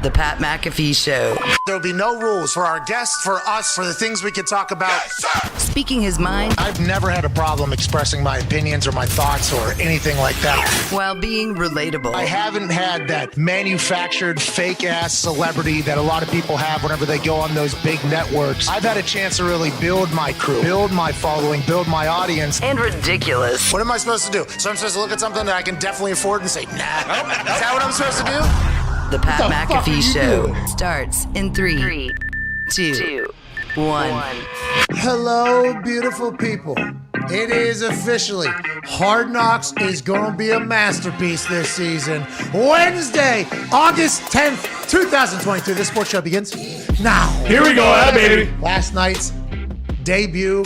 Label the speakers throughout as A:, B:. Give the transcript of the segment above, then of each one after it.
A: The Pat McAfee Show.
B: There'll be no rules for our guests, for us, for the things we can talk about. Yes,
A: Speaking his mind
B: I've never had a problem expressing my opinions or my thoughts or anything like that.
A: while being relatable.
B: I haven't had that manufactured fake-ass celebrity that a lot of people have whenever they go on those big networks. I've had a chance to really build my crew, build my following, build my audience.
A: And ridiculous.
B: What am I supposed to do? So I'm supposed to look at something that I can definitely afford and say, nah. Is that what I'm supposed to do?
A: The Pat McAfee Show starts in 3, 2, 1.
C: Hello, beautiful people. It is officially Hard Knocks is going to be a masterpiece this season. Wednesday, August 10th, 2022. This sports show begins now.
D: Here we go, baby.
C: Last night's debut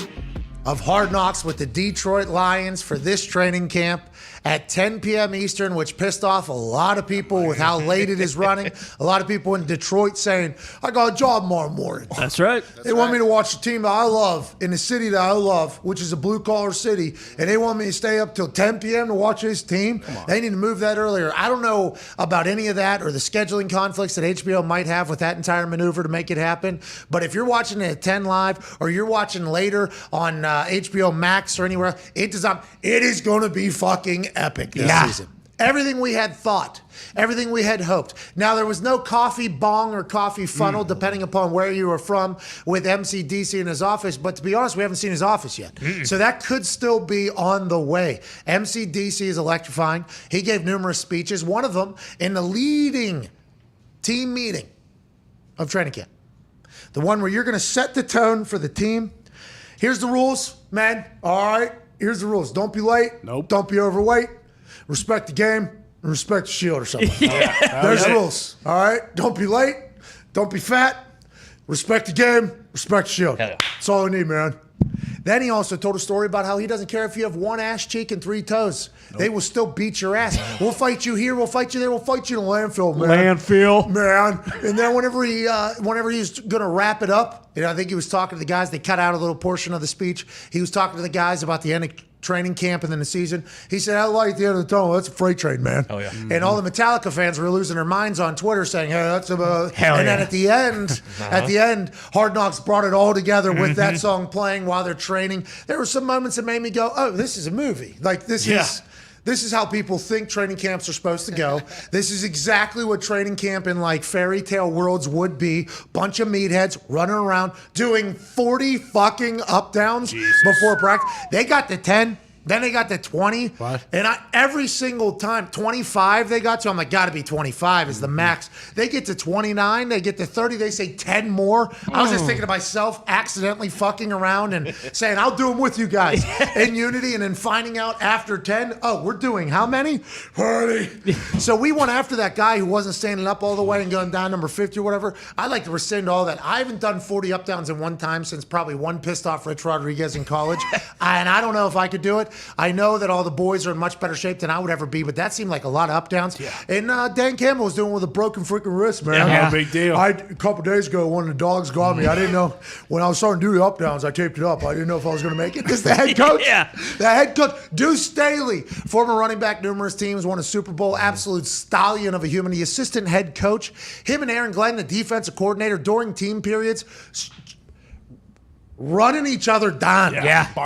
C: of Hard Knocks with the Detroit Lions for this training camp at 10 p.m. Eastern, which pissed off a lot of people with how late it is running. A lot of people in Detroit saying, I got a job tomorrow morning.
D: That's right.
C: They want me to watch the team that I love in the city that I love, which is a blue-collar city, and they want me to stay up till 10 p.m. to watch this team. They need to move that earlier. I don't know about any of that or the scheduling conflicts that HBO might have with that entire maneuver to make it happen, but if you're watching it at 10 live or you're watching later on HBO Max or anywhere, it is going to be fucking epic this season. Everything we had thought, everything we had hoped. Now, there was no coffee bong or coffee funnel, depending upon where you were from, with MCDC in his office. But to be honest, we haven't seen his office yet. So that could still be on the way. MCDC is electrifying. He gave numerous speeches, one of them in the leading team meeting of training camp. The one where you're going to set the tone for the team. Here's the rules, man. All right, here's the rules. Don't be late.
D: Nope.
C: Don't be overweight. Respect the game and respect the shield or something. There's the rules. All right? Don't be late. Don't be fat. Respect the game. Respect the shield. That's all I need, man. Then he also told a story about how he doesn't care if you have one ass cheek and 3 toes. They will still beat your ass. We'll fight you here. We'll fight you there. We'll fight you in the landfill, man. Man. And then whenever he's going to wrap it up, I think he was talking to the guys. They cut out a little portion of the speech. He was talking to the guys about the end of training camp and then the season. He said, I like the end of the tunnel. That's a freight train, man.
D: Oh, yeah.
C: And all the Metallica fans were losing their minds on Twitter saying, hey, that's about... And then at the end, Hard Knocks brought it all together with that song playing while they're training. There were some moments that made me go, oh, this is a movie. Like, this is how people think training camps are supposed to go. This is exactly what training camp in like fairy tale worlds would be. Bunch of meatheads running around doing 40 fucking up downs before practice. They got to 10. Then they got to 20.
D: What?
C: And every single time, 25 they got to, I'm like, gotta be 25 is the max. They get to 29, they get to 30, they say 10 more. I was just thinking to myself, accidentally fucking around and saying, I'll do them with you guys in unity, and then finding out after 10, oh, we're doing how many? 40. So we went after that guy who wasn't standing up all the way and going down number 50 or whatever. I'd like to rescind all that. I haven't done 40 up downs in one time since probably one pissed off Rich Rodriguez in college. And I don't know if I could do it. I know that all the boys are in much better shape than I would ever be, but that seemed like a lot of up downs. Yeah. And Dan Campbell was doing it with a broken freaking wrist, man.
D: Yeah, no big deal.
C: A couple days ago, one of the dogs got me. I didn't know when I was starting to do the up downs. I taped it up. I didn't know if I was going to make it. Because the head coach, the head coach, Deuce Staley, former running back, numerous teams, won a Super Bowl, absolute stallion of a human. The assistant head coach, him and Aaron Glenn, the defensive coordinator, during team periods, running each other down,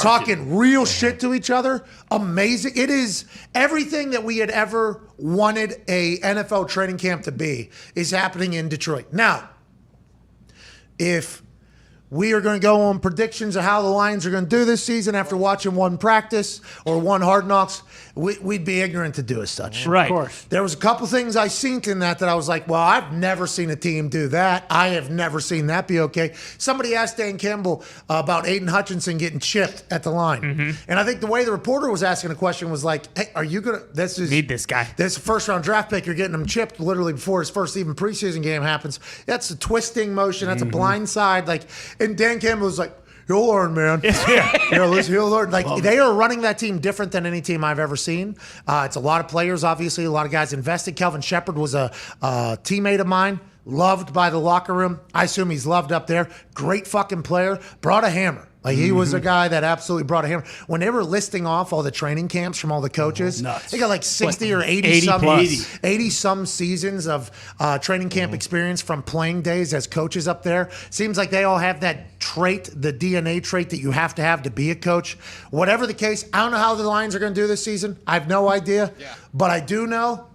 C: talking real shit to each other. Amazing. It is everything that we had ever wanted a NFL training camp to be is happening in Detroit. Now, if we are going to go on predictions of how the Lions are going to do this season after watching one practice or one Hard Knocks, we'd be ignorant to do as such.
D: Right.
C: Of course. There was a couple things I seen in that I was like, well, I've never seen a team do that. I have never seen that be okay. Somebody asked Dan Campbell about Aiden Hutchinson getting chipped at the line. And I think the way the reporter was asking the question was like, hey, are you going to...
D: Need this guy.
C: This is a first-round draft pick. You're getting him chipped literally before his first even preseason game happens. That's a twisting motion. That's a blind side. And Dan Campbell was like, he'll learn, man. He'll learn. They are running that team different than any team I've ever seen. It's a lot of players, obviously, a lot of guys invested. Kelvin Shepard was a teammate of mine, loved by the locker room. I assume he's loved up there. Great fucking player. Brought a hammer. Like he was a guy that absolutely brought a hammer. When they were listing off all the training camps from all the coaches,
D: nuts.
C: they got like 60 or 80 some seasons of training camp experience from playing days as coaches up there. Seems like they all have that trait, the DNA trait that you have to be a coach. Whatever the case, I don't know how the Lions are going to do this season. I have no idea. Yeah. But I do know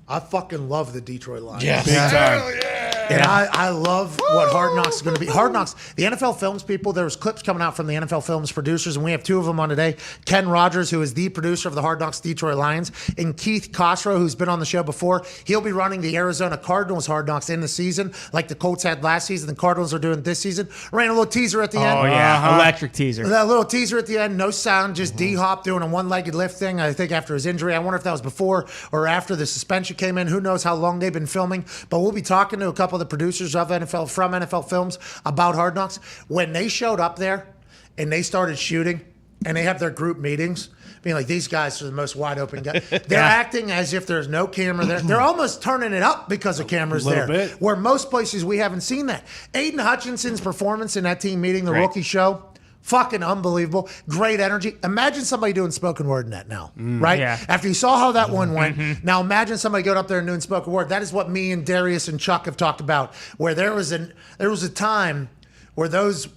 C: I fucking love the Detroit Lions.
D: Yeah, big time.
C: And I love what Hard Knocks is going to be. Hard Knocks, the NFL Films people, there was clips coming out from the NFL Films producers, and we have two of them on today. Ken Rogers, who is the producer of the Hard Knocks Detroit Lions, and Keith Costro, who's been on the show before. He'll be running the Arizona Cardinals Hard Knocks in the season, like the Colts had last season. The Cardinals are doing this season. Ran a little teaser at the end.
E: Oh, yeah. Electric teaser.
C: That little teaser at the end, no sound, just D-Hop doing a one-legged lift thing, I think, after his injury. I wonder if that was before or after the suspension came in. Who knows how long they've been filming. But we'll be talking to a couple of the producers of NFL Films about Hard Knocks. When they showed up there and they started shooting and they have their group meetings, being like, these guys are the most wide open guys. They're acting as if there's no camera there. They're almost turning it up because of cameras there.
D: Bit.
C: Where most places we haven't seen that. Aiden Hutchinson's performance in that team meeting, the rookie show, fucking unbelievable. Great energy. Imagine somebody doing spoken word in that now, right?
E: Yeah.
C: After you saw how that one went, now imagine somebody going up there and doing spoken word. That is what me and Darius and Chuck have talked about, where there was a time where those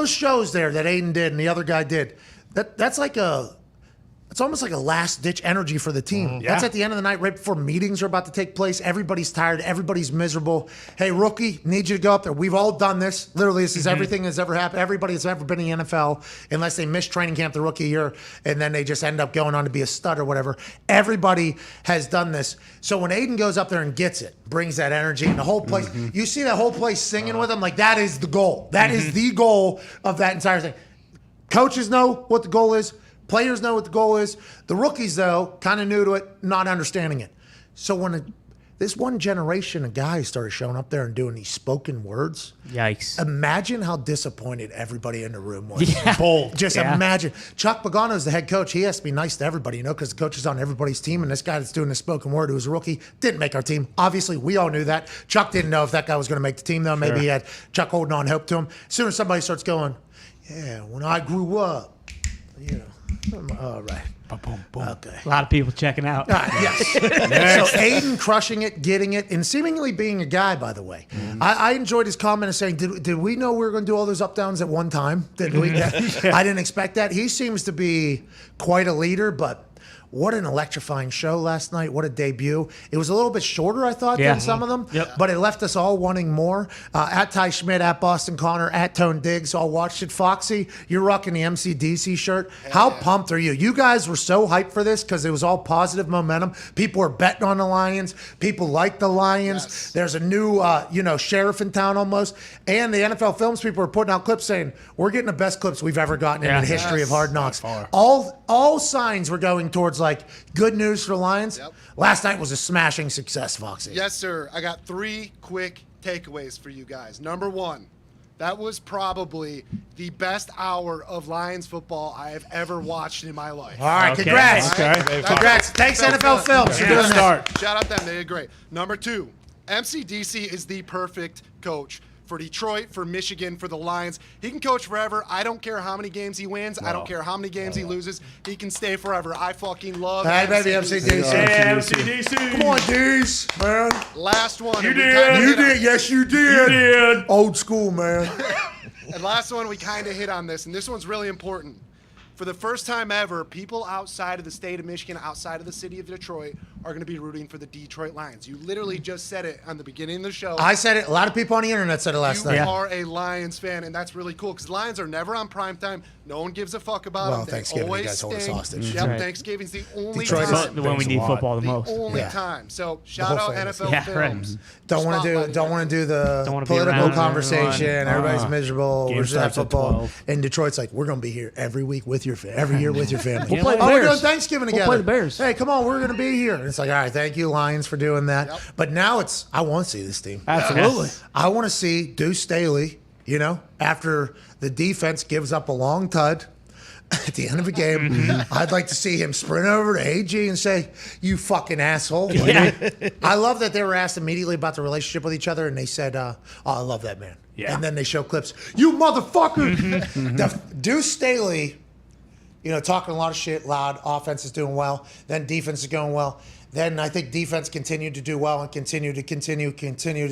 C: shows there that Aiden did and the other guy did, that's like it's almost like a last-ditch energy for the team. That's at the end of the night, right before meetings are about to take place. Everybody's tired. Everybody's miserable. Hey, rookie, need you to go up there. We've all done this. Literally, this is everything that's ever happened. Everybody that's ever been in the NFL, unless they miss training camp the rookie year, and then they just end up going on to be a stud or whatever. Everybody has done this. So when Aiden goes up there and gets it, brings that energy, and the whole place, you see that whole place singing with him, like that is the goal. That is the goal of that entire thing. Coaches know what the goal is. Players know what the goal is. The rookies, though, kind of new to it, not understanding it. So when this one generation of guys started showing up there and doing these spoken words,
E: yikes!
C: Imagine how disappointed everybody in the room was.
E: Yeah.
C: Bold. Just imagine. Chuck Pagano's the head coach. He has to be nice to everybody, because the coach is on everybody's team. And this guy that's doing the spoken word, who was a rookie, didn't make our team. Obviously, we all knew that. Chuck didn't know if that guy was going to make the team, though. Maybe he had Chuck holding on hope to him. As soon as somebody starts going, yeah, when I grew up, all right.
D: Boom, boom.
C: Okay.
E: A lot of people checking out.
C: Yes. So Aiden crushing it, getting it, and seemingly being a guy, by the way. I enjoyed his comment of saying, did we know we were going to do all those up downs at one time? Did we? I didn't expect that. He seems to be quite a leader, but what an electrifying show last night. What a debut. It was a little bit shorter, I thought, than some of them, but it left us all wanting more. At Ty Schmidt, at Boston Connor, at Tone Diggs, all watched it. Foxy, you're rocking the MCDC shirt. How pumped are you? You guys were so hyped for this because it was all positive momentum. People were betting on the Lions. People like the Lions. Yes. There's a new, sheriff in town almost. And the NFL Films people were putting out clips saying, we're getting the best clips we've ever gotten in the history of Hard Knocks. All signs were going towards like good news for the Lions. Last night was a smashing success, Foxy.
F: Yes, sir. I got 3 quick takeaways for you guys. Number 1, that was probably the best hour of Lions football I have ever watched in my life.
C: All right, congrats. Congrats. Thanks, NFL Films, for doing that.
F: Shout out them. They did great. Number 2, MCDC is the perfect coach for Detroit, for Michigan, for the Lions. He can coach forever. I don't care how many games he wins. I don't care how many games he loses. He can stay forever. I fucking love
C: Hey, baby, MCDC.
D: Hey, MCDC.
C: Come on, D's, man.
F: Last one.
D: You did.
C: You did. Yes, you did.
D: You did.
C: Old school, man.
F: And last one, we kind of hit on this, and this one's really important. For the first time ever, people outside of the state of Michigan, outside of the city of Detroit, are going to be rooting for the Detroit Lions. You literally just said it on the beginning of the show.
C: I said it. A lot of people on the internet said it last night.
F: You are a Lions fan, and that's really cool because Lions are never on primetime. No one gives a fuck about them.
C: Thanksgiving, you guys hold us hostage.
F: Yep,
E: right.
F: Thanksgiving's the only
C: Detroit
F: time.
E: When we need football the most.
F: The only time. So shout out NFL Films.
C: Don't want to do the
E: wanna be
C: political
E: around
C: conversation. Everybody's miserable.
D: Game
C: We're just gonna have
D: starts at
C: football.
D: 12.
C: And Detroit's like, we're gonna be here every week with your every year with your family.
E: We'll play the
C: We're
E: Bears.
C: doing Thanksgiving together.
E: We'll play the Bears.
C: Hey, come on, we're gonna be here. And it's like, all right, thank you, Lions, for doing that.
F: Yep.
C: But now I want to see this team.
D: Absolutely.
C: I want to see Deuce Staley. After the defense gives up a long tud. at the end of a game, I'd like to see him sprint over to AG and say, "You fucking asshole." I love that they were asked immediately about the relationship with each other, and they said, "Oh, I love that man."
E: Yeah.
C: And then they show clips. You motherfucker! Deuce Staley, talking a lot of shit, loud. Offense is doing well. Then defense is going well. Then I think defense continued to do well and continue to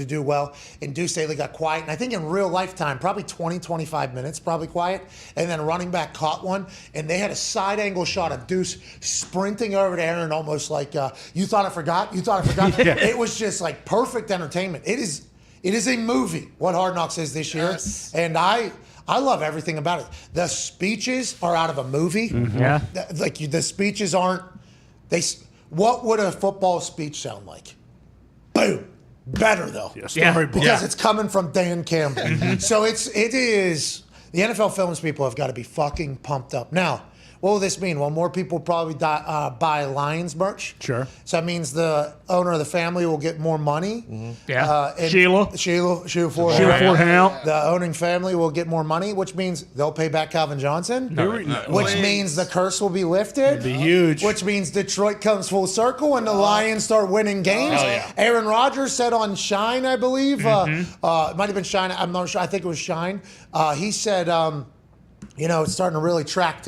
C: do well. And Deuce Staley got quiet. And I think in real lifetime, probably 20, 25 minutes, probably quiet. And then running back caught one. And they had a side angle shot of Deuce sprinting over to Aaron almost like, you thought I forgot? You thought I forgot? It was just like perfect entertainment. It is a movie, what Hard Knocks is this year.
F: Yes.
C: And I love everything about it. The speeches are out of a movie.
E: Yeah.
C: The speeches aren't, what would a football speech sound like? Boom. Better though. Because it's coming from Dan Campbell. So it is, the NFL Films people have got to be fucking pumped up. Now, what will this mean? Well, more people probably buy Lions merch.
D: Sure.
C: So that means the owner of the family will get more money.
E: Yeah.
C: And
E: Sheila
C: Ford. The owning family will get more money, which means they'll pay back Calvin Johnson. Which means the curse will be lifted.
D: It'd be huge.
C: Which means Detroit comes full circle and the Lions start winning games. Aaron Rodgers said on Shine, I believe. It might have been Shine. I'm not sure. I think it was Shine. He said, it's starting to really sync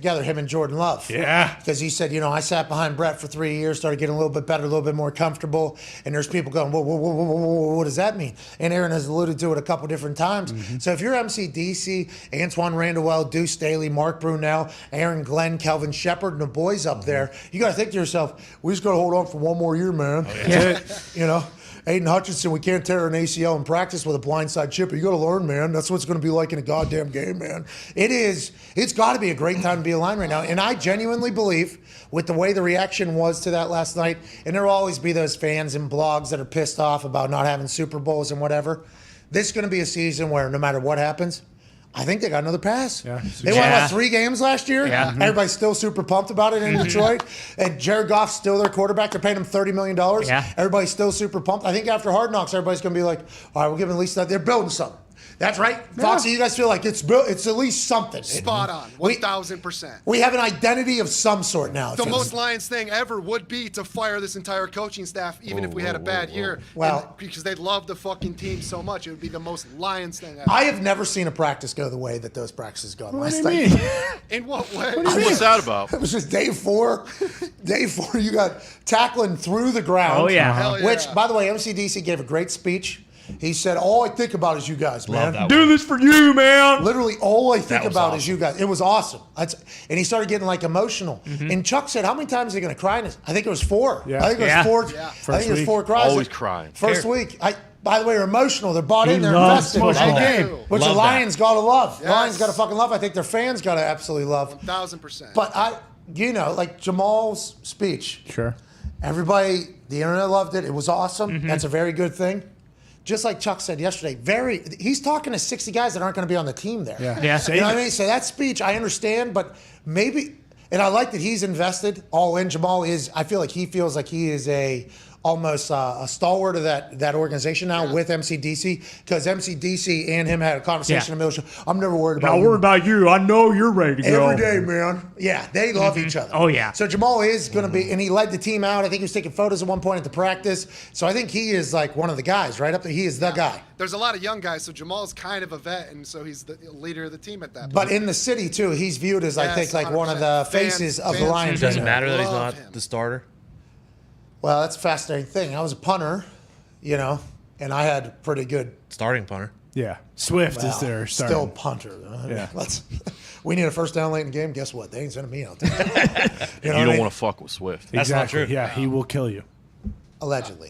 C: together, him and Jordan Love.
D: Yeah.
C: Because he said, I sat behind Brett for 3 years, started getting a little bit better, a little bit more comfortable, and there's people going, whoa, what does that mean? And Aaron has alluded to it a couple different times. So if you're MCDC, Antoine Randall, Deuce Staley, Mark Brunell, Aaron Glenn, Kelvin Shepard, and the boys up there, you got to think to yourself, we just got to hold on for one more year, man. Aiden Hutchinson, we can't tear an ACL in practice with a blindside chip. You got to learn, man. That's what it's going to be like in a goddamn game, man. It's got to be a great time to be a line right now. And I genuinely believe, with the way the reaction was to that last night, and there will always be those fans and blogs that are pissed off about not having Super Bowls and whatever, this is going to be a season where no matter what happens, I think they got another pass. They won 3 games last year. Everybody's still super pumped about it in Detroit. And Jared Goff's still their quarterback. They're paying him $30 million. Everybody's still super pumped. I think after Hard Knocks, everybody's going to be like, all right, we'll give them at least that. They're building something. That's right. Foxy, you guys feel like it's at least something.
F: Spot on. 1,000%.
C: We have an identity of some sort now.
F: The most Lions thing ever would be to fire this entire coaching staff, even if we had a bad year.
C: Well,
F: because they love the fucking team so much. It would be the most Lions thing ever.
C: I have never seen a practice go the way that those practices gone last
D: do you
C: night.
D: mean?
F: In what way?
G: What's that about?
C: It was just day 4. Day 4, you got tackling through the ground.
E: Oh, yeah.
F: Hell yeah.
C: Which, by the way, MCDC gave a great speech. He said, all I think about is you guys, man.
D: Do this for you, man.
C: Literally, all I think about is you guys. It was awesome. And he started getting emotional. And Chuck said, how many times are they going to cry in this? I think it was 4.
D: Yeah.
C: I think it was 4.
F: Yeah.
C: I think it was 4 cries.
G: Always crying.
C: First week. By the way, they're emotional. They're bought in. They're
E: loves
C: invested.
E: football.
C: Game. Which the Lions got to love.
F: Yes.
C: Lions got to fucking love. I think their fans got to absolutely love.
F: 1,000%.
C: But like Jamal's speech.
D: Sure.
C: Everybody, the internet loved it. It was awesome. That's a very good thing. Just like Chuck said yesterday, he's talking to 60 guys that aren't going to be on the team there.
E: Yeah.
C: You know what I mean? So that speech, I understand, but maybe, and I like that he's invested all in. Jamal is, I feel like he feels like he is almost a stalwart of that organization now with MCDC, because MCDC and him had a conversation in the middle of the show. I'm never worried about
D: Don't
C: you.
D: worry about you. I know you're ready to go.
C: Every day, man. Yeah, they love each other.
E: Oh, yeah.
C: So Jamal is going to be, and he led the team out. I think he was taking photos at one point at the practice. So I think he is like one of the guys right up there. He is the guy.
F: There's a lot of young guys, so Jamal's kind of a vet, and so he's the leader of the team at that point.
C: But in the city, too, he's viewed as, I think, like one of the
F: 100%.
C: faces of the
F: Fans
C: Lions.
G: Does it matter that he's
F: Love
G: not
F: him.
G: the starter?
C: Well, that's a fascinating thing. I was a punter, and I had pretty good.
G: Starting punter.
D: Yeah. Swift is
C: Well,
D: there.
C: still punter.
D: Yeah.
C: We need a first down late in the game. Guess what? They ain't sending me out there.
G: You don't want to fuck with Swift.
D: That's exactly. Not true. Yeah, he will kill you.
C: Allegedly.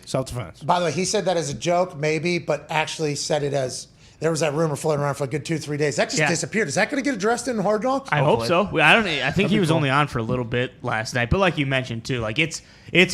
D: Self-defense.
C: By the way, he said that as a joke, maybe, but actually said it as there was that rumor floating around for a good 2-3 days. That just disappeared. Is that going to get addressed in Hard Knocks?
E: I hope so. I think he was only on for a little bit last night, but like you mentioned too, like it's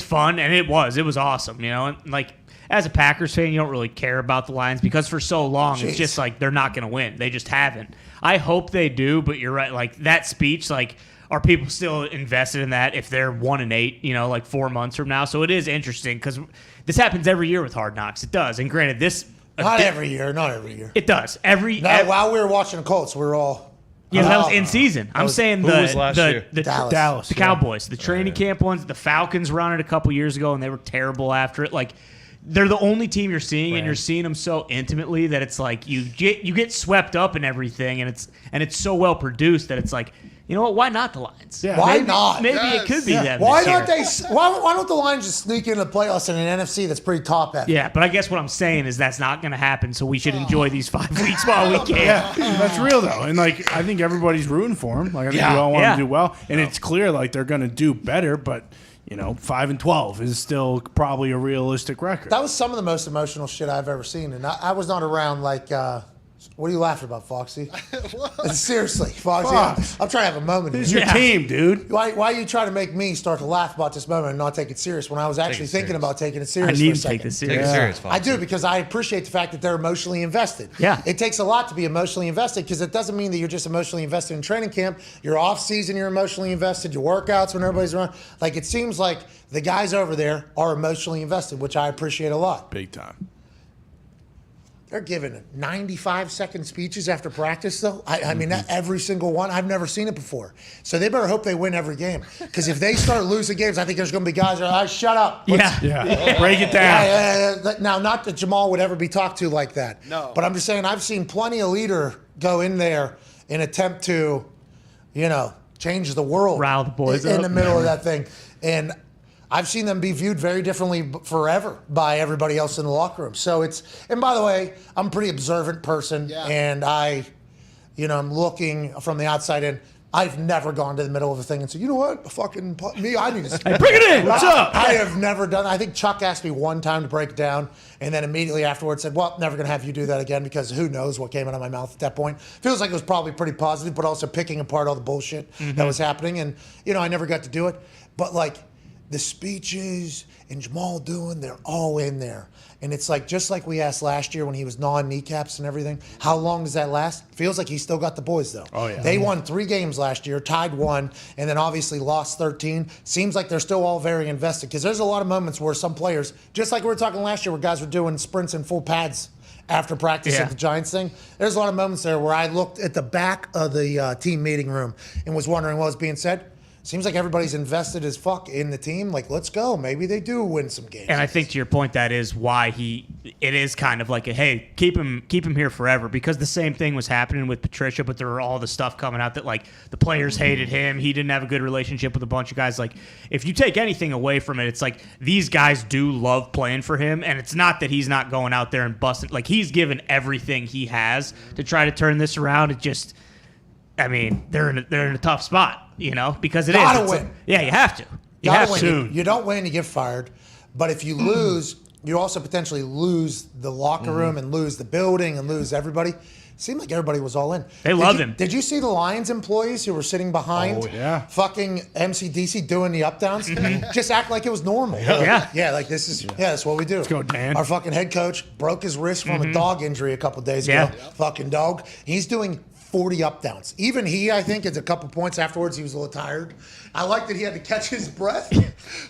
E: fun, and it was awesome, and like as a Packers fan, you don't really care about the Lions because for so long it's just like they're not going to win. They just haven't. I hope they do, but you're right. Like that speech, like are people still invested in that if they're 1-8, like 4 months from now? So it is interesting because this happens every year with Hard Knocks. It does, and granted, this
C: Not every year.
E: It does.
C: While we were watching the Colts, we were all
E: Yeah, that was in season. I'm saying
G: who was last year?
E: the
C: Dallas.
E: the Cowboys, the training camp ones. The Falcons were on it a couple years ago, and they were terrible after it. Like, they're the only team you're seeing, and you're seeing them so intimately that it's like you get swept up in everything, and it's so well produced that it's like, you know what? Why not the Lions?
C: Yeah. Why
E: maybe,
C: not?
E: Maybe it could be them.
C: Why
E: this
C: not
E: year.
C: Why don't the Lions just sneak into the playoffs in an NFC that's pretty top heavy?
E: Yeah, but I guess what I'm saying is that's not going to happen. So we should enjoy these 5 weeks while we can.
D: Yeah, that's real though, and like I think everybody's rooting for them. Like I think we all want them to do well, and it's clear like they're going to do better. But 5-12 is still probably a realistic record.
C: That was some of the most emotional shit I've ever seen, and I was not around. Like, what are you laughing about, Foxy? Seriously, Foxy.
D: Fox.
C: I'm trying to have a moment.
D: This is
C: here.
D: your team, dude.
C: Why are you trying to make me start to laugh about this moment and not take it serious when I was actually thinking about taking it
E: I
C: serious?
E: need
C: for a
E: to take
C: second?
E: this
H: Take
E: serious.
H: it serious,
C: I do, because I appreciate the fact that they're emotionally invested.
E: Yeah.
C: It takes a lot to be emotionally invested, because it doesn't mean that you're just emotionally invested in training camp. Your off season, you're emotionally invested. Your workouts when everybody's around. Like, it seems like the guys over there are emotionally invested, which I appreciate a lot.
D: Big time.
C: They're giving 95-second speeches after practice, though. I mean, that every single one. I've never seen it before. So they better hope they win every game. Because if they start losing games, I think there's going to be guys that are like, shut up.
D: Yeah. Break it down.
C: Now, not that Jamal would ever be talked to like that.
F: No.
C: But I'm just saying, I've seen plenty of leader go in there and attempt to, change the world.
E: Rile the boys
C: in
E: up.
C: the middle of that thing. And I've seen them be viewed very differently forever by everybody else in the locker room. So and by the way, I'm a pretty observant person, and I'm looking from the outside in. I've never gone to the middle of a thing and said, you know what, fucking me, I need to.
E: Hey, bring it in. What's up?
C: I have never done. I think Chuck asked me one time to break it down, and then immediately afterwards said, well, never gonna have you do that again, because who knows what came out of my mouth at that point. Feels like it was probably pretty positive, but also picking apart all the bullshit that was happening, and I never got to do it, but like. The speeches and Jamal doing, they're all in there. And it's like, just like we asked last year when he was gnawing kneecaps and everything, how long does that last? Feels like he's still got the boys, though.
D: Oh, yeah.
C: They won 3 games last year, tied 1, and then obviously lost 13. Seems like they're still all very invested, because there's a lot of moments where some players, just like we were talking last year where guys were doing sprints in full pads after practice at the Giants thing, there's a lot of moments there where I looked at the back of the team meeting room and was wondering what was being said. Seems like everybody's invested as fuck in the team. Like, let's go. Maybe they do win some games.
E: And I think to your point, that is why it is kind of like hey, keep him here forever, because the same thing was happening with Patricia, but there were all the stuff coming out that like the players hated him. He didn't have a good relationship with a bunch of guys. Like, if you take anything away from it, it's like these guys do love playing for him, and it's not that he's not going out there and busting. Like, he's given everything he has to try to turn this around. It just, I mean, they're in a tough spot. Because
C: Gotta win.
E: Yeah, you have to. You
C: Gotta
E: have
C: win.
E: to.
C: You don't win, you get fired. But if you lose, you also potentially lose the locker room and lose the building and lose everybody. Seemed like everybody was all in.
E: They love him.
C: Did you see the Lions employees who were sitting behind fucking MCDC doing the up downs? Just act like it was normal.
E: Yeah.
C: Like this is, that's what we do.
D: Let's go, Dan.
C: Our fucking head coach broke his wrist from a dog injury a couple days ago. Fucking dog. He's doing 40 up downs. Even he, I think, at a couple points afterwards, he was a little tired. I like that he had to catch his breath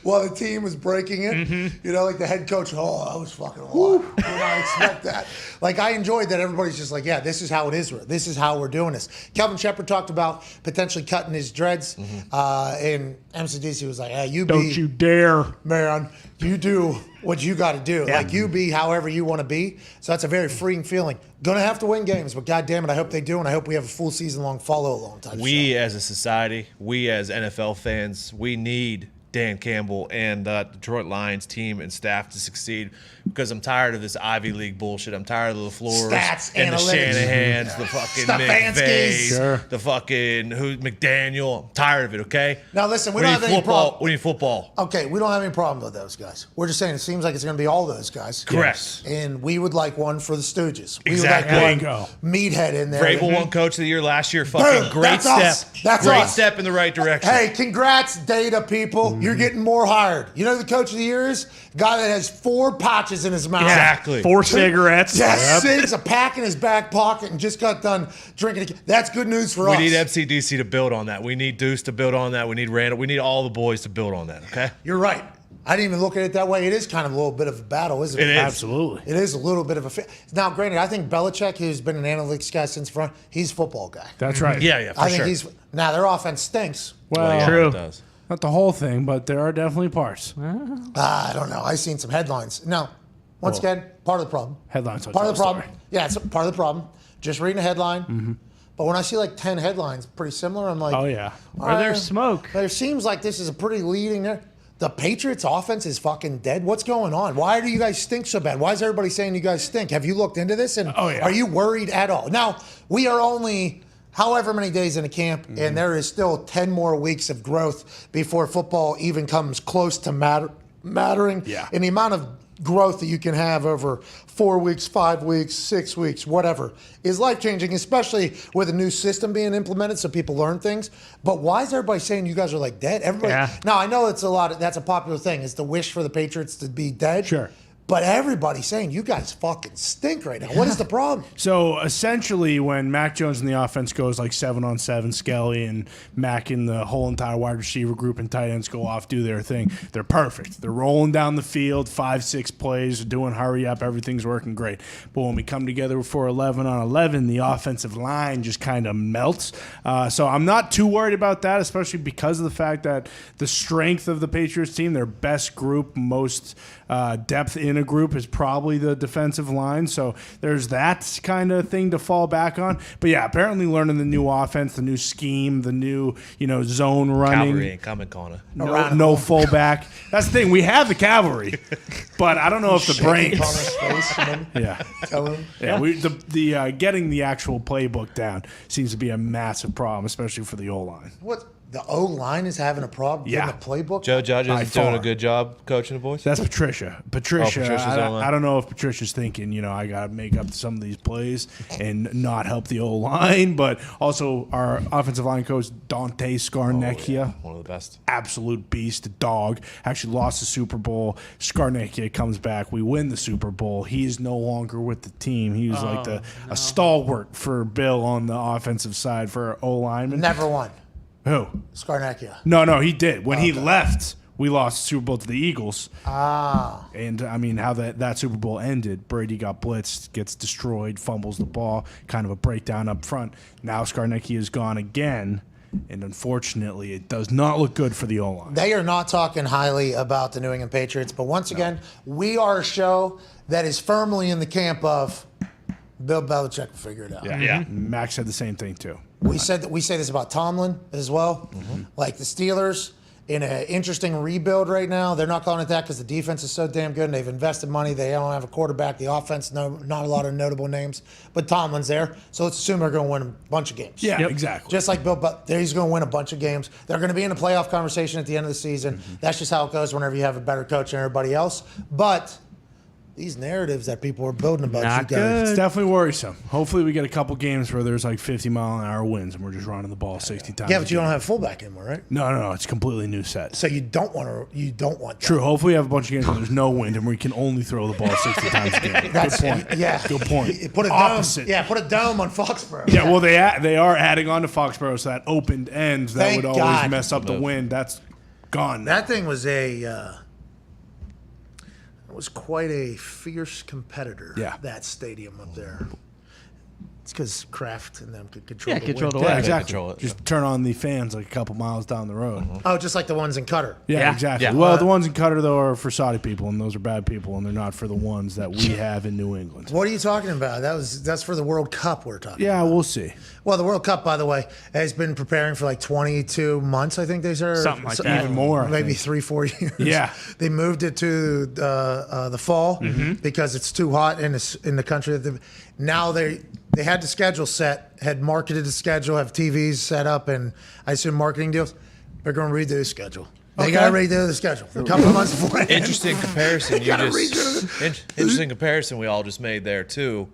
C: while the team was breaking it. Like the head coach, I was fucking hot. I expect that. Like, I enjoyed that everybody's just like, yeah, this is how it is. This is how we're doing this. Kelvin Shepard talked about potentially cutting his dreads. And MCDC was like, hey,
E: Don't you dare.
C: Man, you do what you got to do. Like, you be however you want to be. So that's a very freeing feeling. Gonna have to win games, but God damn it, I hope they do, and I hope we have a full season-long follow-along type
H: We
C: show.
H: as a society, we as NFL fans, we need Dan Campbell and the Detroit Lions team and staff to succeed, because I'm tired of this Ivy League bullshit. I'm tired of the LaFleurs
C: Stats,
H: and the
C: analytics.
H: Shanahans, the fucking
C: Stefanskis.
H: McVays, the fucking McDaniel. I'm tired of it, okay?
C: Now, listen, we
H: We
C: don't
H: need
C: have any
H: football.
C: problem.
H: We need football.
C: Okay, we don't have any problem with those guys. We're just saying it seems like it's going to be all those guys.
H: Correct.
C: And we would like one for the Stooges. We
H: Exactly.
C: would
D: There
C: like
D: you
C: one
D: go.
C: meathead in there.
H: Vrabel won Coach of the Year last year. Fucking
C: Dude,
H: great
C: that's
H: step.
C: us. That's
H: great
C: us.
H: step in the right direction.
C: Hey, congrats, data people. You're getting more hired. You know who the coach of the year is? Guy that has 4 patches in his mouth.
H: Exactly.
E: 4 cigarettes.
C: Yes, 6, a pack in his back pocket, and just got done drinking. That's good news for us.
H: We need MCDC to build on that. We need Deuce to build on that. We need Randall. We need all the boys to build on that, okay?
C: You're right. I didn't even look at it that way. It is kind of a little bit of a battle, isn't it?
D: It is. Absolutely.
C: It is a little bit of a Now, granted, I think Belichick, who's been an analytics guy since front, he's a football guy.
D: That's right.
H: Yeah, for
C: I think
H: sure.
C: now their offense stinks.
D: Well,
E: True.
H: It does.
D: not the whole thing, but there are definitely parts.
C: I don't know. I've seen some headlines. Now, once again, part of the problem.
D: Headlines don't
C: Part of the
D: tell a
C: problem.
D: story.
C: Yeah, it's part of the problem. Just reading a headline. But when I see like 10 headlines pretty similar, I'm like,
D: Oh, yeah.
E: Or there's smoke.
C: There seems like this is a pretty leading there. The Patriots offense is fucking dead. What's going on? Why do you guys stink so bad? Why is everybody saying you guys stink? Have you looked into this? And
D: Oh, yeah.
C: are you worried at all? Now, we are only however many days in a camp, and there is still 10 more weeks of growth before football even comes close to mattering.
D: Yeah.
C: And the amount of growth that you can have over 4 weeks, 5 weeks, 6 weeks, whatever, is life-changing, especially with a new system being implemented so people learn things. But why is everybody saying you guys are like dead? Everybody.
E: Yeah.
C: Now, I know that's a popular thing, is the wish for the Patriots to be dead.
D: Sure.
C: But everybody's saying you guys fucking stink right now. What is the problem?
D: So essentially, when Mac Jones and the offense goes like 7-on-7, Skelly and Mac and the whole entire wide receiver group and tight ends go off, do their thing, they're perfect. They're rolling down the field, 5-6 plays, doing hurry up, everything's working great. But when we come together for 11-on-11, the offensive line just kind of melts. So I'm not too worried about that, especially because of the fact that the strength of the Patriots team, their best group, most depth in a group is probably the defensive line. So there's that kind of thing to fall back on. But yeah, apparently learning the new offense, the new scheme, the new, zone running.
H: Cavalry ain't coming, Connor.
D: No fullback. That's the thing. We have the cavalry, but I don't know if the brains. Yeah.
C: Tell him.
D: Yeah, the getting the actual playbook down seems to be a massive problem, especially for the O-line.
C: What? The O-line is having a problem
D: Yeah.
C: getting the playbook?
H: Joe Judge
D: By
H: is doing a
D: far.
H: good job coaching the boys.
D: That's Patricia. Patricia's
H: O-line.
D: I don't know if Patricia's thinking, I got to make up some of these plays and not help the O-line, but also our offensive line coach, Dante Scarnecchia.
H: One of the best.
D: Absolute beast, dog. Actually lost the Super Bowl. Scarnecchia comes back. We win the Super Bowl. He is no longer with the team. He was a stalwart for Bill on the offensive side for O-lineman.
C: Never won.
D: Who?
C: Scarnecchia.
D: No, he did. When he left, we lost the Super Bowl to the Eagles.
C: Ah.
D: And, how that Super Bowl ended, Brady got blitzed, gets destroyed, fumbles the ball, kind of a breakdown up front. Now Scarnecchia is gone again, and unfortunately, it does not look good for the O-line.
C: They are not talking highly about the New England Patriots, but once again, we are a show that is firmly in the camp of Bill Belichick will figure it out.
D: Yeah. Max said the same thing, too.
C: We say this about Tomlin as well. Like the Steelers in an interesting rebuild right now. They're not calling it that because the defense is so damn good and they've invested money. They don't have a quarterback. The offense, not a lot of notable names, but Tomlin's there. So let's assume they're going to win a bunch of games.
D: Yeah, exactly.
C: Just like Bill, but he's going to win a bunch of games. They're going to be in a playoff conversation at the end of the season. That's just how it goes whenever you have a better coach than everybody else. But these narratives that people are building about
E: Not
C: you guys.
D: It's definitely worrisome. Hopefully, we get a couple games where there's like 50-mile-an-hour winds and we're just running the ball 60 times.
C: Yeah, but you don't have fullback anymore, right?
D: No. It's a completely new set.
C: So you don't want that.
D: True. Hopefully, we have a bunch of games where there's no wind and we can only throw the ball 60 times a game.
C: That's
D: Good point.
C: Yeah.
D: Good point.
C: Put a
D: Opposite.
C: dome. Yeah, put a dome on Foxborough.
D: Yeah, well, they are adding on to Foxborough, so that opened end that
C: Thank
D: would always
C: God.
D: mess up the wind. That's gone. now.
C: That thing was was quite a fierce competitor.
D: Yeah.
C: That stadium up there. It's because Kraft and them could control
E: Yeah,
C: the
E: control
C: wind.
E: the
D: Yeah,
E: wind.
D: exactly.
H: control it,
D: Just turn on the fans like a couple miles down the road.
C: Oh, just like the ones in Qatar.
D: Yeah,
E: Yeah.
D: exactly.
H: Yeah.
D: Well, the ones in Qatar, though, are for Saudi people, and those are bad people, and they're not for the ones that we have in New England.
C: What are you talking about? That's for the World Cup we're talking
D: Yeah,
C: about.
D: we'll see.
C: Well, the World Cup, by the way, has been preparing for like 22 months, I think they said.
E: Something like that.
D: Even more, I
C: Maybe
D: think.
C: 3-4 years.
D: Yeah.
C: They moved it to the fall because it's too hot in the country. Now they had the schedule set, had marketed the schedule, have TVs set up, and I assume marketing deals. They're going to redo the schedule. They got to redo the schedule a couple of months before.
H: Interesting comparison.
C: Gotta redo
H: Interesting comparison we all just made there too.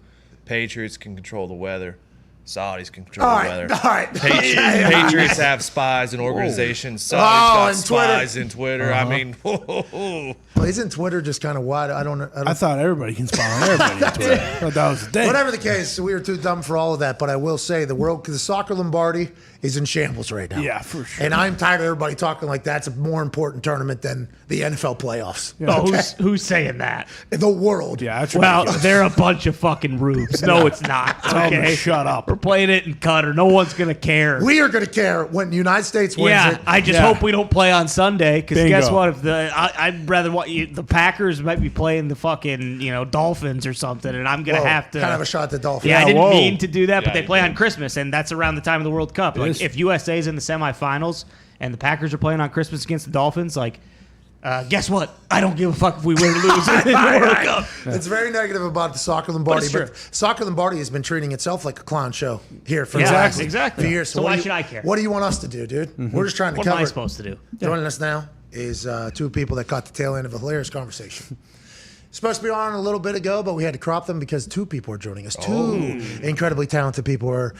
H: Patriots can control the weather. Saudis control the weather.
C: All right.
H: Patriots have spies and organizations. Saudis got
C: and
H: spies in Twitter. I mean,
C: Well, isn't Twitter just kind of wide? I don't know.
D: I thought everybody can spy on everybody on Twitter. I thought that was the thing.
C: Whatever the case, we are too dumb for all of that. But I will say the soccer Lombardi is in shambles right now.
D: Yeah, for sure.
C: And I'm tired of everybody talking like that's a more important tournament than the NFL playoffs.
D: Yeah.
E: Oh, who's saying that?
C: The world.
D: Yeah, that's
E: Well,
D: ridiculous.
E: they're a bunch of fucking rubes. No, it's not.
D: Tell 'em to
E: Okay,
D: shut up.
E: We're playing it in Qatar. No one's gonna care.
C: We are going to care when the United States wins
E: Yeah,
C: it.
E: I just
D: Yeah.
E: hope we don't play on Sunday because
D: Bingo.
E: guess what? If I'd rather the Packers might be playing the fucking Dolphins or something, and I'm gonna
C: Whoa,
E: have to
C: kind of a shot at the Dolphins.
E: Yeah, I didn't
D: whoa.
E: mean to do that, but
H: Yeah,
E: they
H: you
E: play
H: did.
E: on Christmas, and that's around the time of the World Cup. Like
D: is.
E: if USA's in the semifinals and the Packers are playing on Christmas against the Dolphins, like. Guess what? I don't give a fuck if we win or lose in the World Cup.
C: It's very negative about the soccer Lombardi,
E: But
C: but,
E: it's true.
C: soccer Lombardi has been treating itself like a clown show here for
E: Yeah,
C: the last
E: exactly.
C: few years.
E: So
C: what
E: why
C: do
E: should I care?
C: What do you want us to do, dude? We're just trying to
E: What am
C: cover
E: I
C: it.
E: supposed to do?
C: Joining us now is two people that caught the tail end of a hilarious conversation. Supposed to be on a little bit ago, but we had to crop them because two people are joining us. Two incredibly talented people are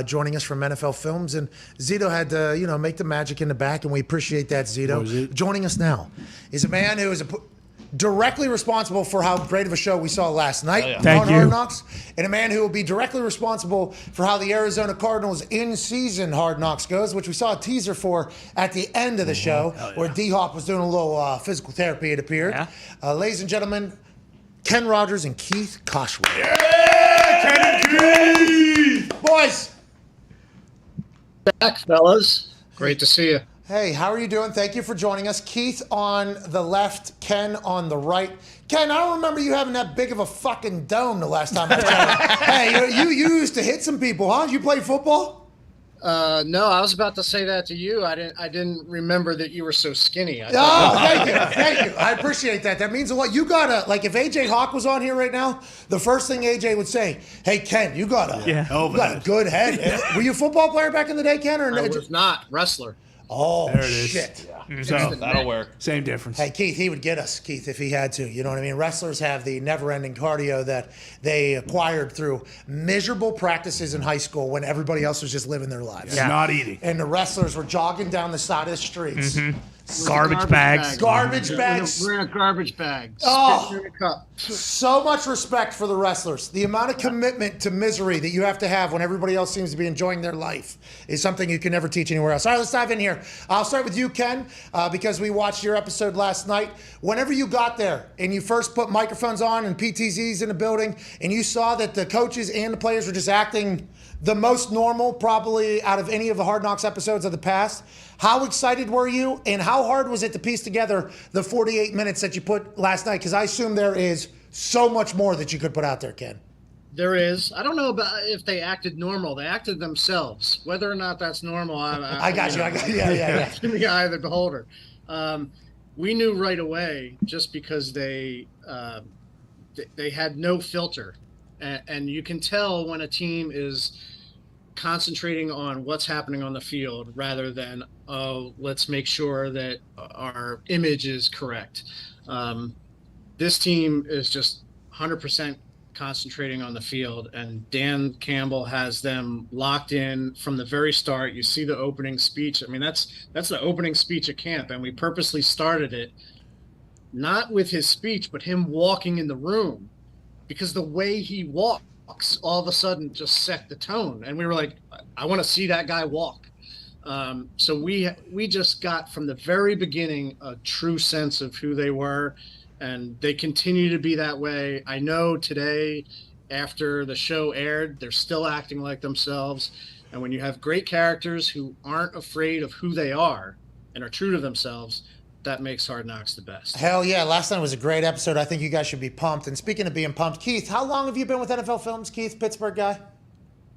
C: joining us from NFL Films, and Zito had to, make the magic in the back, and we appreciate that, Zito. Joining us now is a man who is directly responsible for how great of a show we saw last night
E: Thank
C: on
E: you.
C: Hard Knocks, and a man who will be directly responsible for how the Arizona Cardinals in-season Hard Knocks goes, which we saw a teaser for at the end of the show, where D-Hop was doing a little physical therapy, it appeared.
E: Yeah.
C: Ladies and gentlemen, Ken Rogers and Keith Koshway.
D: Ken and Keith!
C: Boys,
I: Back, fellas. Great to see you.
C: hey, how are you doing? Thank you for joining us. Keith on the left, Ken on the right. Ken, I don't remember you having that big of a fucking dome the last time I checked. Hey, you used to hit some people, huh? You played football?
I: No, I was about to say that to you. I didn't remember that you were so skinny.
C: Oh, thank you. I appreciate that. That means a lot. You gotta, like, if AJ Hawk was on here right now, the first thing AJ would say, hey, Ken, you got a good head. Were you a football player back in the day, Ken? Or
I: I was not wrestler.
C: Oh,
D: There it is.
C: shit.
D: So,
H: that'll work.
D: same difference.
C: Hey, Keith, he would get us, Keith, if he had to. You know what I mean? Wrestlers have the never-ending cardio that they acquired through miserable practices in high school when everybody else was just living their lives.
E: Yeah.
D: Not eating.
C: And the wrestlers were jogging down the side of the streets.
E: Garbage bags.
C: Garbage bags.
I: We're in a garbage bag.
C: Oh.
I: Spitting in a cup.
C: So much respect for the wrestlers. The amount of commitment to misery that you have to have when everybody else seems to be enjoying their life is something you can never teach anywhere else. All right, let's dive in here. I'll start with you, Ken, because we watched your episode last night. Whenever you got there and you first put microphones on and PTZs in the building and you saw that the coaches and the players were just acting the most normal probably out of any of the Hard Knocks episodes of the past, how excited were you and how hard was it to piece together the 48 minutes that you put last night? Because I assume there is so much more that you could put out there, Ken.
I: There is. I don't know about if they acted normal. They acted themselves. Whether or not that's normal,
C: I got you. Yeah.
I: It's in the eye of the beholder. We knew right away just because they had no filter, and you can tell when a team is concentrating on what's happening on the field rather than, oh, let's make sure that our image is correct. This team is just 100% concentrating on the field, and Dan Campbell has them locked in from the very start. You see the opening speech. I mean, that's the opening speech at camp, and we purposely started it not with his speech, but him walking in the room, because the way he walks all of a sudden just set the tone, and we were like, I want to see that guy walk. So we just got from the very beginning a true sense of who they were, and they continue to be that way. I know today, after the show aired, they're still acting like themselves. And when you have great characters who aren't afraid of who they are and are true to themselves, that makes Hard Knocks the best.
C: Hell yeah. Last night was a great episode. I think you guys should be pumped. And speaking of being pumped, Keith, how long have you been with NFL Films, Keith, Pittsburgh guy?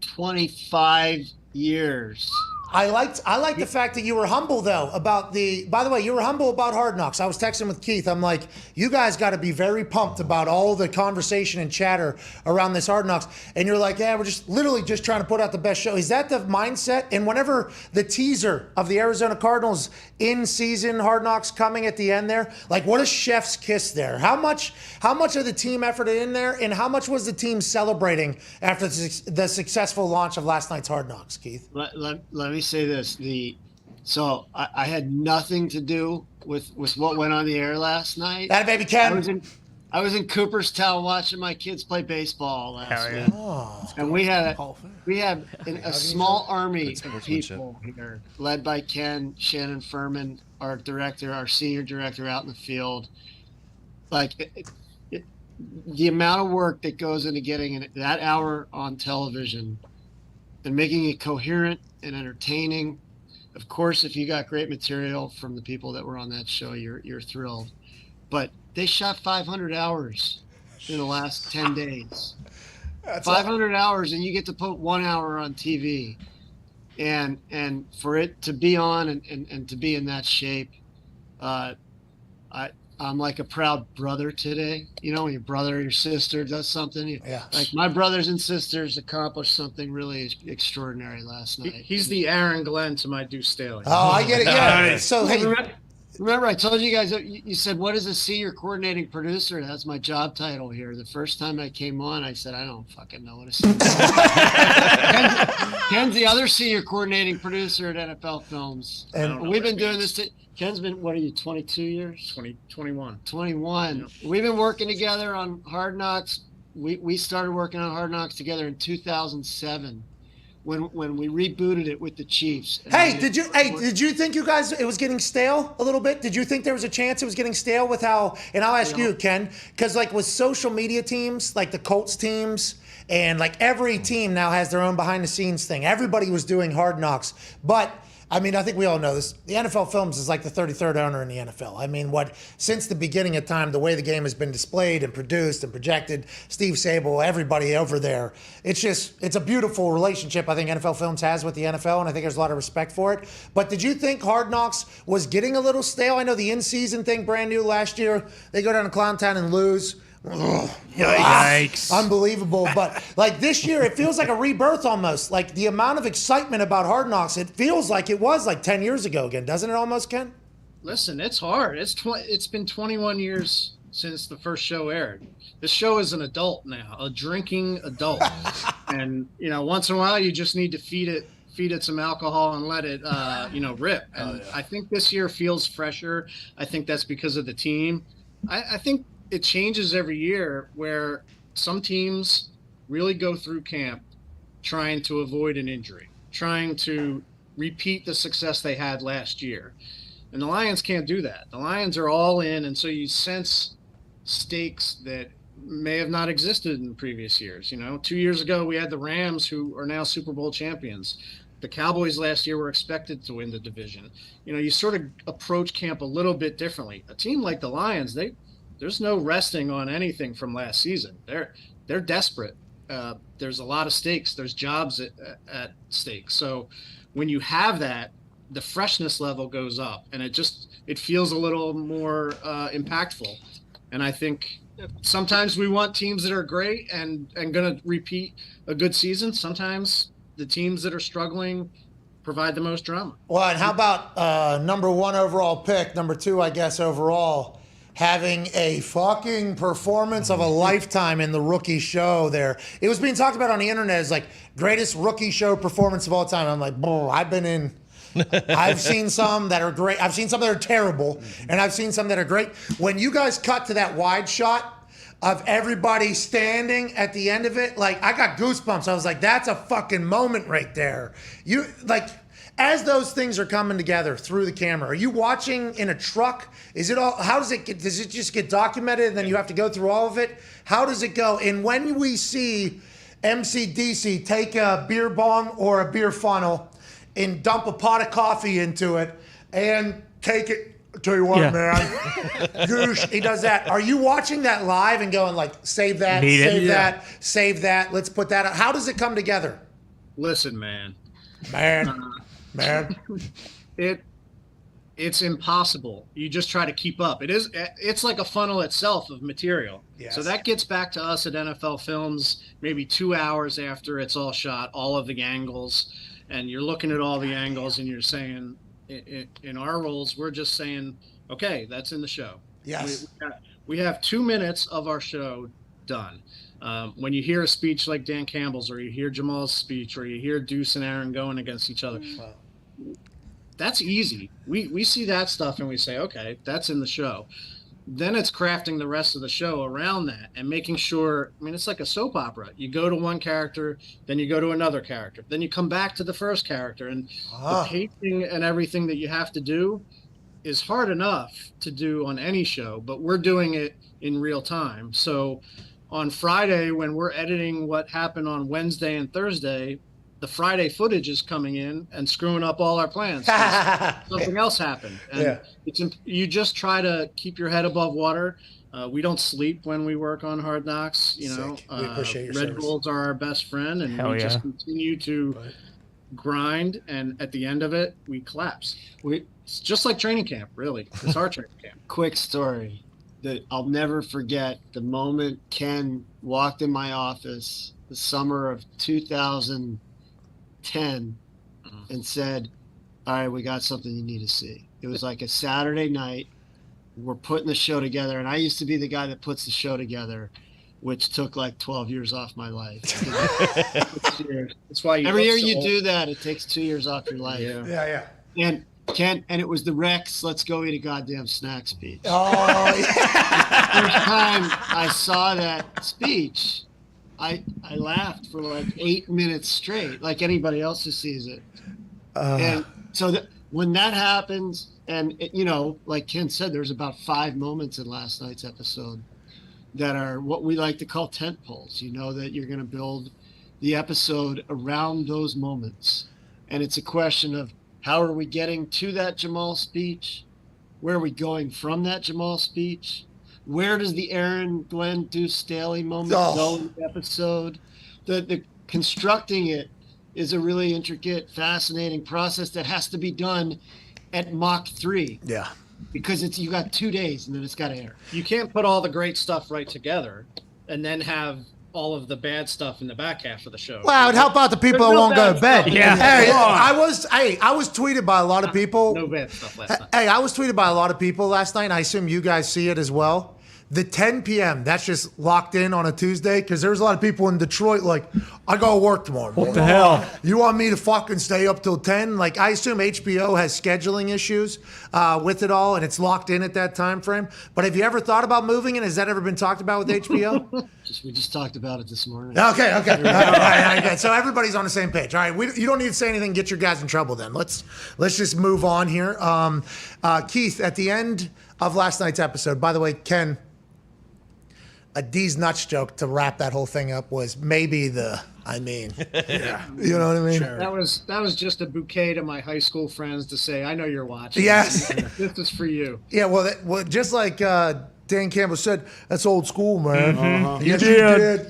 I: 25 years.
C: I liked the fact that you were humble though about the. By the way, you were humble about Hard Knocks. I was texting with Keith. I'm like, you guys got to be very pumped about all the conversation and chatter around this Hard Knocks. And you're like, yeah, we're just literally just trying to put out the best show. Is that the mindset? And whenever the teaser of the Arizona Cardinals in season Hard Knocks coming at the end there, like what a chef's kiss there. How much of the team effort in there, and how much was the team celebrating after the successful launch of last night's Hard Knocks, Keith?
J: Let me say this. So I had nothing to do with what went on the air last night.
C: That baby Ken.
J: I was in Cooperstown watching my kids play baseball last week.
C: Oh.
J: And we had a small army of people here, led by Ken, Shannon Furman, our senior director out in the field. Like the amount of work that goes into getting that hour on television and making it coherent and entertaining. Of course, if you got great material from the people that were on that show, you're thrilled. But they shot 500 hours in the last 10 days. That's 500 hours, and you get to put 1 hour on TV. And for it to be on and to be in that shape, I'm like a proud brother today. You know, when your brother or your sister does something. Like my brothers and sisters accomplished something really extraordinary last night.
I: He's the Aaron Glenn to my Deuce Staley.
C: Oh, I get it. Yeah. So, hey.
J: Remember, I told you guys, you said, what is a senior coordinating producer? That's my job title here. The first time I came on, I said, I don't fucking know what a senior Ken's the other senior coordinating producer at NFL Films. And we've been doing this. Ken's been, what are you, 22 years?
I: 21.
J: 21. Yep. We've been working together on Hard Knocks. We started working on Hard Knocks together in 2007. When we rebooted it with the Chiefs.
C: Hey, did you think you guys it was getting stale a little bit? Did you think there was a chance it was getting stale with how? And I'll ask you, Ken, because like with social media teams, like the Colts teams, and like every team now has their own behind the scenes thing. Everybody was doing Hard Knocks, but. I mean, I think we all know this. The NFL Films is like the 33rd owner in the NFL. I mean, since the beginning of time, the way the game has been displayed and produced and projected, Steve Sable, everybody over there, it's a beautiful relationship I think NFL Films has with the NFL, and I think there's a lot of respect for it. But did you think Hard Knocks was getting a little stale? I know the in-season thing, brand new last year. They go down to Clowntown and lose.
E: Yikes.
C: Unbelievable. But like this year, it feels like a rebirth almost. Like the amount of excitement about Hard Knocks, it feels like it was like 10 years ago again, doesn't it almost, Ken?
I: Listen, it's hard. It's been 21 years since the first show aired. The show is an adult now, a drinking adult. And, once in a while, you just need to feed it some alcohol and let it, rip. And I think this year feels fresher. I think that's because of the team. I think it changes every year where some teams really go through camp trying to avoid an injury, trying to repeat the success they had last year. And the Lions can't do that. The Lions are all in, and so you sense stakes that may have not existed in previous years. 2 years ago, we had the Rams, who are now Super Bowl champions. The Cowboys last year were expected to win the division. You sort of approach camp a little bit differently. A team like the Lions, there's no resting on anything from last season. They're desperate. There's a lot of stakes. There's jobs at stake. So when you have that, the freshness level goes up, and it feels a little more impactful. And I think sometimes we want teams that are great and going to repeat a good season. Sometimes the teams that are struggling provide the most drama.
C: Well, and how about number 1 overall pick, number 2, I guess, overall, having a fucking performance of a lifetime in the rookie show there. It was being talked about on the internet as like greatest rookie show performance of all time. I'm like, I've seen some that are great. I've seen some that are terrible, and I've seen some that are great. When you guys cut to that wide shot of everybody standing at the end of it, like I got goosebumps. I was like, that's a fucking moment right there. You like, as those things are coming together through the camera, are you watching in a truck? Is it all, does it just get documented and then you have to go through all of it? How does it go? And when we see MCDC take a beer bong or a beer funnel and dump a pot of coffee into it and take it, tell you what, man, goosh, he does that. Are you watching that live and going like, save that, save that, let's put that out? How does it come together?
I: Listen, man.
C: man.
I: It's impossible. You just try to keep up. It's like a funnel itself of material.
C: Yes.
I: So that gets back to us at NFL Films maybe 2 hours after it's all shot, all of the angles, and you're looking at all the angles and you're saying, in our roles, we're just saying, okay, that's in the show.
C: Yes.
I: We have 2 minutes of our show done. When you hear a speech like Dan Campbell's, or you hear Jamal's speech, or you hear Deuce and Aaron going against each other, that's easy. We see that stuff and we say, okay, that's in the show. Then it's crafting the rest of the show around that and making sure, I mean, it's like a soap opera. You go to one character, then you go to another character, then you come back to the first character, and the pacing and everything that you have to do is hard enough to do on any show, but we're doing it in real time. So on Friday, when we're editing what happened on Wednesday and Thursday, the Friday footage is coming in and screwing up all our plans. Something else happened. And you just try to keep your head above water. We don't sleep when we work on Hard Knocks. You know,
C: we appreciate your
I: Red
C: service.
I: Bulls are our best friend, and just continue to grind. And at the end of it, we collapse. It's just like training camp, really. It's our training camp.
J: Quick story that I'll never forget. The moment Ken walked in my office, the summer of 2010, and said, all right, we got something you need to see. It was like a Saturday night. We're putting the show together, and I used to be the guy that puts the show together, which took like 12 years off my life.
I: That's why
J: every year you do that, it takes 2 years off your life.
C: Yeah.
J: And it was the Rex, let's go eat a goddamn snack speech.
C: Oh,
J: The first time I saw that speech, I laughed for like 8 minutes straight, like anybody else who sees it. And so when that happens, and like Ken said, there's about 5 moments in last night's episode that are what we like to call tent poles. You know that you're going to build the episode around those moments. And it's a question of, how are we getting to that Jamal speech? Where are we going from that Jamal speech? Where does the Aaron, Glenn, Deuce Staley moment go in the episode? The constructing it is a really intricate, fascinating process that has to be done at Mach 3.
C: Yeah.
J: Because you got 2 days and then it's got to air.
I: You can't put all the great stuff right together and then have all of the bad stuff in the back half of the show.
C: Well, it would help out the people that won't go to bed.
E: Yeah.
C: Hey, I was tweeted by a lot of people.
I: No bad stuff last night.
C: Hey, I was tweeted by a lot of people last night, and I assume you guys see it as well. The 10 p.m., that's just locked in on a Tuesday, because there's a lot of people in Detroit like, I got to work tomorrow.
D: What the hell?
C: You want me to fucking stay up till 10? Like, I assume HBO has scheduling issues with it all, and it's locked in at that time frame. But have you ever thought about moving it? Has that ever been talked about with HBO?
J: We just talked about it this morning.
C: Okay. All right. So everybody's on the same page. All right, you don't need to say anything. Get your guys in trouble then. Let's just move on here. Keith, at the end of last night's episode, by the way, Ken, a D's nuts joke to wrap that whole thing up was maybe you know what I mean?
I: Sure. That was just a bouquet to my high school friends to say, I know you're watching.
C: Yes.
I: This is for you.
C: Yeah, well, just like Dan Campbell said, that's old school, man.
D: Mm-hmm.
C: Yes,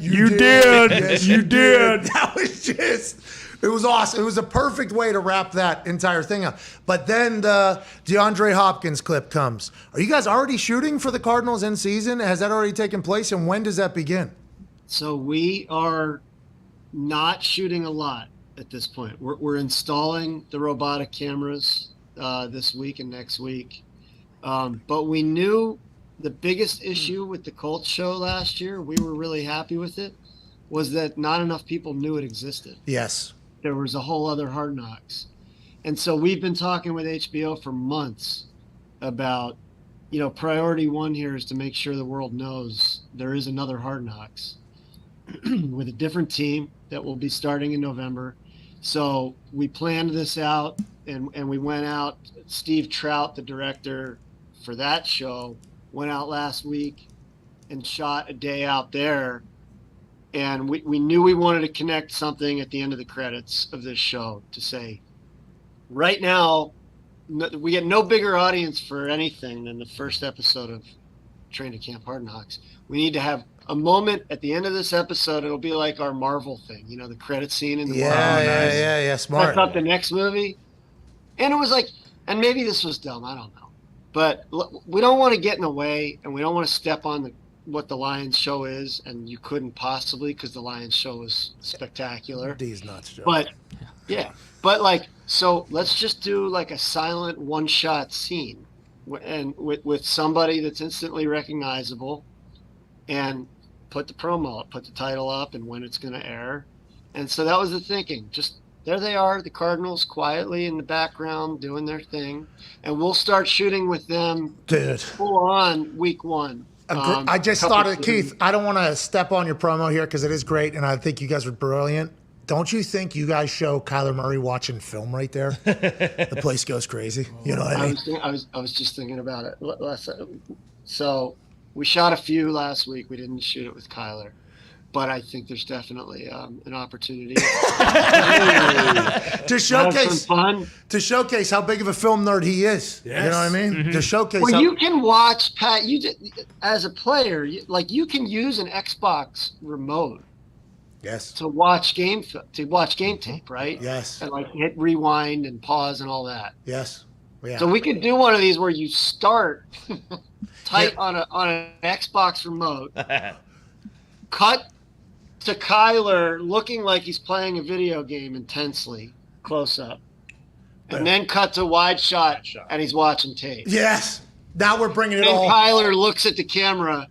D: You did.
C: Yes,
D: You did.
C: That was just, it was awesome. It was a perfect way to wrap that entire thing up. But then the DeAndre Hopkins clip comes. Are you guys already shooting for the Cardinals in season? Has that already taken place? And when does that begin?
J: So we are not shooting a lot at this point. We're installing the robotic cameras this week and next week. But we knew the biggest issue with the Colts show last year, we were really happy with it, was that not enough people knew it existed.
C: Yes.
J: There was a whole other Hard Knocks. And so we've been talking with HBO for months about, priority one here is to make sure the world knows there is another Hard Knocks with a different team that will be starting in November. So we planned this out and we went out. Steve Trout, the director for that show, went out last week and shot a day out there. And we knew we wanted to connect something at the end of the credits of this show to say, right now, we get no bigger audience for anything than the first episode of Training Camp Hard Knocks. We need to have a moment at the end of this episode. It'll be like our Marvel thing, the credit scene in the Marvel.
C: Yeah, smart.
J: That's up the next movie. And it was like, and maybe this was dumb, I don't know. But we don't want to get in the way, and we don't want to step on what the Lions show is, and you couldn't possibly because the Lions show is spectacular.
C: D's nuts, Joe.
J: But yeah, but like, so let's just do like a silent one-shot scene, and with somebody that's instantly recognizable, and put the promo up, put the title up, and when it's going to air. And so that was the thinking. Just there they are, the Cardinals quietly in the background doing their thing, and we'll start shooting with them full on week 1.
C: I just thought of Keith. I don't want to step on your promo here because it is great, and I think you guys are brilliant. Don't you think you guys show Kyler Murray watching film right there? The place goes crazy. You know what I mean?
J: I was just thinking about it. So we shot a few last week. We didn't shoot it with Kyler, but I think there's definitely an opportunity
C: to showcase how big of a film nerd he is. Yes. You know what I mean? Mm-hmm. To showcase.
J: Well, you can watch Pat. As a player, you can use an Xbox remote.
C: Yes.
J: To watch game tape, right?
C: Yes.
J: And like hit rewind and pause and all that.
C: Yes. Yeah.
J: So we could do one of these where you start tight on an Xbox remote, cut to Kyler looking like he's playing a video game intensely, close up, and then cut to wide shot and he's watching tape.
C: Yes. Now we're bringing it
J: and
C: all.
J: Kyler looks at the camera,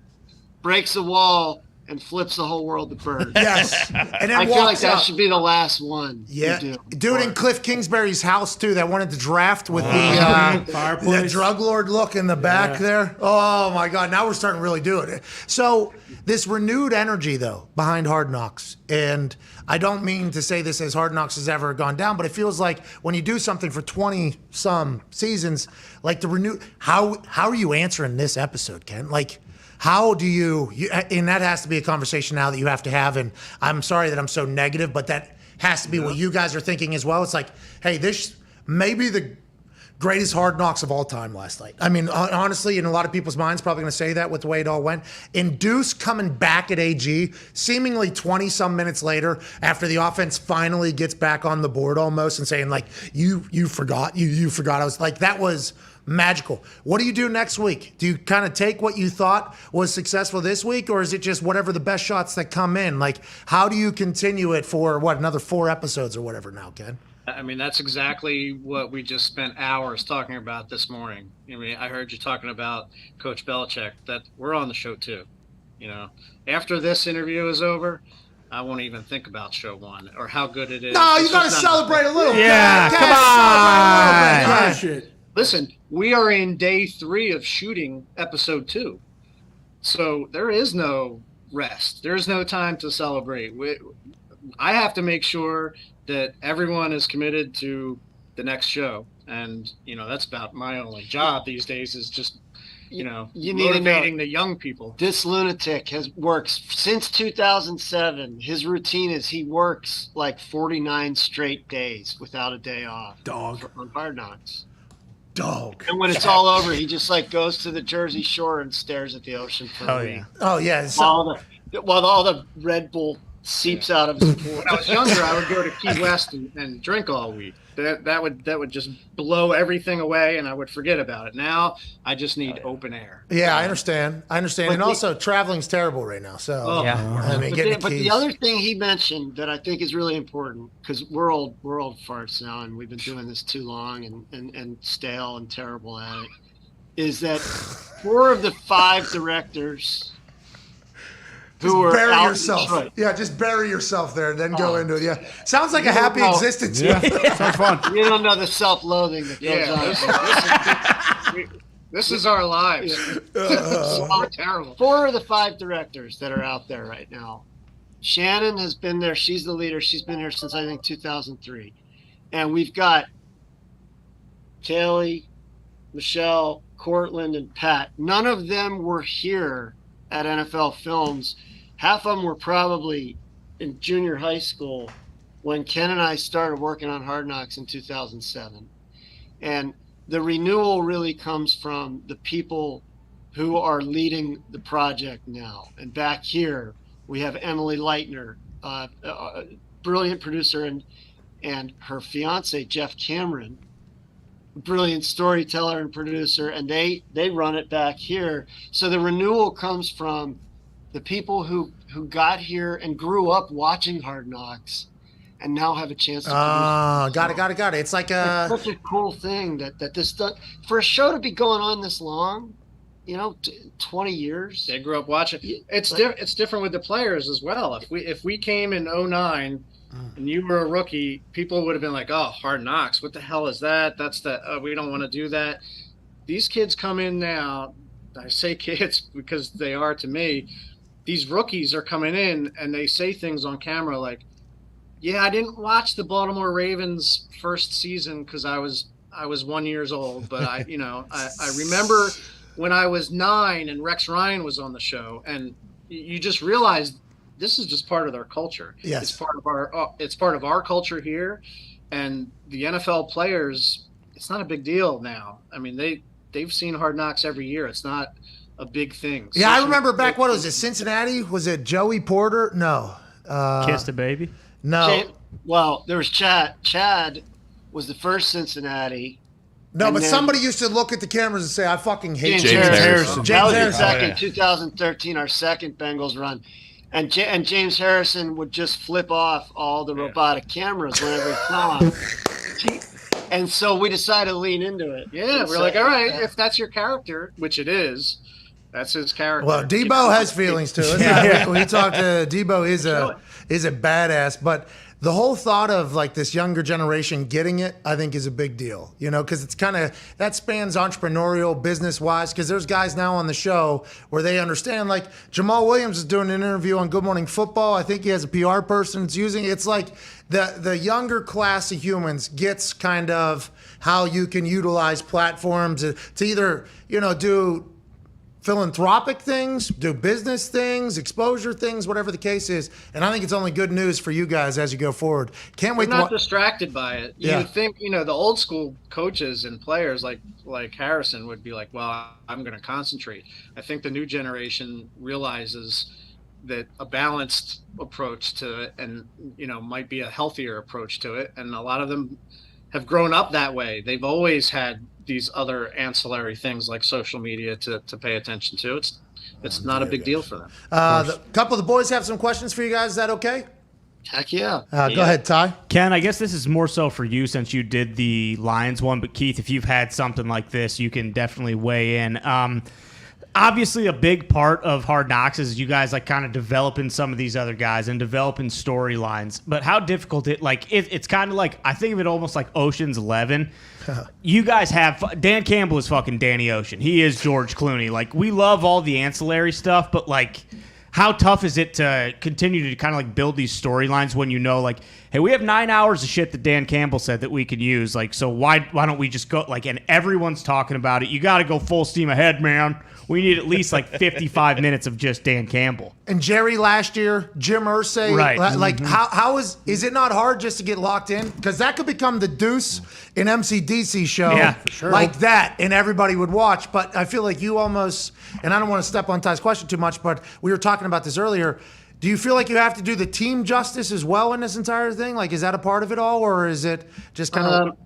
J: breaks the wall, and flips the whole world to birds.
C: Yes. And then
J: I feel like that
C: up.
J: should be the last one.
C: Yeah. Dude in Cliff Kingsbury's house, too, that wanted to draft with the drug lord look in the back there. Oh, my God. Now we're starting to really do it. So this renewed energy, though, behind Hard Knocks. And I don't mean to say this as Hard Knocks has ever gone down, but it feels like when you do something for 20-some seasons, like the renew. How are you answering this episode, Ken? Like, how do you, and that has to be a conversation now that you have to have, and I'm sorry that I'm so negative, but that has to be what you guys are thinking as well. It's like, hey, this may be the greatest Hard Knocks of all time last night. I mean, honestly, in a lot of people's minds, probably going to say that with the way it all went. And Deuce coming back at AG, seemingly 20-some minutes later, after the offense finally gets back on the board almost, and saying, like, you forgot. You forgot. I was like, that was magical. What do you do next week? Do you kind of take what you thought was successful this week, or is it just whatever the best shots that come in? Like, how do you continue it for, another 4 episodes or whatever now, Ken?
I: I mean, that's exactly what we just spent hours talking about this morning. I mean, I heard you talking about Coach Belichick, that we're on the show too. You know, after this interview is over, I won't even think about show 1 or how good it is.
C: No, you got to celebrate a little.
E: Yeah, come on.
I: Listen, we are in day 3 of shooting episode 2. So there is no rest. There's no time to celebrate. I have to make sure that everyone is committed to the next show. And, you know, that's about my only job these days is just, you motivating the young people.
J: This lunatic works since 2007. His routine is he works like 49 straight days without a day off.
C: Dog.
J: On Hard Knocks.
C: Dog.
J: And when it's all over, he just like goes to the Jersey Shore and stares at the ocean for a week.
C: Oh, yeah.
J: While all the Red Bull seeps out of his pool.
I: When I was younger, I would go to Key West and drink all week. That would just blow everything away, and I would forget about it. Now I just need open air.
C: Yeah, I understand. And also, traveling's terrible right now. So I mean,
J: but the other thing he mentioned that I think is really important, because we're old farts now, and we've been doing this too long and stale and terrible at it, is that 4 of the 5 directors.
C: Just bury yourself. Yeah, just bury yourself there and then go into it. Yeah. Sounds like a happy existence.
D: Yeah. Sounds fun.
J: You don't know the self-loathing that goes on.
I: This is our lives. It's terrible.
J: 4 of the 5 directors that are out there right now. Shannon has been there. She's the leader. She's been here since, I think, 2003. And we've got Kelly, Michelle, Cortland, and Pat. None of them were here at NFL Films. Half of them were probably in junior high school when Ken and I started working on Hard Knocks in 2007. And the renewal really comes from the people who are leading the project now. And back here, we have Emily Leitner, a brilliant producer, and her fiance, Jeff Cameron, brilliant storyteller and producer, and they run it back here. So the renewal comes from the people who got here and grew up watching Hard Knocks and now have a chance to
C: got it. It's like
J: it's such a cool thing that this does, for a show to be going on this long, 20 years.
I: They grew up watching. It's different with the players as well. If we came in 09 and you were a rookie, people would have been like, "Oh, Hard Knocks, what the hell is that? We don't want to do that." These kids come in now. I say kids because they are to me. These rookies are coming in and they say things on camera like, "Yeah, I didn't watch the Baltimore Ravens first season because I was 1 year old, but I remember when I was 9 and Rex Ryan was on the show," and you just realize this is just part of their culture.
C: Yes.
I: It's part of our culture here, and the NFL players, it's not a big deal now. I mean, they've seen Hard Knocks every year. It's not a big thing.
C: Yeah, I remember back, what was it, Cincinnati? Was it Joey Porter? No.
E: Kissed a baby?
C: No.
J: Well, there was Chad. Chad was the first Cincinnati.
C: No,
J: and
C: but
J: then
C: somebody used to look at the cameras and say, "I fucking hate
J: James
C: Harrison."
J: That was
C: James Harrison.
J: in 2013, our second Bengals run. And James Harrison would just flip off all the robotic cameras whenever he saw them. And so we decided to lean into it.
I: Yeah, we're like, all right, if that's your character, which it is, that's his character.
C: Well, Debo has feelings to it. Yeah. We talked to Debo is a badass, but the whole thought of like this younger generation getting it, I think is a big deal, because it's kind of, that spans entrepreneurial, business wise, because there's guys now on the show where they understand, like Jamal Williams is doing an interview on Good Morning Football. I think he has a PR person that's using it. It's like the younger class of humans gets kind of how you can utilize platforms to either, do philanthropic things, do business things, exposure things, whatever the case is. And I think it's only good news for you guys as you go forward. Can't wait.
I: We're not distracted by it. You
C: Yeah.
I: would think, the old school coaches and players like Harrison would be like, well, I'm going to concentrate. I think the new generation realizes that a balanced approach to it and, might be a healthier approach to it. And a lot of them have grown up that way. They've always had these other ancillary things like social media to pay attention to. It's not a big deal for them.
C: A couple of the boys have some questions for you guys. Is that okay?
J: Heck yeah.
C: Go ahead, Ty.
E: Ken, I guess this is more so for you since you did the Lions one, but Keith, if you've had something like this, you can definitely weigh in. Obviously, a big part of Hard Knocks is you guys like kind of developing some of these other guys and developing storylines. But how difficult it's kind of like, I think of it almost like Ocean's 11. You guys have Dan Campbell is fucking Danny Ocean. He is George Clooney. Like, we love all the ancillary stuff, but like, how tough is it to continue to kind of like build these storylines when like, hey, we have 9 hours of shit that Dan Campbell said that we could use. Like, so why don't we just go like, and everyone's talking about it. You got to go full steam ahead, man. We need at least like 55 minutes of just Dan Campbell.
C: And Jerry last year, Jim Irsay.
E: Right.
C: Like, how is it not hard just to get locked in? Because that could become the Deuce in MCDC show.
E: Yeah, for sure.
C: Like that, and everybody would watch. But I feel like you almost, and I don't want to step on Ty's question too much, but we were talking about this earlier. Do you feel like you have to do the team justice as well in this entire thing? Like, is that a part of it all, or is it just kind of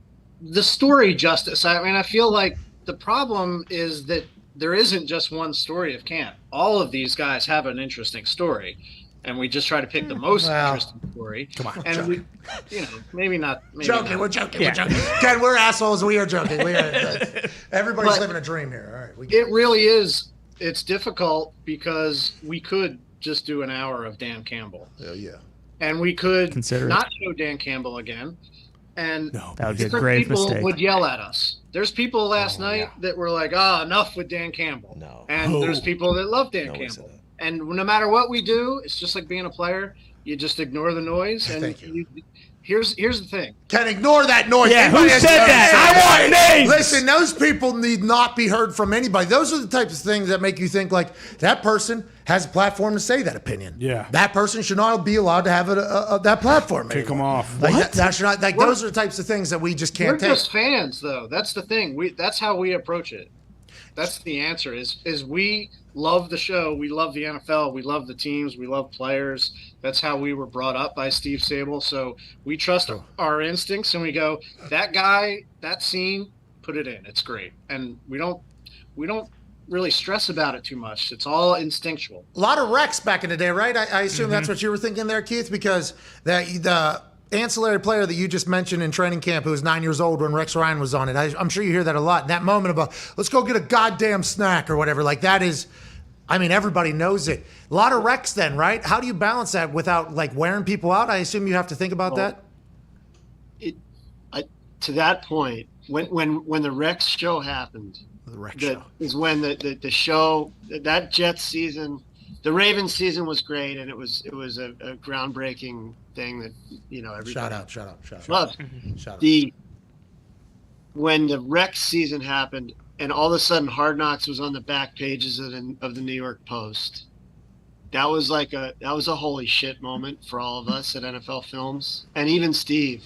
I: the story justice? I mean, I feel like the problem is that there isn't just one story of camp. All of these guys have an interesting story, and we just try to pick the most interesting story.
C: Come on,
I: and we, maybe not. Maybe
C: joking?
I: not.
C: We're joking. We're joking. Ken, we're assholes. We are joking. Everybody's living a dream here. All right.
I: It really is. It's difficult because we could just do an hour of Dan Campbell.
C: Oh yeah.
I: And we could
E: Consider
I: not show Dan Campbell again. And
E: that would be a
I: different
E: grave
I: people
E: mistake.
I: would yell at us. There's people last night that were like, enough with Dan Campbell.
H: No.
I: And there's people that love Dan Campbell. And no matter what we do, it's just like being a player. You just ignore the noise. And
C: Thank you.
I: Here's the thing.
C: Can ignore that noise.
E: Yeah, who said that? I want names.
C: Listen, those people need not be heard from anybody. Those are the types of things that make you think like that person has a platform to say that opinion.
D: Yeah.
C: That person should not be allowed to have that platform.
D: Kick them off.
C: Like that should not. Like those are the types of things that we just can't
I: We're
C: take.
I: just fans, though. That's the thing. That's how we approach it. That's the answer. Is we love the show. We love the NFL. We love the teams. We love players. That's how we were brought up by Steve Sable. So we trust our instincts, and we go, that guy, that scene, put it in. It's great, and we don't really stress about it too much. It's all instinctual.
C: A lot of wrecks back in the day, right? I assume that's what you were thinking there, Keith, because the ancillary player that you just mentioned in training camp who was 9 years old when Rex Ryan was on it, I'm sure you hear that a lot. That moment about, let's go get a goddamn snack or whatever, like that is, I mean, everybody knows it. A lot of wrecks then, right? How do you balance that without like wearing people out? I assume you have to think about that.
J: To that point, when the Rex show happened, is when the show, that Jets season, the Ravens season was great, and it was a groundbreaking thing that everybody
C: Shout out.
J: loved. When the Rex season happened, and all of a sudden Hard Knocks was on the back pages of the New York Post, that was a holy shit moment for all of us at NFL Films, and even Steve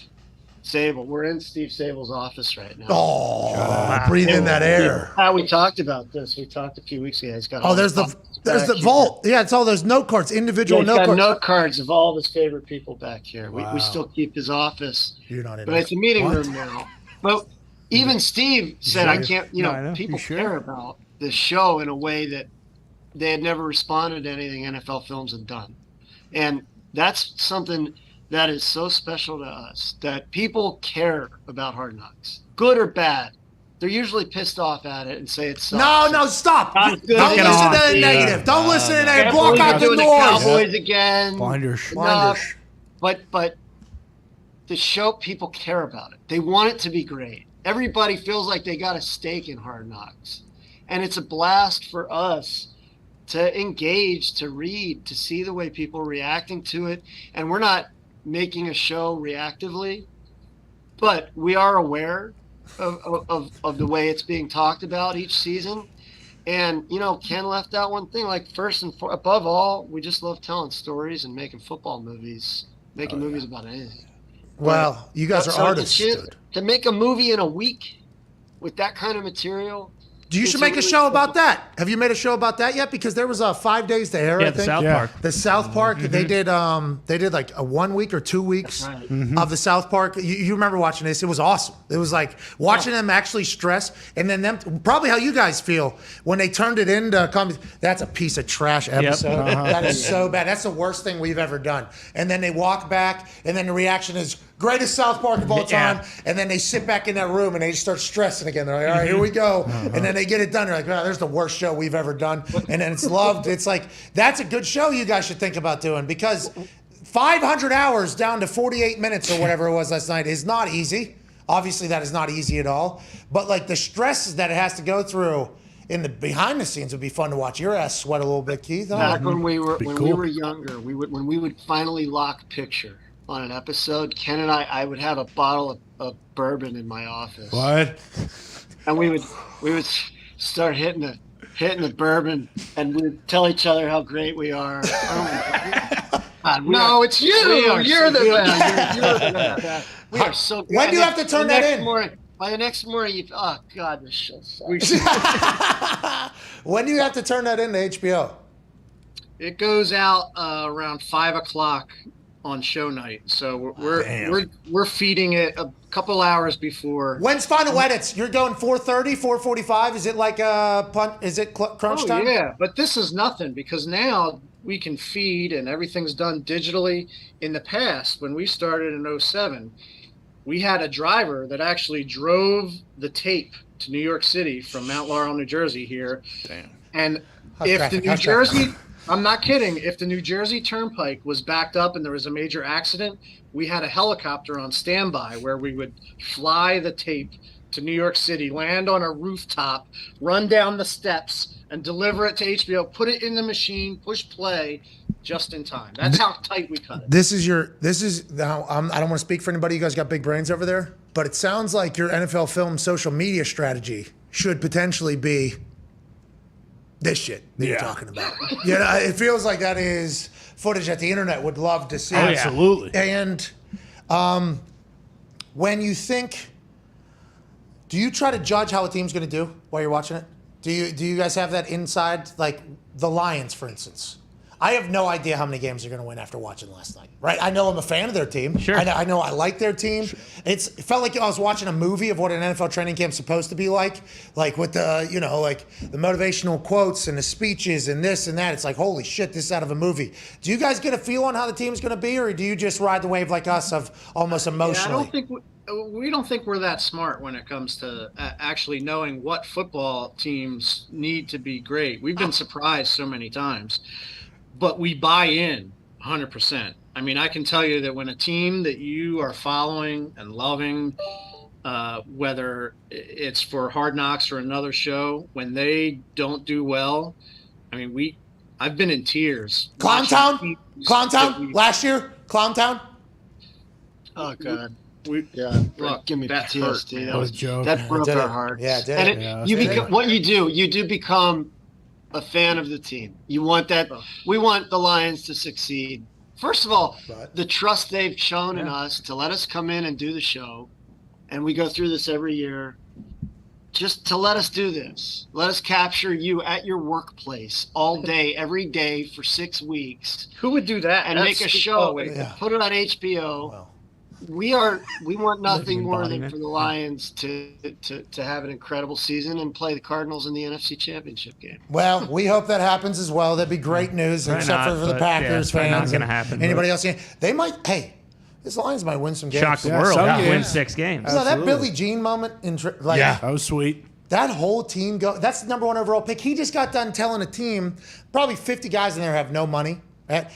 J: Sable. We're in Steve Sable's office right now.
C: Oh, breathe in that air.
J: We talked about this. We talked a few weeks ago. He's got
C: there's the vault. Yeah, it's all those note cards, individual note cards.
J: Note cards of all of his favorite people back here. We still keep his office.
C: You're not in
J: but it's a meeting room now. But even Steve said, I can't, people care about this show in a way that they had never responded to anything NFL Films had done. And that's something that is so special to us, that people care about Hard Knocks, good or bad. They're usually pissed off at it and say it sucks.
C: No, stop. Don't listen to the negative. Don't listen to the negative.
J: Block
C: out the noise.
J: The Cowboys again.
D: Blinders.
J: But the show, people care about it. They want it to be great. Everybody feels like they got a stake in Hard Knocks. And it's a blast for us to engage, to read, to see the way people are reacting to it. And we're not making a show reactively, but we are aware of the way it's being talked about each season. And Ken left out one thing, like first and above all, we just love telling stories and making football movies, movies about anything.
C: Well, you guys are artists.
J: To make a movie in a week with that kind of material.
C: You should make a show about that. Have you made a show about that yet? Because there was 5 days to air, I think.
E: The South Park.
C: The South Park. They did like a 1 week or 2 weeks of the South Park. You remember watching this? It was awesome. It was like watching them actually stress, and then them probably how you guys feel when they turned it into comedy. That's a piece of trash episode. That is so bad. That's the worst thing we've ever done. And then they walk back, and then the reaction is greatest South Park of all time. And then they sit back in that room and they just start stressing again. They're like, all right, here we go. And then they get it done. They're like, wow, there's the worst show we've ever done. And then it's loved. It's like, that's a good show you guys should think about doing, because 500 hours down to 48 minutes or whatever it was last night is not easy. Obviously, that is not easy at all. But like the stresses that it has to go through in the behind the scenes would be fun to watch. Your ass sweat a little bit, Keith.
J: Back when we were younger, when we would finally lock picture on an episode, Ken and I would have a bottle of bourbon in my office.
D: What?
J: And we would start hitting the bourbon, and we would tell each other how great we are. Oh my God,
F: it's you. You're the best. You're the best.
J: We are so good.
C: When do you have to turn that in?
J: By the next morning, oh God, this show sucks.
C: When do you have to turn that into HBO?
I: It goes out around 5 o'clock on show night, so we're feeding it a couple hours before.
C: When's final edits? You're going 4:30, 4:45. Is it like is it crunch time?
I: Yeah, but this is nothing, because now we can feed and everything's done digitally. In the past, when we started in 2007, we had a driver that actually drove the tape to New York City from Mount Laurel, New Jersey here.
D: Damn.
I: And I'm not kidding. If the New Jersey Turnpike was backed up and there was a major accident, we had a helicopter on standby where we would fly the tape to New York City, land on a rooftop, run down the steps, and deliver it to HBO, put it in the machine, push play, just in time. That's how tight we cut it.
C: This is now, I don't want to speak for anybody. You guys got big brains over there, but it sounds like your NFL Film social media strategy should potentially be this shit that you're talking about. It feels like that is footage that the internet would love to see.
D: Absolutely.
C: And when you think, do you try to judge how a team's going to do while you're watching it? Do you guys have that inside, like the Lions, for instance? I have no idea how many games they're going to win after watching last night. Right? I know I'm a fan of their team.
E: Sure.
C: I know I like their team. It felt like I was watching a movie of what an NFL training camp's supposed to be like with the like the motivational quotes and the speeches and this and that. It's like, holy shit, this is out of a movie. Do you guys get a feel on how the team's going to be, or do you just ride the wave like us of almost emotionally?
I: Yeah, I don't think we don't think we're that smart when it comes to actually knowing what football teams need to be great. We've been surprised so many times, but we buy in 100%. I mean, I can tell you that when a team that you are following and loving, whether it's for Hard Knocks or another show, when they don't do well, I mean, I've been in tears.
C: Clowntown last year, Clowntown.
J: Oh God.
I: Look,
J: give me
I: that
J: PTSD.
D: That was a joke.
J: That broke
C: Did
J: our
C: it.
J: hearts.
C: Yeah, it did.
J: And what you do become a fan of the team. You want that. We want the Lions to succeed. First of all, the trust they've shown in us to let us come in and do the show, and we go through this every year. Just to let us do this. Let us capture you at your workplace all day, every day for 6 weeks.
I: Who would do that?
J: And make a show. Put it on HBO.
C: Well.
J: We want nothing more than
E: embodiment.
J: for the Lions to have an incredible season and play the Cardinals in the NFC Championship game.
C: Well, we hope that happens as well. That'd be great news,
E: Probably
C: except
E: not,
C: for the
E: but
C: Packers
E: it's probably not
C: fans.
E: gonna
C: and
E: happen,
C: Anybody else? They might. Hey, this Lions might win some games.
E: Shock the
D: Yeah,
E: world.
D: some
E: Win
D: games.
E: 6 games.
C: No, that
D: Absolutely.
C: Billie Jean moment
D: That was sweet.
C: That whole team that's the number 1 overall pick. He just got done telling a team, probably 50 guys in there have no money. Right?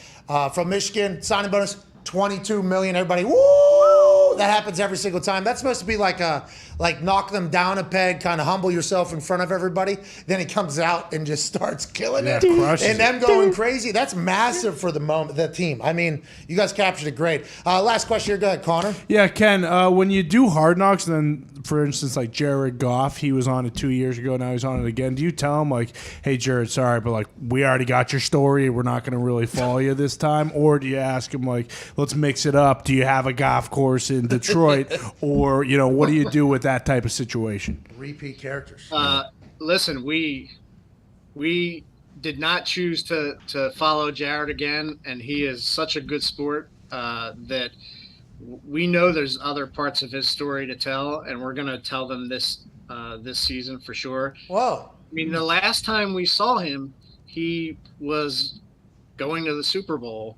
C: From Michigan, signing bonus, $22 million. Everybody, woo! That happens every single time. That's supposed to be like knock them down a peg, kind of humble yourself in front of everybody. Then he comes out and just starts killing it.
D: crushes
C: And them going crazy. That's massive for the team. I mean, you guys captured it great. Last question here. Go ahead, Connor.
D: Yeah, Ken, when you do Hard Knocks, then, for instance, like Jared Goff, he was on it 2 years ago, now he's on it again. Do you tell him, like, hey, Jared, sorry, but, we already got your story, we're not going to really follow you this time? Or do you ask him, let's mix it up? Do you have a golf course in Detroit? Or, what do you do with that type of situation?
C: Repeat characters.
I: Listen, we did not choose to follow Jared again, and he is such a good sport that we know there's other parts of his story to tell, and we're going to tell them this season for sure.
C: Whoa.
I: I mean, the last time we saw him, he was going to the Super Bowl,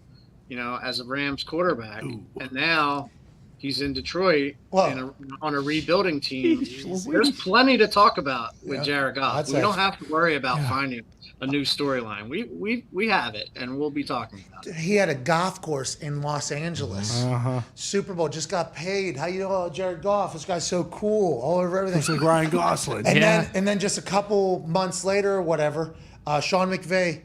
I: as a Rams quarterback, and now he's in Detroit on a rebuilding team. There's plenty to talk about with Jared Goff. We don't have to worry about finding a new storyline. We have it, and we'll be talking about it.
C: He had a golf course in Los Angeles. Super Bowl, just got paid. How you know Jared Goff? This guy's so cool. All over everything.
D: It's like Ryan Gosling.
C: And then just a couple months later or whatever, Sean McVay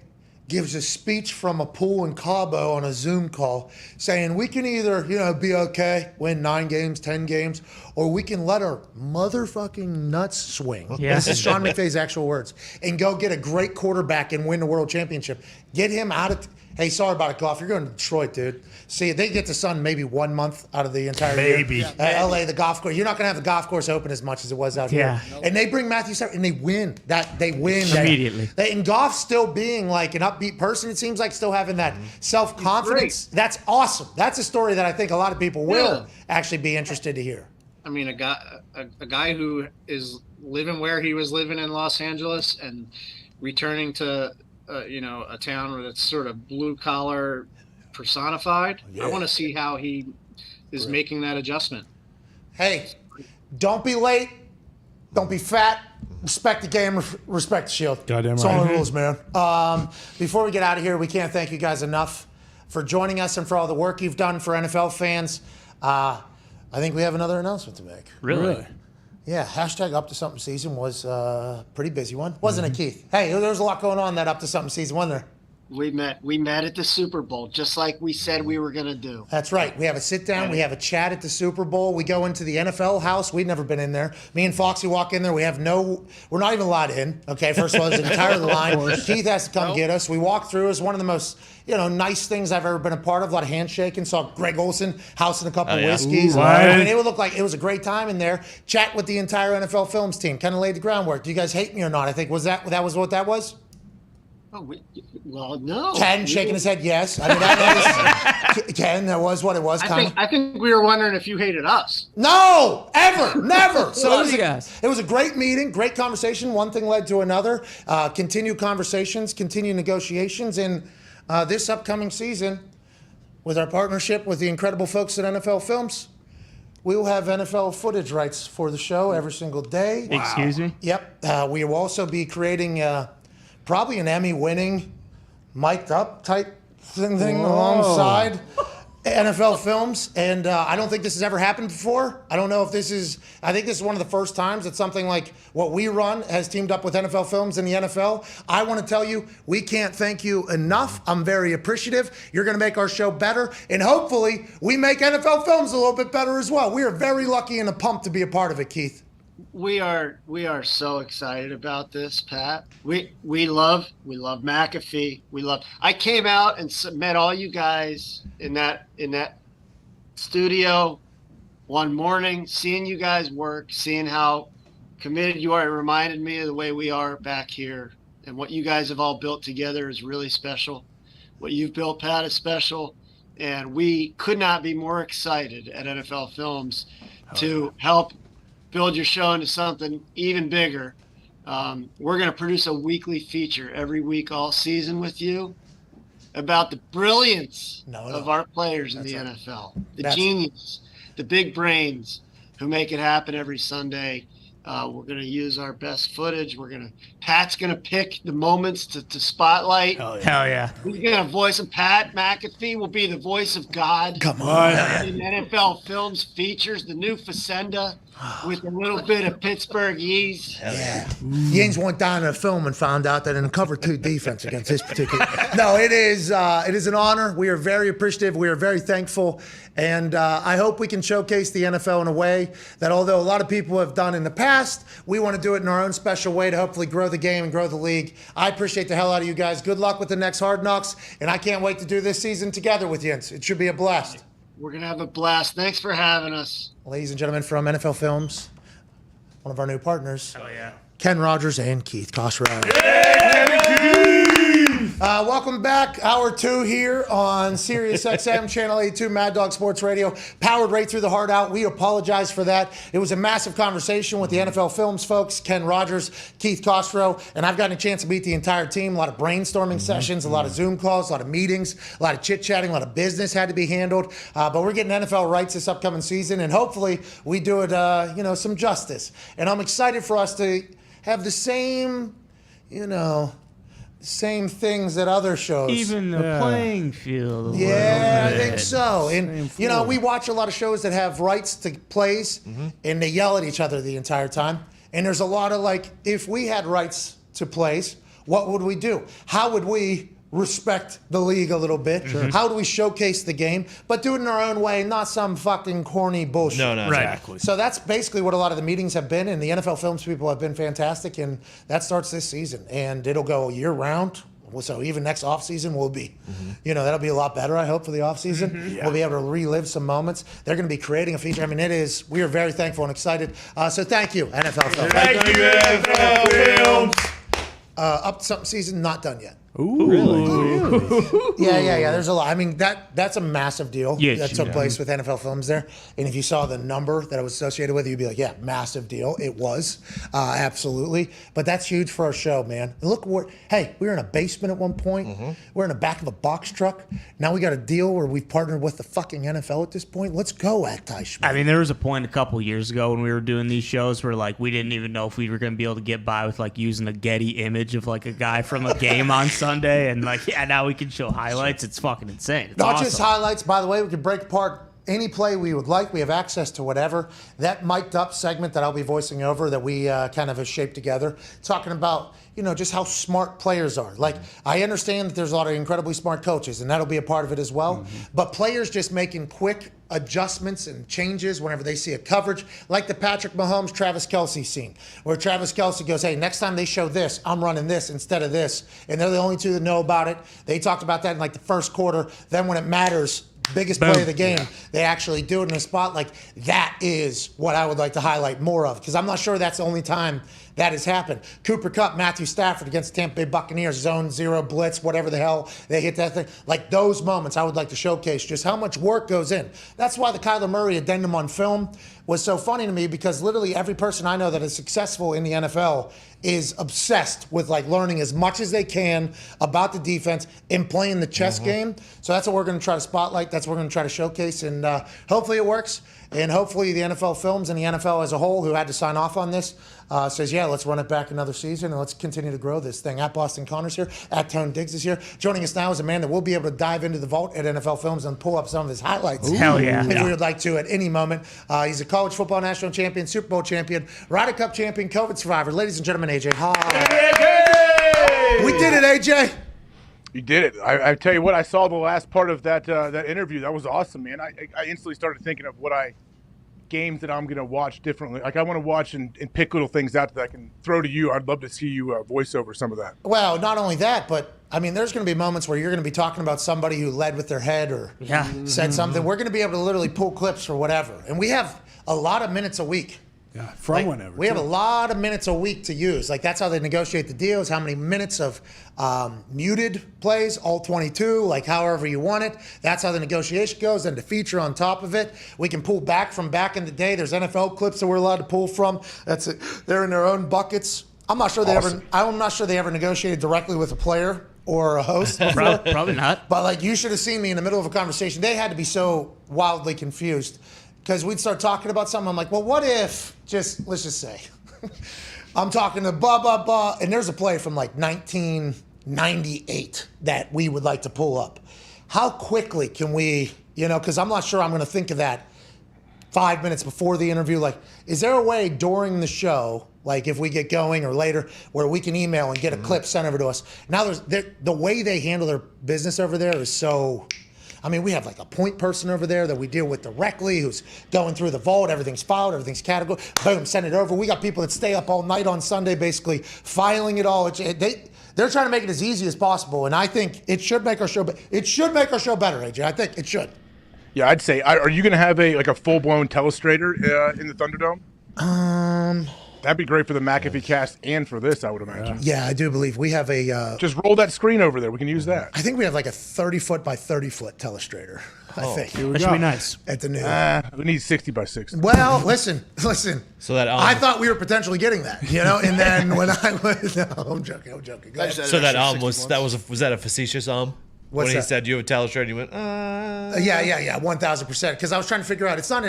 C: gives a speech from a pool in Cabo on a Zoom call saying we can either, be okay, win 9 games, 10 games, or we can let our motherfucking nuts swing.
E: Yeah.
C: This is Sean McVay's actual words. And go get a great quarterback and win the world championship. Get him out of... Hey, sorry about it, Goff. You're going to Detroit, dude. See, they get the sun maybe 1 month out of the entire year. LA, the golf course. You're not going to have the golf course open as much as it was out here. And they bring Matthew Stafford, and they win. They win
E: immediately.
C: And Goff still being like an upbeat person, it seems like still having that self-confidence. That's awesome. That's a story that I think a lot of people will actually be interested to hear.
I: I mean, a guy who is living where he was living in Los Angeles and returning to a town that's sort of blue collar personified. I want to see how he is making that adjustment.
C: Hey, don't be late. Don't be fat. Respect the game. Respect the shield.
D: Goddamn
C: It's all
D: right.
C: the rules, man. Before we get out of here, we can't thank you guys enough for joining us and for all the work you've done for NFL fans. I think we have another announcement to make.
E: Really?
C: Yeah, hashtag Up to Something season was a pretty busy one. Wasn't it, Keith? Hey, there was a lot going on that Up to Something season, wasn't there?
J: We met at the Super Bowl, just like we said we were going to do.
C: That's right. We have a sit down. We have a chat at the Super Bowl. We go into the NFL house. We've never been in there. Me and Foxy walk in there. We're not even allowed in. Okay, first of all, there's an entire line. Keith has to come get us. We walk through. It's one of the most nice things I've ever been a part of. A lot of handshaking. Saw Greg Olson housing a couple whiskeys. I mean, it would look like it was a great time in there. Chat with the entire NFL Films team. Kind of laid the groundwork. Do you guys hate me or not? I think that was what that was.
J: Well, no.
C: Ken shaking his head, yes. I mean, that is, Ken, that was what it was.
J: I think we were wondering if you hated us.
C: No, ever, never. So
K: Love you guys.
C: it was a great meeting, great conversation. One thing led to another. Continued conversations, continued negotiations, and this upcoming season, with our partnership with the incredible folks at NFL Films, we will have NFL footage rights for the show every single day.
E: Wow. Excuse me?
C: Yep. We will also be creating probably an Emmy-winning, mic'd up type thing alongside NFL Films. And I don't think this has ever happened before. I don't know if this is, I think this is one of the first times that something like what we run has teamed up with NFL Films in the NFL. I want to tell you, we can't thank you enough. I'm very appreciative. You're going to make our show better. And hopefully we make NFL Films a little bit better as well. We are very lucky and pumped to be a part of it, Keith.
J: We are so excited about this, Pat. We love McAfee. I came out and met all you guys in that studio one morning, seeing you guys work, seeing how committed you are. It reminded me of the way we are back here, and what you guys have all built together is really special. What you've built, Pat, is special, and we could not be more excited at NFL Films to help build your show into something even bigger. We're going to produce a weekly feature every week all season with you about the brilliance of our players in the NFL, the genius, the big brains who make it happen every Sunday. We're going to use our best footage. Pat's going to pick the moments to spotlight.
E: Hell yeah.
J: He's going to voice them. Pat McAfee will be the voice of God.
C: Come on.
J: In NFL Films features the new Facenda with a little bit of Pittsburgh yeast.
C: Yeah. Yings went down in a film and found out that in a cover 2 defense against this particular. No, it is an honor. We are very appreciative. We are very thankful. And I hope we can showcase the NFL in a way that, although a lot of people have done in the past, we want to do it in our own special way to hopefully grow the game and grow the league. I appreciate the hell out of you guys. Good luck with the next Hard Knocks. And I can't wait to do this season together with you. It should be a blast.
J: We're going to have a blast. Thanks for having us.
C: Ladies and gentlemen from NFL Films, one of our new partners,
E: yeah.
C: Ken Rogers and Keith Cosrell. Welcome back. Hour 2 here on Sirius XM, Channel 82, Mad Dog Sports Radio, powered right through the heart out. We apologize for that. It was a massive conversation with the NFL Films folks, Ken Rogers, Keith Cosrell, and I've gotten a chance to meet the entire team. A lot of brainstorming sessions, a lot of Zoom calls, a lot of meetings, a lot of chit-chatting, a lot of business had to be handled. But we're getting NFL rights this upcoming season, and hopefully we do it, some justice. And I'm excited for us to have the same, same things that other shows.
E: Even the playing field.
C: Yeah, I think so. And, we watch a lot of shows that have rights to plays, and they yell at each other the entire time. And there's a lot of if we had rights to plays, what would we do? How would we respect the league a little bit? Sure. How do we showcase the game, but do it in our own way, not some fucking corny bullshit?
H: No,
E: Right.
H: exactly.
C: So that's basically what a lot of the meetings have been, and the NFL Films people have been fantastic, and that starts this season, and it'll go year-round. So even next offseason will be, that'll be a lot better, I hope, for the offseason. We'll be able to relive some moments. They're going to be creating a feature. I mean, we are very thankful and excited. So thank you, NFL Films.
H: Thank you, NFL Films.
C: Up to something season, not done yet.
H: Ooh, really?
C: Yeah. There's a lot. I mean, that's a massive deal that took
E: yeah.
C: place with NFL Films there. And if you saw the number that it was associated with, you'd be like, yeah, massive deal. It was, absolutely. But that's huge for our show, man. And look, we were in a basement at one point. We're in the back of a box truck. Now we got a deal where we've partnered with the fucking NFL at this point. Let's go, Tayson.
E: I mean, there was a point a couple years ago when we were doing these shows where we didn't even know if we were going to be able to get by with using a Getty image of a guy from a game on Sunday, and now we can show highlights. It's fucking insane. It's
C: Not
E: awesome.
C: just highlights, by the way. We can break apart any play we would like. We have access to whatever. That mic'd up segment that I'll be voicing over that we kind of have shaped together, talking about just how smart players are. I understand that there's a lot of incredibly smart coaches, and that'll be a part of it as well. But players just making quick adjustments and changes whenever they see a coverage, like the Patrick Mahomes, Travis Kelce scene, where Travis Kelce goes, hey, next time they show this, I'm running this instead of this. And they're the only two that know about it. They talked about that in the first quarter. Then when it matters, biggest play of the game, they actually do it in a spot. That is what I would like to highlight more of, because I'm not sure that's the only time that has happened. Cooper Kupp, Matthew Stafford against the Tampa Bay Buccaneers, zone zero blitz, whatever the hell they hit that thing. Like those moments, I would like to showcase just how much work goes in. That's why the Kyler Murray addendum on film was so funny to me, because literally every person I know that is successful in the NFL is obsessed with like learning as much as they can about the defense and playing the chess game. So that's what we're going to try to spotlight. That's what we're going to try to showcase, and hopefully it works. And hopefully the NFL Films and the NFL as a whole, who had to sign off on this, says, yeah, let's run it back another season and let's continue to grow this thing. At Boston Connor's here. At Tone Diggs is here. Joining us now is a man that will be able to dive into the vault at NFL Films and pull up some of his highlights.
E: Ooh. Hell yeah.
C: If we would like to at any moment. He's a college football national champion, Super Bowl champion, Ryder Cup champion, COVID survivor. Ladies and gentlemen, AJ. Hi.
K: Hey!
C: We did it, AJ.
K: You did it. I tell you what, I saw the last part of that interview. That was awesome, man. I instantly started thinking of games that I'm going to watch differently. Like I want to watch and pick little things out that I can throw to you. I'd love to see you voice over some of that.
C: Well, not only that, but I mean, there's going to be moments where you're going to be talking about somebody who led with their head or said something. We're going to be able to literally pull clips for whatever. And we have a lot of minutes a week.
D: Yeah, from whenever.
C: We have a lot of minutes a week to use. Like that's how they negotiate the deals, how many minutes of muted plays, all 22, like however you want it. That's how the negotiation goes. And to feature on top of it, we can pull back from back in the day. There's NFL clips that we're allowed to pull from. That's it. They're in their own buckets. I'm not sure they ever negotiated directly with a player or a host before.
E: Probably not.
C: But like you should have seen me in the middle of a conversation. They had to be so wildly confused. Because we'd start talking about something. I'm like, well, what if, let's just say, I'm talking to blah, blah, blah, and there's a play from like 1998 that we would like to pull up. How quickly can we, because I'm not sure I'm going to think of that 5 minutes before the interview. Like, is there a way during the show, like if we get going or later, where we can email and get a clip sent over to us? Now, the way they handle their business over there is so... I mean, we have like a point person over there that we deal with directly who's going through the vault. Everything's filed, everything's categorized. Boom, send it over. We got people that stay up all night on Sunday basically filing it all. They're trying to make it as easy as possible, and I think it should make our show better. It should make our show better, AJ. I think it should.
K: Yeah, I'd say, are you going to have a full-blown telestrator in the Thunderdome? That'd be great for the McAfee cast and for this, I would imagine.
C: Yeah, I do believe we have a...
K: Just roll that screen over there. We can use that.
C: I think we have like a 30-foot by 30-foot telestrator, I think.
E: That should be nice.
C: At the new...
K: we need 60 by 60.
C: Well, listen.
H: So that
C: I thought we were potentially getting that, and then when I was... No, I'm joking. Go ahead.
H: So that was that a facetious
C: What's
H: when
C: that?
H: he said you have a telestrator, you went,
C: Yeah, 1,000%. Because I was trying to figure out, it's not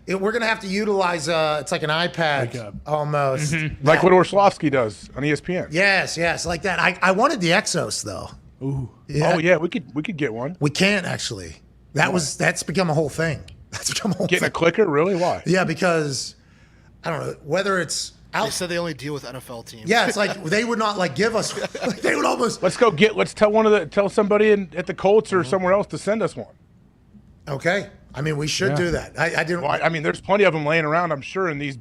C: we're going to have to utilize, it's like an iPad almost.
K: Mm-hmm. Like what Orslowski does on ESPN.
C: Yes, like that. I wanted the Exos, though.
K: Ooh. Yeah. Oh, yeah, we could get one.
C: We can't, actually. That's become a whole thing. That's become a whole
K: Getting
C: thing.
K: a clicker? Really? Why?
C: Yeah, because, I don't know, whether it's...
F: They said they only deal with NFL teams.
C: Yeah, it's like they would not like give us. Like they would almost.
K: Let's tell somebody at the Colts or somewhere else to send us one.
C: Okay, I mean we should do that. I didn't.
K: Well, I mean, there's plenty of them laying around. I'm sure in these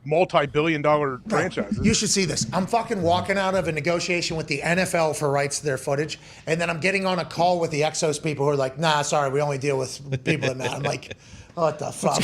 K: multi-billion-dollar franchises.
C: You should see this. I'm fucking walking out of a negotiation with the NFL for rights to their footage, and then I'm getting on a call with the Exos people who are like, "Nah, sorry, we only deal with people that matter." I'm like. What the fuck?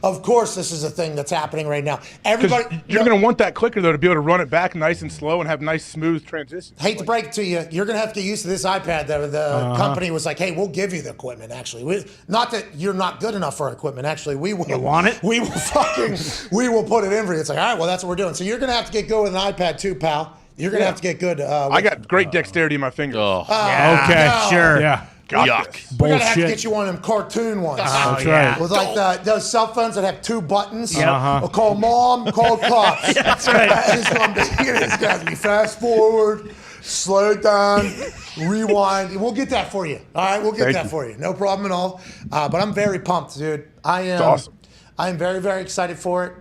C: Of course, this is a thing that's happening right now. Everybody,
K: you're going to want that clicker though to be able to run it back nice and slow and have nice smooth transitions.
C: Hate to break it to you, you're going to have to get used to this iPad. The company was like, "Hey, we'll give you the equipment." Actually, not that you're not good enough for equipment. Actually, we will.
E: You want it?
C: We will put it in for you. It's like, all right, well, that's what we're doing. So you're going to have to get good with an iPad too, pal. You're going to have to get good.
K: I got great dexterity in my fingers.
E: Yeah. Okay, sure.
D: Yeah.
K: Yuck.
C: We're going to have to get you one of them cartoon ones.
D: That's right.
C: With like those cell phones that have two buttons.
E: Yeah.
C: We'll call mom, call cops.
E: That's right.
C: It's going to be fast forward, slow down, rewind. We'll get that for you. All right, we'll get that for you. No problem at all. But I'm very pumped, dude.
K: It's awesome.
C: I am very, very excited for it.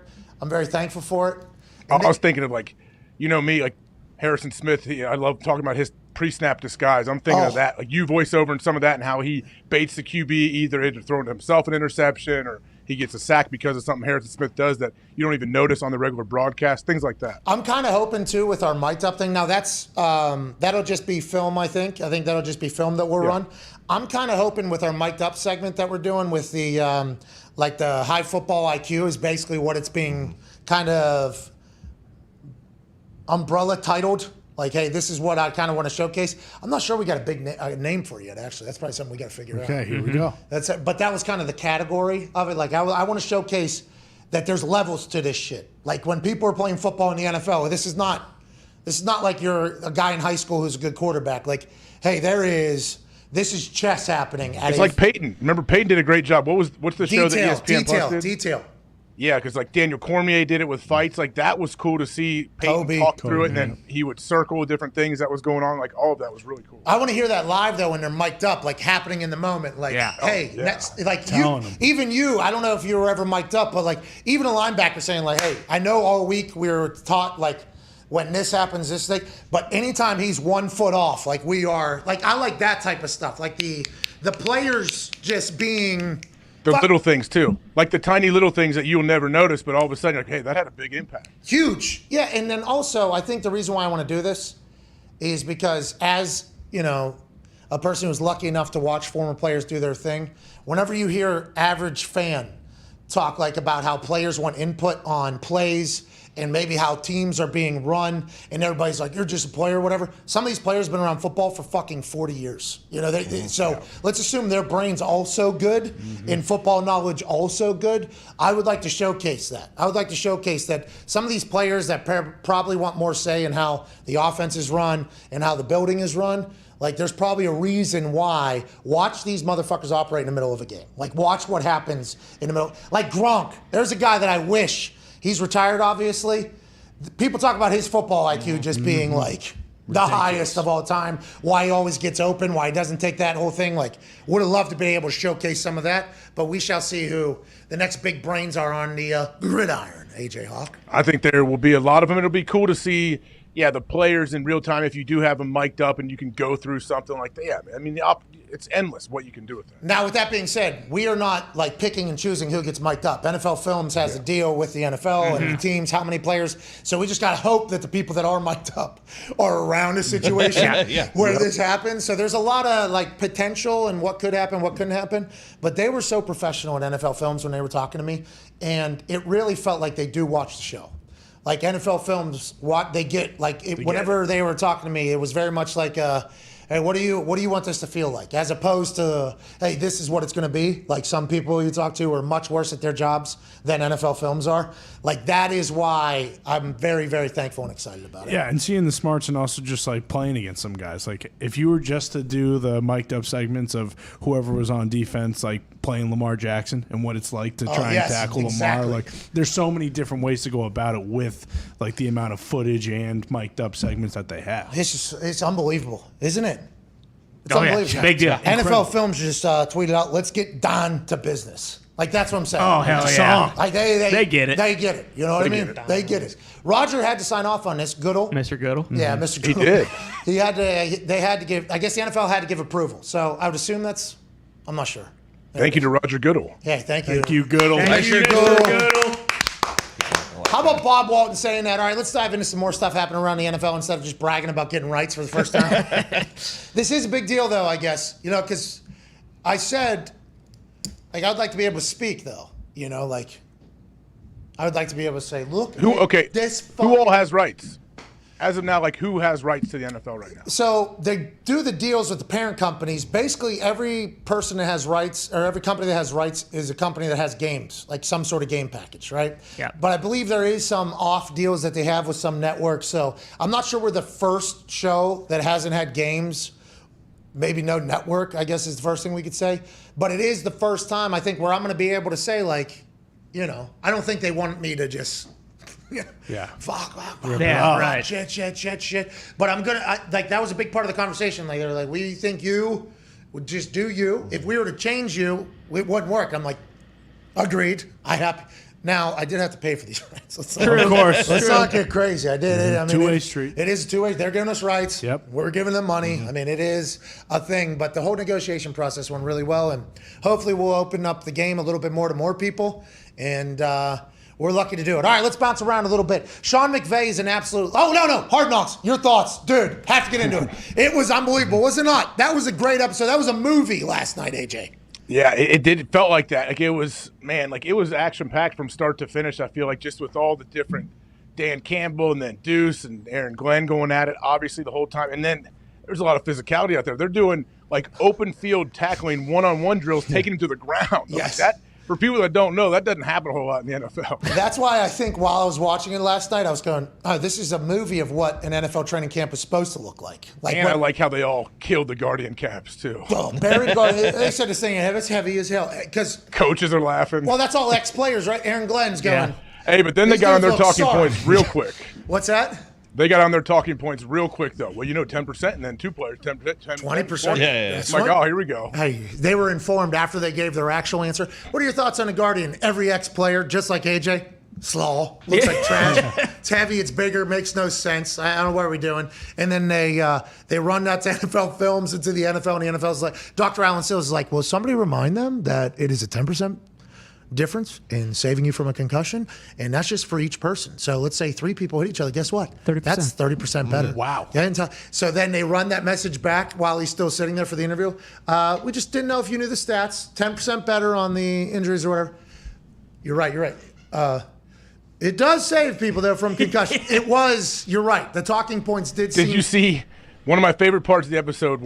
C: I'm very thankful for it.
K: I was thinking of me, like Harrison Smith. I love talking about his pre-snap disguise. I'm thinking of that. Like you voice over and some of that and how he baits the QB either throwing himself an interception or he gets a sack because of something Harrison Smith does that you don't even notice on the regular broadcast, things like that.
C: I'm kind of hoping, too, with our mic'd up thing. Now, that's that'll just be film, I think. I think that'll just be film that we'll run. I'm kind of hoping with our mic'd up segment that we're doing with the, the high football IQ is basically what it's being kind of umbrella titled, like, hey, this is what I kind of want to showcase. I'm not sure we got a big name for it yet, actually. That's probably something we got to figure out.
D: Okay, here we go.
C: That's it. But that was kind of the category of it. Like, I want to showcase that there's levels to this shit. Like, when people are playing football in the NFL, this is not like you're a guy in high school who's a good quarterback. Like, hey, this is chess happening.
K: It's like Peyton. Remember, Peyton did a great job. What's the show that ESPN Plus did?
C: Detail.
K: Yeah, because like Daniel Cormier did it with fights. Like that was cool to see Peyton talk through it, and then he would circle different things that was going on. Like all of that was really cool.
C: I want to hear that live though when they're mic'd up, like happening in the moment. Like, hey, like even you. I don't know if you were ever mic'd up, but like even a linebacker saying like, hey, I know all week we were taught like when this happens, this thing, but anytime he's 1 foot off, like we are, like I like that type of stuff. Like the players just being.
K: The little things too, like the tiny little things that you'll never notice, but all of a sudden, like, hey, that had a big impact.
C: Huge, yeah. And then also, I think the reason why I want to do this is because, as you know, a person who's lucky enough to watch former players do their thing, whenever you hear average fan talk like about how players want input on plays and maybe how teams are being run, and everybody's like, you're just a player or whatever. Some of these players have been around football for fucking 40 years. You know, so let's assume their brain's also good and football knowledge also good. I would like to showcase that. I would like to showcase that some of these players that probably want more say in how the offense is run and how the building is run, like there's probably a reason why. Watch these motherfuckers operate in the middle of a game. Like watch what happens in the middle. Like Gronk, there's a guy that I wish. He's retired, obviously. People talk about his football IQ just being like the highest of all time. Why he always gets open, why he doesn't take that whole thing. Like, would have loved to be able to showcase some of that. But we shall see who the next big brains are on the gridiron, AJ Hawk.
K: I think there will be a lot of them. It'll be cool to see, the players in real time if you do have them mic'd up and you can go through something like that. Yeah, I mean, it's endless what you can do with that.
C: Now, with that being said, we are not like picking and choosing who gets mic'd up. NFL Films has a deal with the NFL and the teams, how many players. So we just got to hope that the people that are mic'd up are around a situation where this happens. So there's a lot of like potential and what could happen, what couldn't happen. But they were so professional at NFL Films when they were talking to me. And it really felt like they do watch the show. Like NFL Films, what they get, like whenever they were talking to me, it was very much like, hey, what do you want this to feel like? As opposed to, hey, this is what it's going to be. Like some people you talk to are much worse at their jobs than NFL Films are. Like that is why I'm very, very thankful and excited about it.
D: Yeah, and seeing the smarts and also just like playing against some guys. Like if you were just to do the mic'd up segments of whoever was on defense, like playing Lamar Jackson and what it's like to try and tackle Lamar. Like there's so many different ways to go about it with like the amount of footage and mic'd up segments that they have.
C: It's unbelievable, isn't it? It's unbelievable.
E: Big deal.
C: NFL Films just tweeted out, let's get Dahn to business. Like, that's what I'm saying.
E: Oh, hell yeah.
C: Like,
E: they get it.
C: They get it. You know what I mean? They get it. Roger had to sign off on this. Goodall.
E: Mr. Goodall?
C: Yeah, Mr. Goodall.
K: He
C: did. They had to give, I guess the NFL had to give approval. So I would assume I'm not sure.
K: Thank you to Roger Goodall.
C: Yeah, thank you.
D: Thank you, Goodall.
C: Thank you, Goodall. How about Bob Walton saying that? All right, let's dive into some more stuff happening around the NFL instead of just bragging about getting rights for the first time. This is a big deal, though, I guess. You know, because I said, like, I'd like to be able to speak, though. You know, like, I would like to be able to say, look,
K: who all has rights? As of now, like, who has rights to the NFL right now?
C: So they do the deals with the parent companies. Basically, every person that has rights, or every company that has rights, is a company that has games, like some sort of game package, right?
E: Yeah.
C: But I believe there is some off deals that they have with some networks. So I'm not sure we're the first show that hasn't had games. Maybe no network, I guess is the first thing we could say. But it is the first time, I think, where I'm going to be able to say, like, you know, I don't think they want me to just... Fuck.
E: Yeah, right.
C: Shit. But I'm gonna like that was a big part of the conversation. Like they're like, we think you would just do you. If we were to change you, it wouldn't work. I'm like, agreed. Now I did have to pay for these rights.
D: Of course.
C: Let's not get crazy. I did it. I mean,
D: two-way street.
C: It is a two-way. They're giving us rights.
D: Yep.
C: We're giving them money. I mean, it is a thing. But the whole negotiation process went really well, and hopefully we'll open up the game a little bit more to more people. And we're lucky to do it. All right, let's bounce around a little bit. Sean McVay is an absolute... Oh, no. Hard Knocks. Your thoughts. Dude, have to get into it. It was unbelievable, was it not? That was a great episode. That was a movie last night, AJ.
K: Yeah, it did. It felt like that. Like it was, man, like it was action-packed from start to finish, I feel like, just with all the different Dan Campbell and then Deuce and Aaron Glenn going at it, obviously, the whole time. And then there's a lot of physicality out there. They're doing, like, open field tackling, one-on-one drills, taking them to the ground.
C: Yes.
K: Like that, for people that don't know, that doesn't happen a whole lot in the NFL.
C: That's why I think while I was watching it last night, I was going, oh, this is a movie of what an NFL training camp is supposed to look like.
K: And I like how they all killed the Guardian caps, too.
C: Oh, Barry Guardian, they said this thing, it's heavy as hell. Because
K: coaches are laughing.
C: Well, that's all ex-players, right? Aaron Glenn's going.
K: Yeah. Hey, but then they got on their talking points real quick.
C: What's that?
K: They got on their talking points real quick, though. Well, 10%, and then 2 players, 10%,
C: 20%.
K: Yeah. It's like, oh, here we go.
C: Hey, they were informed after they gave their actual answer. What are your thoughts on the Guardian? Every ex-player, just like AJ, slaw, looks like trash. It's heavy, it's bigger, makes no sense. I don't know what we're doing. And then they run that to NFL Films into the NFL, and the NFL's like, Dr. Alan Sills is like, will somebody remind them that it is a 10% difference in saving you from a concussion, and that's just for each person. So let's say 3 people hit each other. Guess what?
L: 30%.
C: That's 30% better.
K: Wow.
C: So then they run that message back while he's still sitting there for the interview. We just didn't know if you knew the stats. 10% better on the injuries or whatever. You're right. It does save people though from concussion. You're right. The talking points did
K: you see, one of my favorite parts of the episode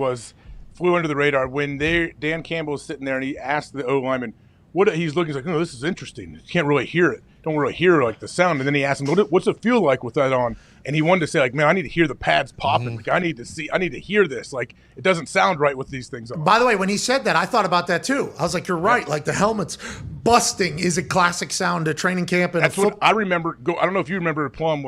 K: flew under the radar when Dan Campbell was sitting there and he asked the O-lineman, what he's looking, he's like, no, this is interesting. You can't really hear it. Don't really hear like the sound. And then he asked him, what's it feel like with that on? And he wanted to say, like, man, I need to hear the pads popping. Like, I need to hear this. Like, it doesn't sound right with these things on.
C: By the way, when he said that, I thought about that too. I was like, you're right. Like the helmets busting is a classic sound to training camp. And
K: that's what I remember. I don't know if you remember, Plum,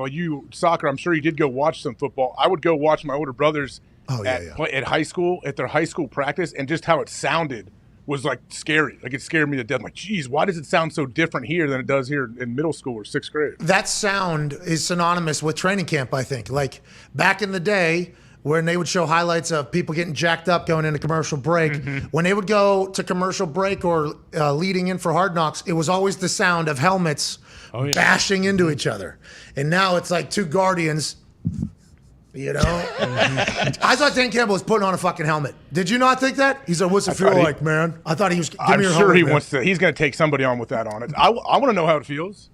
K: soccer, I'm sure you did go watch some football. I would go watch my older brothers at high school, at their high school practice, and just how it sounded was like scary. Like it scared me to death. I'm like, geez, why does it sound so different here than it does here in middle school or 6th grade?
C: That sound is synonymous with training camp, I think. Like back in the day when they would show highlights of people getting jacked up going into commercial break, when they would go to commercial break or leading in for Hard Knocks, it was always the sound of helmets bashing into each other. And now it's like 2 Guardians. I thought Dan Campbell was putting on a fucking helmet. Did you not think that? He's like, what's it feel like, man? I thought he was.
K: I'm sure he wants to. He's going to take somebody on with that on it. I want to know how it feels.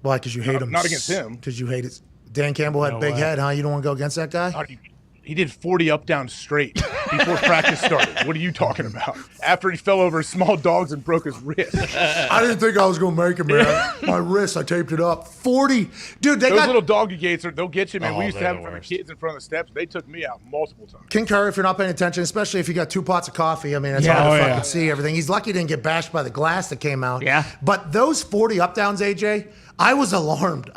C: Why? Because you hate him.
K: Not against him.
C: Because you hate it. Dan Campbell had a big head, huh? You don't want to go against that guy?
K: He did 40 up down straight before practice started. What are you talking about? After he fell over small dogs and broke his wrist.
C: I didn't think I was going to make it, man. My wrist, I taped it up. 40. Dude,
K: those little doggy gates, they'll get you, man. We used to have them for the kids in front of the steps. They took me out multiple times.
C: Concur if you're not paying attention, especially if you got 2 pots of coffee. I mean, it's hard to fucking see everything. He's lucky he didn't get bashed by the glass that came out.
E: Yeah.
C: But those 40 up downs, AJ, I was alarmed.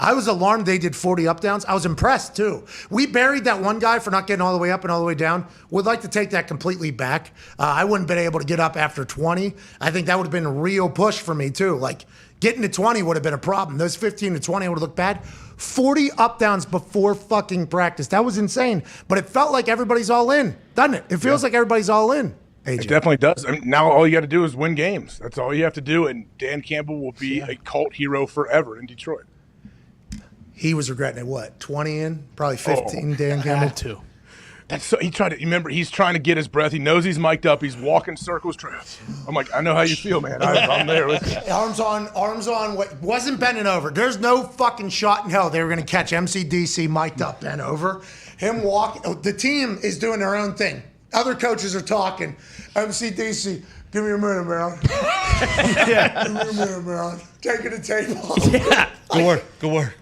C: They did 40 up downs. I was impressed too. We buried that one guy for not getting all the way up and all the way down. Would like to take that completely back. I wouldn't have been able to get up after 20. I think that would have been a real push for me too. Like getting to 20 would have been a problem. Those 15 to 20 would have looked bad. 40 up downs before fucking practice. That was insane. But it felt like everybody's all in, doesn't it? It feels like everybody's all in. AJ.
K: It definitely does. I mean, now all you got to do is win games. That's all you have to do, and Dan Campbell will be a cult hero forever in Detroit.
C: He was regretting it. What, 20 in? Probably 15. Dan Campbell
D: too.
K: That's so. He's trying to get his breath. He knows he's mic'd up. He's walking circles. I'm like, I know how you feel, man. I'm there with you.
C: Arms on. Wasn't bending over. There's no fucking shot in hell they were going to catch MCDC mic'd up, bent over. Him walking. The team is doing their own thing. Other coaches are talking. MCDC, give me a minute, man. Give me a minute, man. Taking the tape off.
H: Yeah. Good work.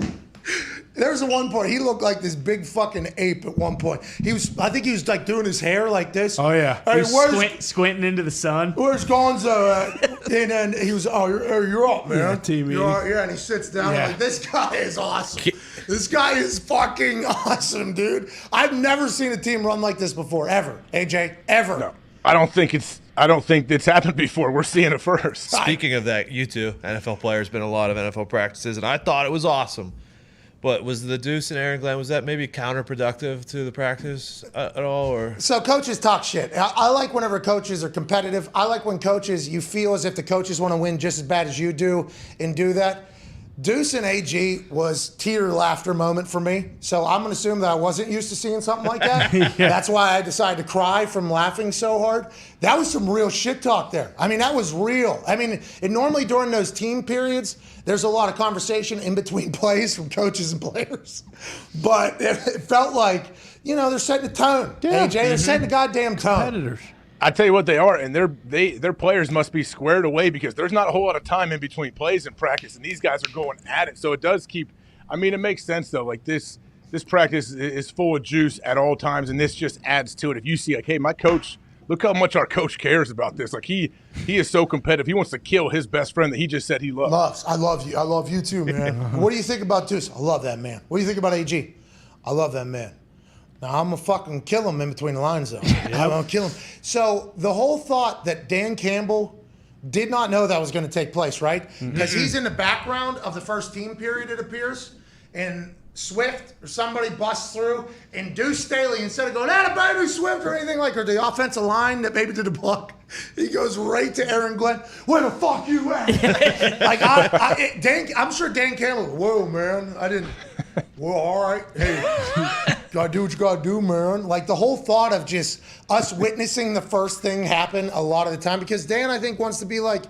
C: There was one point, he looked like this big fucking ape at one point. I think he was like doing his hair like this.
D: Oh, yeah.
C: Hey,
E: squinting into the sun.
C: Where's Gonzo at? And then he was, you're up, man.
D: Yeah, team meeting.
C: And he sits down. I'm like, this guy is awesome. This guy is fucking awesome, dude. I've never seen a team run like this before, ever. AJ, ever.
K: No, I don't think it's happened before. We're seeing it first.
H: Speaking of that, you two, NFL players, been a lot of NFL practices, and I thought it was awesome. But was the Deuce and Aaron Glenn, was that maybe counterproductive to the practice at all? Or
C: So coaches talk shit. I like whenever coaches are competitive. I like when coaches, you feel as if the coaches want to win just as bad as you do and do that. Deuce and AG was tear laughter moment for me. So I'm going to assume that I wasn't used to seeing something like that. That's why I decided to cry from laughing so hard. That was some real shit talk there. I mean, that was real. I mean, and normally during those team periods, there's a lot of conversation in between plays from coaches and players. But it felt like, they're setting a tone. AJ, they're setting a goddamn tone.
D: Competitors.
K: I tell you what they are, and their players must be squared away because there's not a whole lot of time in between plays and practice, and these guys are going at it. So it does keep. I mean, it makes sense though. Like this practice is full of juice at all times, and this just adds to it. If you see, like, hey, my coach, look how much our coach cares about this. Like he is so competitive. He wants to kill his best friend that he just said he loves.
C: I love you. I love you too, man. What do you think about Deuce? I love that man. What do you think about AG? I love that man. Now, I'm going to fucking kill him in between the lines, though. I'm going to kill him. So the whole thought that Dan Campbell did not know that was going to take place, right? Because he's in the background of the first team period, it appears, and Swift or somebody busts through, and Deuce Staley, instead of going, baby, Swift, or anything like, or the offensive line that maybe did the block, he goes right to Aaron Glenn. Where the fuck you at? I'm sure Dan Campbell, whoa, man, I didn't. Well, all right. Hey, gotta do what you gotta do, man. Like the whole thought of just us witnessing the first thing happen a lot of the time, because Dan, I think, wants to be like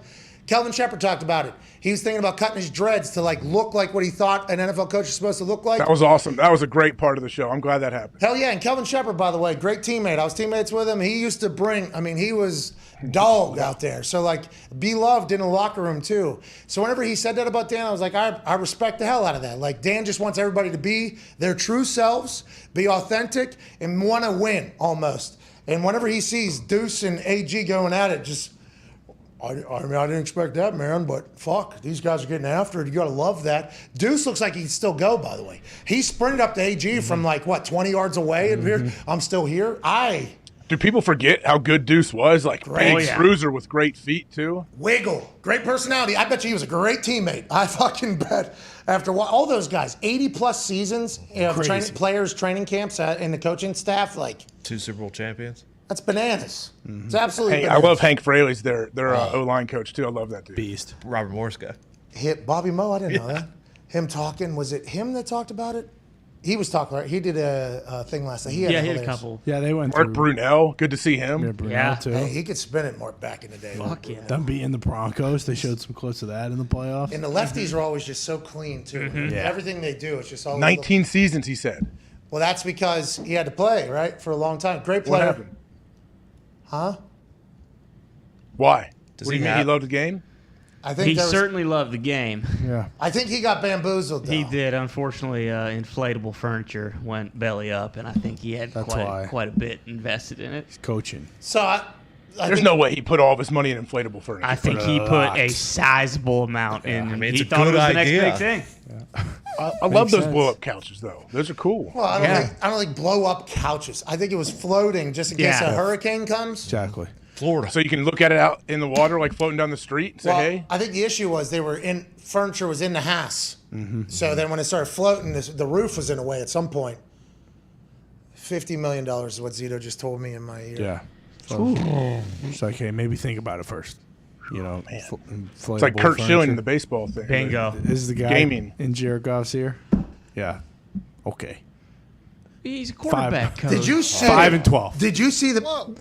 C: Kelvin Shepard talked about it. He was thinking about cutting his dreads to like look like what he thought an NFL coach is supposed to look like.
K: That was awesome. That was a great part of the show. I'm glad that happened.
C: Hell yeah. And Kelvin Shepard, by the way, great teammate. I was teammates with him. He used to he was dog out there. So like be loved in the locker room too. So whenever he said that about Dan, I was like, I respect the hell out of that. Like Dan just wants everybody to be their true selves, be authentic, and want to win almost. And whenever he sees Deuce and AG going at it, just, I mean, I didn't expect that, man, but fuck, these guys are getting after it. You got to love that. Deuce looks like he can still go, by the way. He sprinted up to AG from 20 yards away. And here, I'm still here.
K: Do people forget how good Deuce was? Like,
C: Great.
K: big bruiser with great feet, too.
C: Wiggle. Great personality. I bet you he was a great teammate. I fucking bet. After all those guys, 80-plus seasons of players, training camps, and the coaching staff, like
H: 2 Super Bowl champions.
C: That's bananas. It's absolutely
K: Hey,
C: bananas.
K: I love Hank Fraley's their O-line coach, too. I love that dude.
D: Beast.
H: Robert Morris guy.
C: Bobby Moe, I didn't know that. Him talking, was it him that talked about it? He was talking, right? He did a thing last night. He had
E: a couple.
D: Yeah, they went
K: Art
D: through.
K: Brunell, good to see him.
D: Brunel, too.
C: Hey, he could spin it more back in the day.
E: Fuck yeah.
D: Them beating the Broncos, they showed some clips of that in the playoffs.
C: And the lefties are always just so clean, too.
D: Yeah.
C: Everything they do, it's just all
K: 19 seasons, he said.
C: Well, that's because he had to play, right, for a long time. Great player.
K: What happened?
C: Huh?
K: Why?
H: Does
K: What do
H: he
K: you mean
H: have-
K: he loved the game?
C: I think
E: He
C: there was-
E: certainly loved the game.
D: Yeah.
C: I think he got bamboozled, though.
E: He did. Unfortunately, inflatable furniture went belly up, and I think he had
D: That's why.
E: quite a bit invested in it.
D: He's coaching.
C: So I
K: There's
C: think,
K: no way he put all of his money in inflatable furniture.
E: I think he put a sizable amount in.
H: I mean,
E: he
H: it's a
E: thought it
H: good
E: was the next
H: idea.
E: big thing.
K: I love those
D: sense.
K: blow-up couches, though. Those are cool.
C: Well, I don't think blow up couches. I think it was floating just in case
E: Yeah.
C: a hurricane comes.
D: Exactly.
H: Florida.
K: So you can look at it out in the water, like floating down the street, and say,
C: Well,
K: hey.
C: I think the issue was furniture was in the house. So then when it started floating, the roof was in the way at some point. $50 million is what Zito just told me in my ear.
D: Yeah. So, it's like, hey, maybe think about it first. You know,
K: It's like Kurt Schilling in the baseball thing.
E: Bingo.
D: This is the guy
K: Gaming.
D: in Jared Goff's ear. Yeah. Okay.
E: He's a quarterback coach.
C: Did you see
D: 5 and 12.
C: Did you see the?
F: Whoa,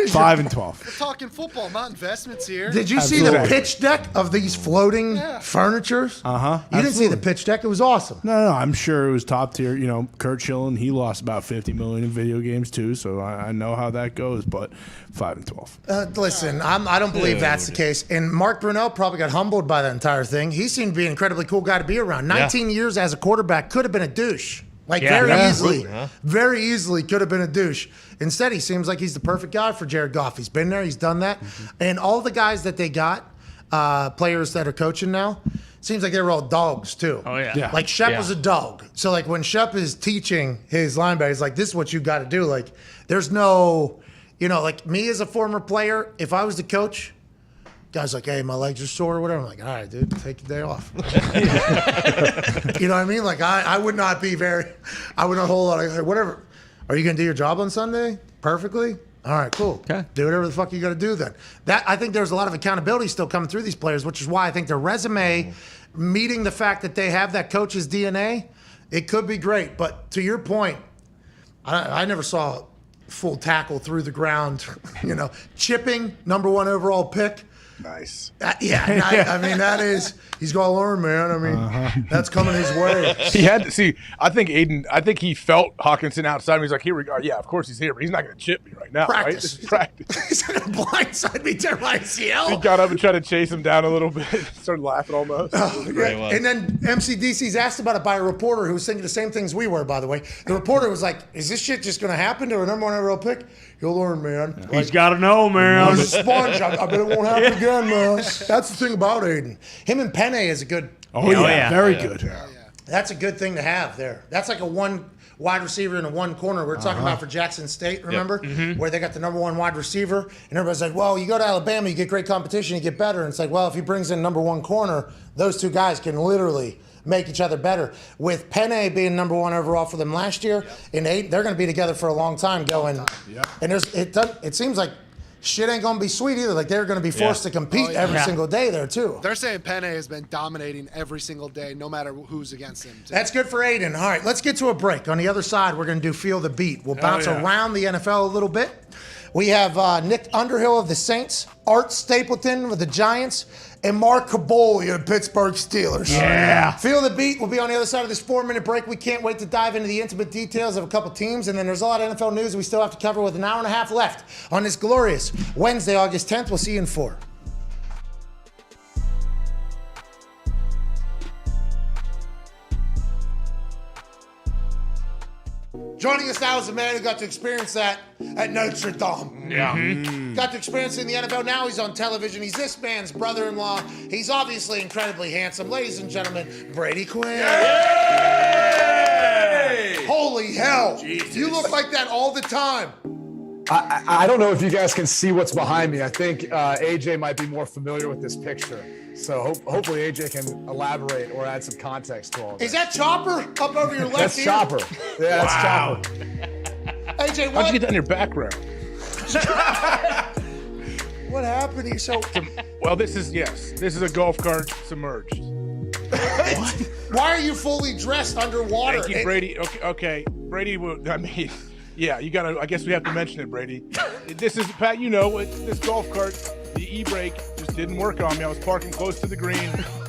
D: 5 and 12.
F: we're talking football, not investments here.
C: Did you see the
D: Absolutely.
C: pitch deck of these floating furnitures?
D: Uh-huh.
C: You didn't see the pitch deck. It was awesome.
D: No, I'm sure it was top tier. You know, Kurt Schilling, he lost about $50 million in video games too, so I know how that goes. But 5 and 12.
C: Listen, I don't believe that's the case. And Mark Brunell probably got humbled by the entire thing. He seemed to be an incredibly cool guy to be around. 19 years as a quarterback, could have been a douche. Like very easily could have been a douche. Instead, he seems like he's the perfect guy for Jared Goff. He's been there, he's done that. And all the guys that they got, players that are coaching now, seems like they were all dogs too.
E: Oh, yeah.
D: Yeah.
C: Like Shep was a dog. So like when Shep is teaching his linebackers, like this is what you got to do. Like there's no, like me as a former player, if I was the coach, guys like, hey, my legs are sore or whatever. I'm like, all right, dude, take the day off. You know what I mean? Like I would not be I would not a whole lot of, hey, whatever. Are you going to do your job on Sunday perfectly? All right, cool.
E: Okay.
C: Do whatever the fuck you got to do then. I think there's a lot of accountability still coming through these players, which is why I think their resume meeting the fact that they have that coach's DNA, it could be great. But to your point, I never saw full tackle through the ground, chipping, number 1 overall pick.
K: Nice.
C: I mean, he's got to learn, man. I mean, that's coming his way.
K: He had to see. I think he felt Hawkinson outside. He's like, here we go. Yeah, of course he's here, but he's not going to chip me right now.
C: Practice.
K: Right? This is practice.
C: He's going to blindside me to my ACL.
K: He got up and tried to chase him down a little bit. Started laughing almost.
C: And then MCDC's asked about it by a reporter who was thinking the same things we were, by the way. The reporter was like, is this shit just going to happen to a number 1 overall pick? You'll learn, man.
D: He's got to know, man.
C: He's a sponge. I bet it won't happen again, man. That's the thing about Aiden. Him and Penne is a good.
D: Oh, yeah. Very good. Yeah.
C: That's a good thing to have there. That's like a 1 wide receiver and a 1 corner. We were talking about for Jackson State, remember? Yep. Mm-hmm. Where they got the number 1 wide receiver. And everybody's like, well, you go to Alabama, you get great competition, you get better. And it's like, well, if he brings in number 1 corner, those 2 guys can literally make each other better. With Penne being number 1 overall for them last year, and Aiden, they're going to be together for a long time going. Yep. And it seems like shit ain't gonna be sweet either. Like they're gonna be forced to compete every single day there too.
F: They're saying Penne has been dominating every single day, no matter who's against him.
C: That's good for Aiden. All right, let's get to a break. On the other side, we're gonna do Feel the Beat. We'll bounce around the NFL a little bit. We have Nick Underhill of the Saints, Art Stapleton of the Giants, and Mark Kaboly of the Pittsburgh Steelers.
D: Yeah.
C: Feel the Beat. We'll be on the other side of this 4-minute break. We can't wait to dive into the intimate details of a couple teams, and then there's a lot of NFL news we still have to cover with an hour and a half left on this glorious Wednesday, August 10th. We'll see you in 4. Joining us now is a man who got to experience that at Notre Dame.
D: Yeah.
C: Got to experience it in the NFL. Now he's on television. He's this man's brother-in-law. He's obviously incredibly handsome. Ladies and gentlemen, Brady Quinn. Yay! Holy hell. Jesus. You look like that all the time.
L: I don't know if you guys can see what's behind me. I think AJ might be more familiar with this picture. So hopefully AJ can elaborate or add some context to all of this.
C: Is that Chopper up over your left
L: That's
C: ear?
L: Chopper. Yeah, that's Chopper.
C: AJ,
K: How'd you get that in your background?
C: What happened here? So,
K: well, this is a golf cart submerged.
C: Why are you fully dressed underwater?
K: Thank you, Brady. Okay. Brady, yeah, you gotta. I guess we have to mention it, Brady. This is Pat. This golf cart. The e-brake just didn't work on me. I was parking close to the green.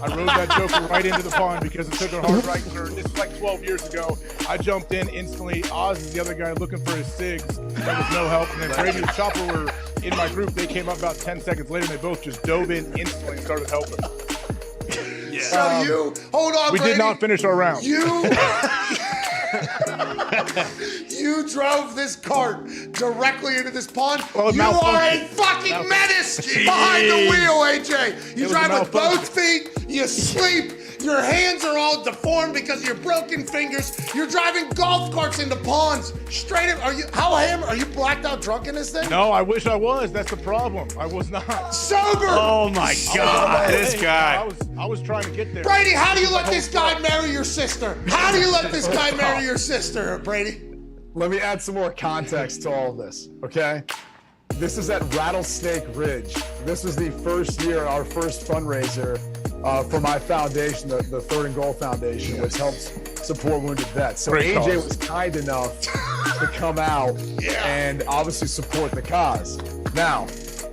K: I rode that joker right into the pond because it took a hard right turn. This was like 12 years ago. I jumped in instantly. Oz is the other guy looking for his cigs. There was no help. And then Brady and Chopper were in my group. They came up about 10 seconds later, and they both just dove in instantly and started helping.
C: Yeah. So hold on,
K: we
C: Brady.
K: did not finish our round.
C: You drove this cart directly into this pond.
K: Well,
C: you are a fucking menace behind the wheel, AJ. You drive with both feet. You sleep. Your hands are all deformed because of your broken fingers. You're driving golf carts into ponds. Straight up. Are you blacked out drunk in this thing?
K: No, I wish I was. That's the problem. I was not.
C: Sober.
D: Oh my God. This guy.
K: I was trying to get there.
C: Brady, how do you let this guy marry your sister? How do you let this guy marry your sister, Brady?
L: Let me add some more context to all of this, okay? This is at Rattlesnake Ridge. This was the first year, our first fundraiser for my foundation, the Third and Goal Foundation, which helps support wounded vets. So
K: Great
L: AJ
K: cause.
L: was kind enough to come out and obviously support the cause. Now,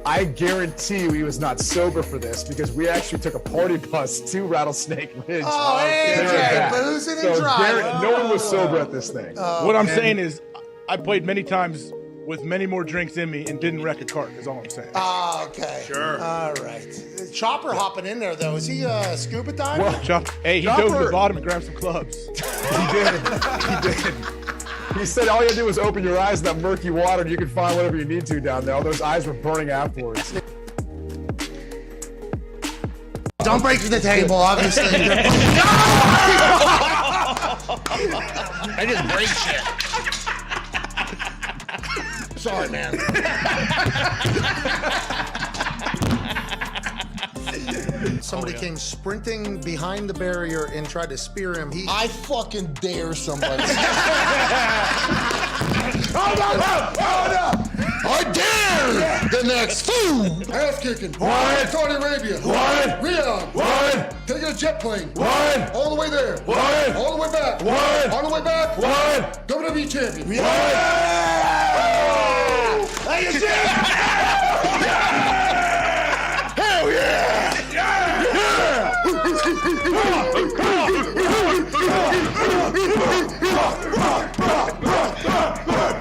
L: I guarantee you he was not sober for this because we actually took a party bus to Rattlesnake Ridge.
C: Oh, AJ, boozing and driving.
L: No one was sober at this thing.
K: What I'm saying is, I played many times with many more drinks in me and didn't wreck a cart, is all I'm saying.
C: Oh, okay.
K: Sure.
C: All right. Chopper hopping in there, though. Is he a scuba diver?
K: Well, he dove to the bottom and grabbed some clubs.
L: He did. He said all you had to do was open your eyes in that murky water and you could find whatever you need to down there. All those eyes were burning afterwards.
C: Don't break the table, obviously.
B: I just break shit.
C: Sorry, man. Somebody came sprinting behind the barrier and tried to spear him.
B: I fucking dare somebody.
C: Oh, no!
B: I dare the next fool.
C: Ass kicking.
B: What?
C: Saudi Arabia.
B: What?
C: Riyadh.
B: What?
M: Take a jet plane.
L: One.
M: All the way there.
L: One.
M: All the way back.
L: One.
M: On the way back.
L: One.
M: WWE champion.
L: Yeah.
C: Ladies and
L: Hell yeah!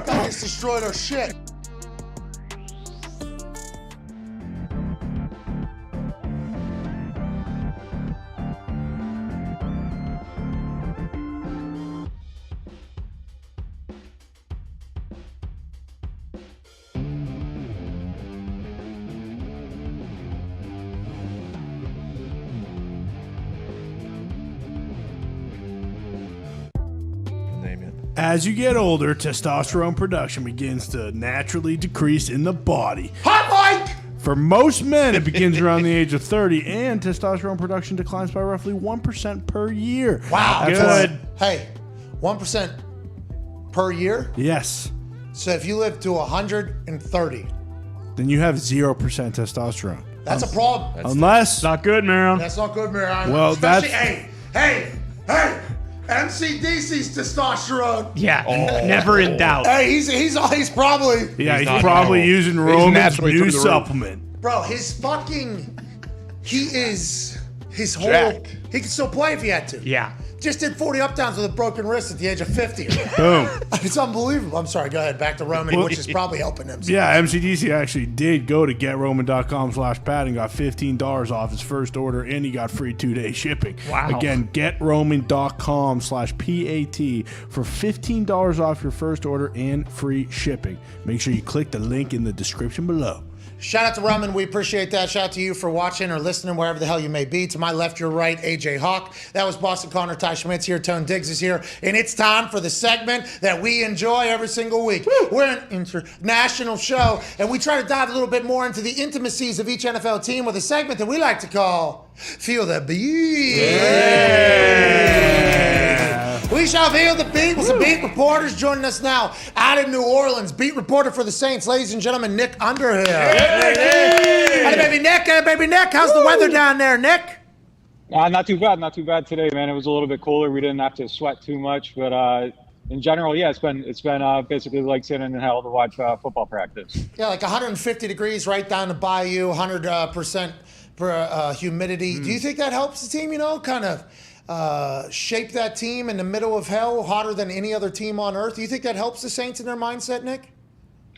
C: That just destroyed our shit.
D: As you get older, testosterone production begins to naturally decrease in the body.
C: Hot mic!
D: For most men, it begins around the age of 30, and testosterone production declines by roughly 1% per year.
C: Wow.
D: That's
C: Good. Hey, 1% per year?
D: Yes.
C: So if you live to 130,
D: Then you have 0% testosterone.
C: that's a problem.
D: Unless...
E: Not good, man.
C: That's not good, man.
D: Well,
C: Especially,
D: that's-
C: hey, MCDC's testosterone.
E: Yeah, never in doubt.
C: Hey, he's probably
D: Yeah, he's probably using Roman's
K: naturally
D: new
K: through the roof.
D: supplement.
C: bro. His whole.
K: Jacked.
C: He could still play if he had to.
E: Yeah.
C: Just did 40 up downs with a broken wrist at the age of 50.
D: Boom.
C: It's unbelievable. I'm sorry. Go ahead. Back to Roman, which is probably helping him.
D: Yeah, MCDC actually did go to getroman.com/pat and got $15 off his first order, and he got free 2-day shipping.
E: Wow.
D: Again, getroman.com/PAT for $15 off your first order and free shipping. Make sure you click the link in the description below.
C: Shout out to Roman. We appreciate that. Shout out to you for watching or listening wherever the hell you may be. To my left, your right, AJ Hawk. That was Boston Connor. Ty Schmidt's here. Tone Diggs is here. And it's time for the segment that we enjoy every single week. We're an international show, and we try to dive a little bit more into the intimacies of each NFL team with a segment that we like to call Feel the Beat. Yeah. We shall feel the beat with some beat reporters joining us now out in New Orleans. Beat reporter for the Saints, ladies and gentlemen, Nick Underhill. Hey, baby Nick. Hey, baby Nick. How's the weather down there, Nick?
N: Not too bad today, man. It was a little bit cooler. We didn't have to sweat too much, but in general, yeah, it's been basically like sitting in hell to watch football practice.
C: Yeah, like 150 degrees right down the bayou, 100% humidity. Do you think that helps the team, kind of shape that team in the middle of hell, hotter than any other team on earth? Do you think that helps the Saints in their mindset, Nick?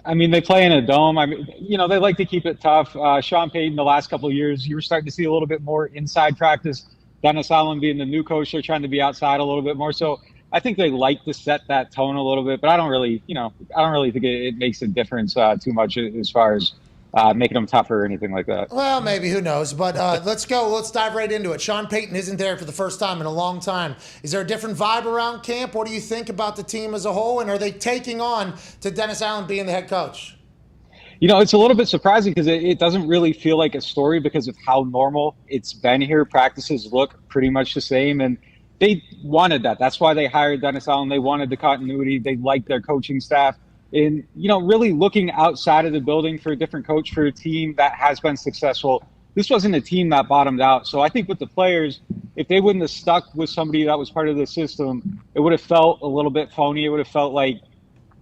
N: I mean, they play in a dome. I mean, they like to keep it tough. Sean Payton, the last couple of years, you were starting to see a little bit more inside practice. Dennis Allen being the new coach, they're trying to be outside a little bit more. So I think they like to set that tone a little bit, but I don't really think it makes a difference too much as far as making them tougher or anything like that.
C: Well, maybe, who knows? But let's go. Let's dive right into it. Sean Payton isn't there for the first time in a long time. Is there a different vibe around camp? What do you think about the team as a whole? And are they taking on to Dennis Allen being the head coach?
N: It's a little bit surprising because it doesn't really feel like a story because of how normal it's been here. Practices look pretty much the same, and they wanted that. That's why they hired Dennis Allen. They wanted the continuity. They liked their coaching staff. And, really looking outside of the building for a different coach for a team that has been successful. This wasn't a team that bottomed out. So I think with the players, if they wouldn't have stuck with somebody that was part of the system, it would have felt a little bit phony. It would have felt like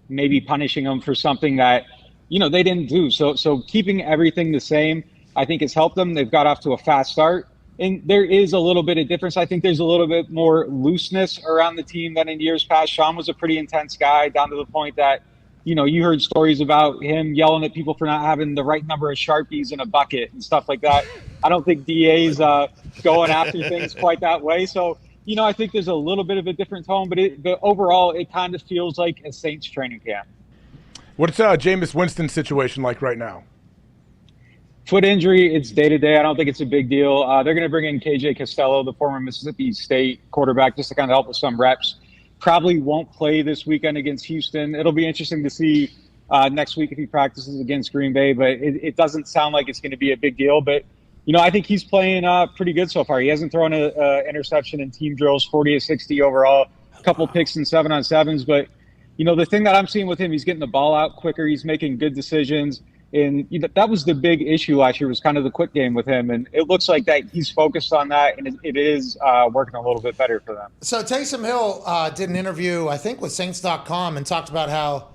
N: maybe punishing them for something that, they didn't do. So keeping everything the same, I think has helped them. They've got off to a fast start. And there is a little bit of difference. I think there's a little bit more looseness around the team than in years past. Sean was a pretty intense guy, down to the point that, you heard stories about him yelling at people for not having the right number of Sharpies in a bucket and stuff like that. I don't think DA's going after things quite that way. So, I think there's a little bit of a different tone, but overall, it kind of feels like a Saints training camp.
K: What's Jameis Winston's situation like right now?
N: Foot injury, it's day-to-day. I don't think it's a big deal. They're going to bring in KJ Costello, the former Mississippi State quarterback, just to kind of help with some reps. Probably won't play this weekend against Houston. It'll be interesting to see next week if he practices against Green Bay, but it doesn't sound like it's going to be a big deal. But, I think he's playing pretty good so far. He hasn't thrown an interception in team drills, 40 of 60 overall, a couple picks and 7-on-7s. But, the thing that I'm seeing with him, he's getting the ball out quicker. He's making good decisions. And that was the big issue last year, was kind of the quick game with him. And it looks like that he's focused on that, and it is working a little bit better for them.
C: So Taysom Hill did an interview, I think, with Saints.com and talked about how,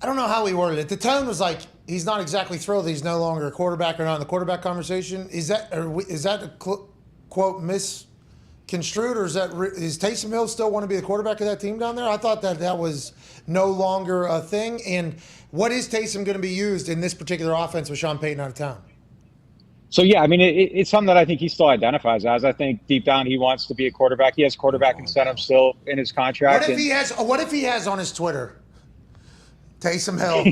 C: I don't know how he worded it. The tone was like he's not exactly thrilled that he's no longer a quarterback or not in the quarterback conversation. Is that a quote misconstrued, or is Taysom Hill still want to be the quarterback of that team down there? I thought that was no longer a thing. And what is Taysom going to be used in this particular offense with Sean Payton out of town?
N: So, yeah, I mean, it's something that I think he still identifies as. I think deep down he wants to be a quarterback. He has quarterback incentive still in his contract.
C: What if he has on his Twitter, Taysom Hill,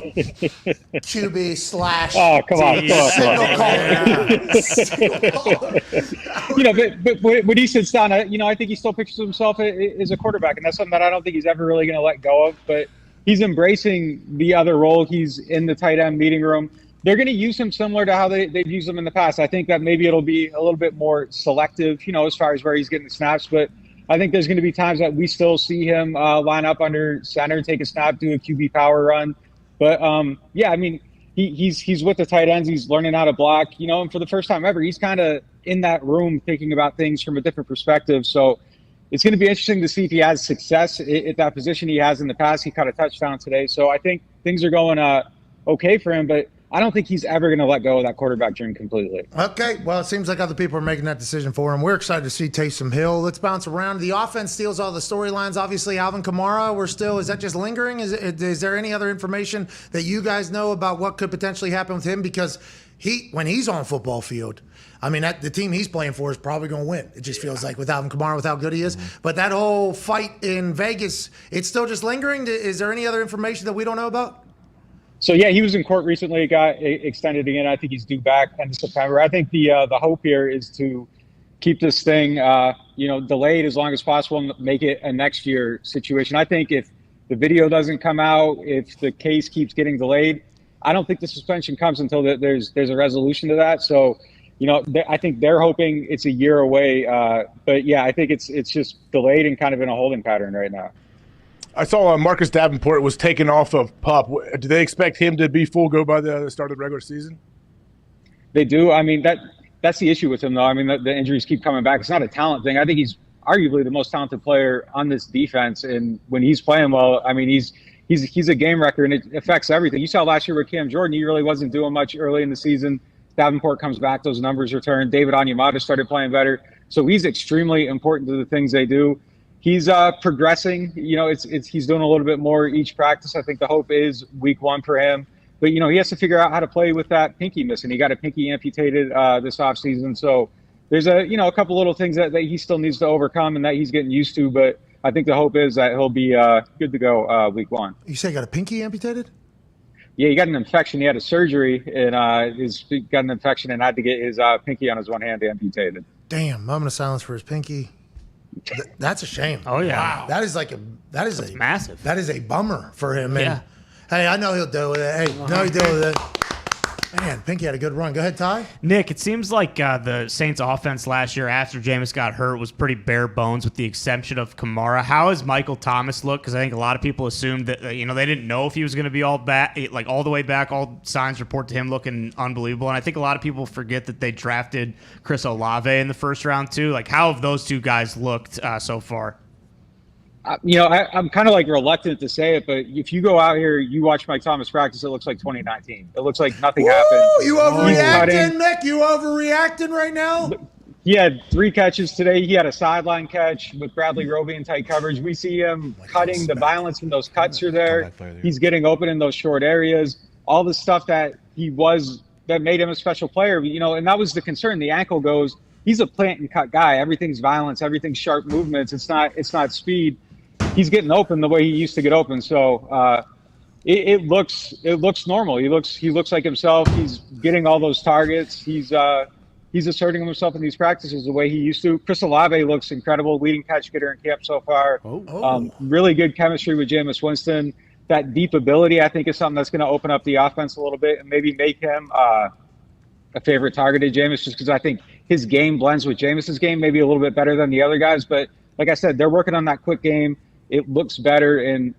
C: QB /
N: Oh, come on. But when he sits down, I think he still pictures himself as a quarterback, and that's something that I don't think he's ever really going to let go of. But he's embracing the other role. He's in the tight end meeting room. They're going to use him similar to how they've used him in the past. I think that maybe it'll be a little bit more selective, as far as where he's getting the snaps. But I think there's going to be times that we still see him line up under center, take a snap, do a QB power run. But, yeah, I mean, he's with the tight ends. He's learning how to block, and for the first time ever, he's kind of in that room thinking about things from a different perspective. So it's going to be interesting to see if he has success at that position he has in the past. He caught a touchdown today. So I think things are going okay for him, but I don't think he's ever going to let go of that quarterback dream completely.
C: Okay, well, it seems like other people are making that decision for him. We're excited to see Taysom Hill. Let's bounce around. The offense steals all the storylines. Obviously, Alvin Kamara, is that just lingering? Is there any other information that you guys know about what could potentially happen with him? Because when he's on a football field, I mean, the team he's playing for is probably going to win. It just feels like with Alvin Kamara, with how good he is. Mm-hmm. But that whole fight in Vegas, it's still just lingering. Is there any other information that we don't know about?
N: So, yeah, he was in court recently, got extended again. I think he's due back end of September. I think the hope here is to keep this thing, delayed as long as possible and make it a next year situation. I think if the video doesn't come out, if the case keeps getting delayed, I don't think the suspension comes until there's a resolution to that. So, I think they're hoping it's a year away. But, yeah, I think it's just delayed and kind of in a holding pattern right now.
K: I saw Marcus Davenport was taken off of PUP. Do they expect him to be full go by the start of the regular season?
N: They do. I mean, that's the issue with him, though. I mean, the injuries keep coming back. It's not a talent thing. I think he's arguably the most talented player on this defense. And when he's playing well, I mean, he's a game wrecker, and it affects everything. You saw last year with Cam Jordan, he really wasn't doing much early in the season. Davenport comes back, those numbers return. David Onyemata started playing better. So he's extremely important to the things they do. He's progressing. He's doing a little bit more each practice. I think the hope is week 1 for him. But, he has to figure out how to play with that pinky missing. He got a pinky amputated this offseason. So there's a couple little things that he still needs to overcome and that he's getting used to. But I think the hope is that he'll be good to go week 1.
C: You say he got a pinky amputated?
N: Yeah, he got an infection. He had a surgery and he's got an infection and had to get his pinky on his one hand amputated.
C: Damn, moment of silence for his pinky. That's a shame.
E: Oh yeah,
C: wow. That's
E: massive.
C: That is a bummer for him. And,
E: yeah.
C: Hey, I know he'll deal with it. Hey, no, he'll deal with it. Man, Pinky had a good run. Go ahead, Ty.
E: Nick, it seems like the Saints offense last year after Jameis got hurt was pretty bare bones with the exception of Kamara. How has Michael Thomas looked? Because I think a lot of people assumed that, they didn't know if he was going to be all back, like all the way back. All signs report to him looking unbelievable. And I think a lot of people forget that they drafted Chris Olave in the first round too. Like, how have those two guys looked so far?
N: I'm kind of like reluctant to say it, but if you go out here, you watch Mike Thomas practice, it looks like 2019. It looks like nothing happened.
C: You overreacting, Nick? You overreacting right now?
N: He had 3 catches today. He had a sideline catch with Bradley Roby in tight coverage. We see him cutting. The violence in those cuts are there. He's getting open in those short areas. All the stuff that made him a special player, and that was the concern. The ankle goes, he's a plant and cut guy. Everything's violence. Everything's sharp movements. It's not speed. He's getting open the way he used to get open. So it looks normal. He looks like himself. He's getting all those targets. He's asserting himself in these practices the way he used to. Chris Olave looks incredible, leading catch getter in camp so far. Really good chemistry with Jameis Winston. That deep ability, I think, is something that's going to open up the offense a little bit and maybe make him a favorite target of Jameis, just because I think his game blends with Jameis's game maybe a little bit better than the other guys. But like I said, they're working on that quick game. It looks better. And,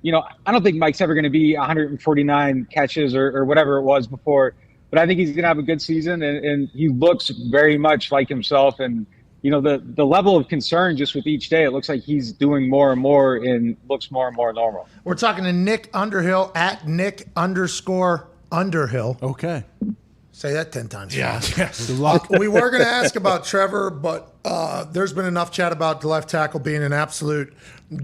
N: I don't think Mike's ever going to be 149 catches or whatever it was before but I think he's going to have a good season, and he looks very much like himself. And, you know, the level of concern just with each day, it looks like he's doing more and more and looks more and more normal.
C: We're talking to Nick Underhill at Nick_Underhill.
D: Okay.
C: Say that 10 times.
D: Yeah.
C: Good luck. We were going to ask about Trevor, but there's been enough chat about the left tackle being an absolute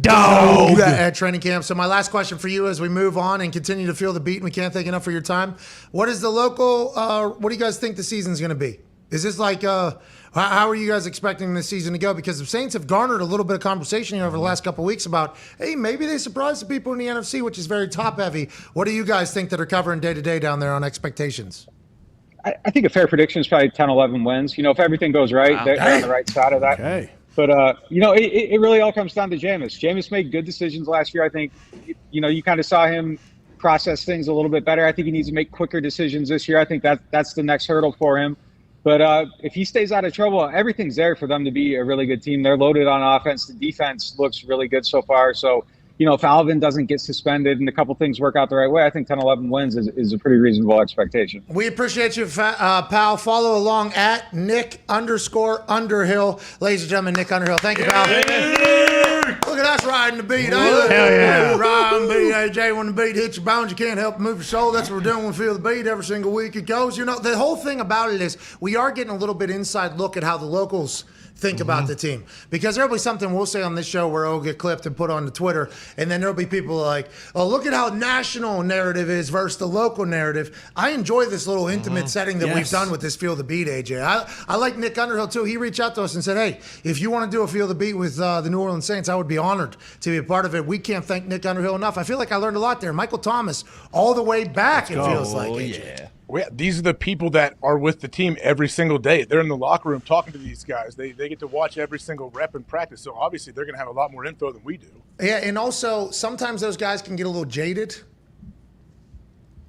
C: dog at training camp. So my last question for you as we move on and continue to feel the beat, and we can't thank enough for your time. What is the local, what do you guys think the season's going to be? Is this like, how are you guys expecting this season to go? Because the Saints have garnered a little bit of conversation here over the last couple of weeks about, hey, maybe they surprised the people in the NFC, which is very top heavy. What do you guys think that are covering day to day down there on expectations?
N: I think a fair prediction is probably 10, 11 wins. You know, if everything goes right, they're on the right side of that.
D: Okay.
N: But, you know, it really all comes down to Jameis. Jameis made good decisions last year. I think, you know, you kind of saw him process things a little bit better. I think he needs to make quicker decisions this year. I think that's the next hurdle for him. But if he stays out of trouble, everything's there for them to be a really good team. They're loaded on offense. The defense looks really good so far. So, you know, if Alvin doesn't get suspended and a couple things work out the right way, I think 10, 11 wins is a pretty reasonable expectation.
C: We appreciate you, pal. Follow along at Nick_Underhill. Ladies and gentlemen, Nick Underhill. Thank you, pal. Look at us riding the beat. Hell
D: yeah.
C: Riding the beat, AJ. When the beat hits your bones, you can't help but move your soul. That's what we're doing when we feel the beat every single week it goes. You know, the whole thing about it is we are getting a little bit inside look at how the locals think about the team, because there'll be something we'll say on this show where it'll get clipped and put on the Twitter, and then there'll be people like, oh, look at how national narrative is versus the local narrative. I enjoy this little intimate setting that we've done with this Feel the Beat, AJ. I like Nick Underhill too. He reached out to us and said, hey, if you want to do a Feel the Beat with the New Orleans Saints, I would be honored to be a part of it. We can't thank Nick Underhill enough. I feel like I learned a lot there. Michael Thomas all the way back, it feels like, AJ.
K: Yeah. Well, these are the people that are with the team every single day. They're in the locker room talking to these guys. They get to watch every single rep in practice. So obviously they're going to have a lot more info than we do.
C: Yeah, and also sometimes those guys can get a little jaded.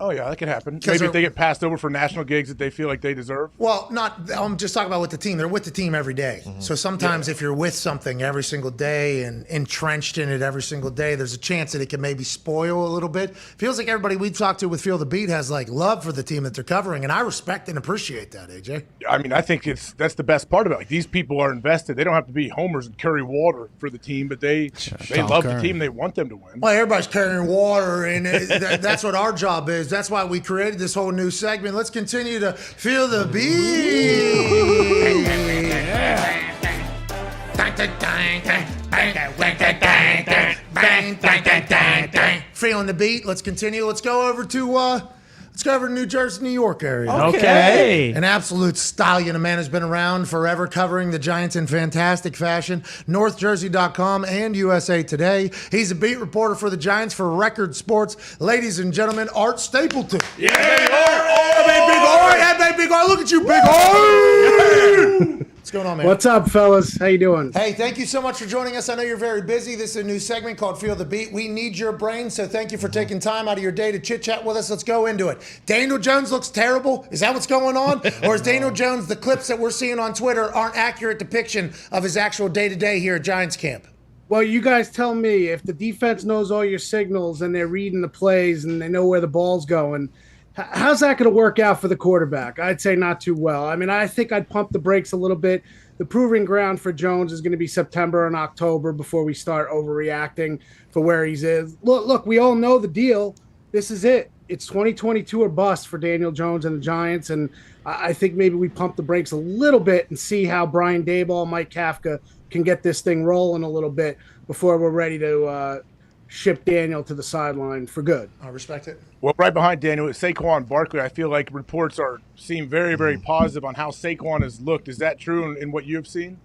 K: Oh, yeah, that could happen. Maybe if they get passed over for national gigs that they feel like they deserve.
C: Well, I'm just talking about with the team. They're with the team every day. So sometimes if you're with something every single day and entrenched in it every single day, there's a chance that it can maybe spoil a little bit. Feels like everybody we've talked to with Feel the Beat has like love for the team that they're covering, and I respect and appreciate that, AJ.
K: I mean, I think that's the best part of it. Like, these people are invested. They don't have to be homers and carry water for the team, but they love the team. They want them to win.
C: Well, everybody's carrying water, and that's what our job is. That's why we created this whole new segment. Let's continue to feel the beat. Feeling the beat. Let's continue. Let's go over to New Jersey, New York area.
E: Okay.
C: An absolute stallion. A man who's been around forever covering the Giants in fantastic fashion. NorthJersey.com and USA Today. He's a beat reporter for the Giants for Record Sports. Ladies and gentlemen, Art Stapleton.
M: Yeah,
C: Big Art. Look at you, Big Art. What's going on, man?
O: What's up, fellas? How you doing?
C: Hey, thank you so much for joining us. I know you're very busy. This is a new segment called Feel the Beat. We need your brain, so thank you for taking time out of your day to chit-chat with us. Let's go into it. Daniel Jones looks terrible. Is that what's going on? Or is Daniel Jones, the clips that we're seeing on Twitter aren't accurate depiction of his actual day-to-day here at Giants camp?
O: Well, you guys tell me. If the defense knows all your signals and they're reading the plays and they know where the ball's going, how's that going to work out for the quarterback? I'd say not too well. I mean, I think I'd pump the brakes a little bit. The proving ground for Jones is going to be September and October before we start overreacting for where he's is. Look, we all know the deal. This is it. It's 2022 or bust for Daniel Jones and the Giants, and I think maybe we pump the brakes a little bit and see how Brian Daboll, Mike Kafka can get this thing rolling a little bit before we're ready to ship Daniel to the sideline for good.
C: I respect it.
K: Well, right behind Daniel is Saquon Barkley. I feel like reports seem very, very positive on how Saquon has looked. Is that true in what you've seen?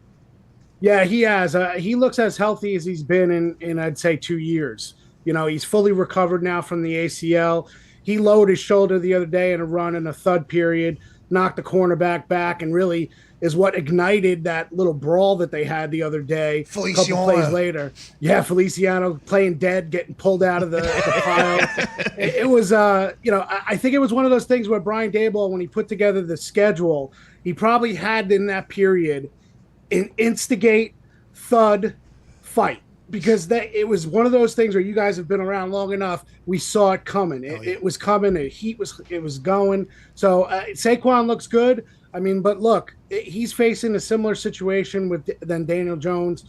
O: Yeah, he has. He looks as healthy as he's been in I'd say 2 years. You know, he's fully recovered now from the ACL. He lowered his shoulder the other day in a run in a thud period, knocked the cornerback back, and really is what ignited that little brawl that they had the other day. A couple plays later. Yeah, Feliciano playing dead, getting pulled out of the pile. It was, I think it was one of those things where Brian Daboll, when he put together the schedule, he probably had in that period an instigate, thud, fight. because it was one of those things where you guys have been around long enough. We saw it coming. It was coming. The heat was going. So Saquon looks good. I mean, but look, he's facing a similar situation than Daniel Jones.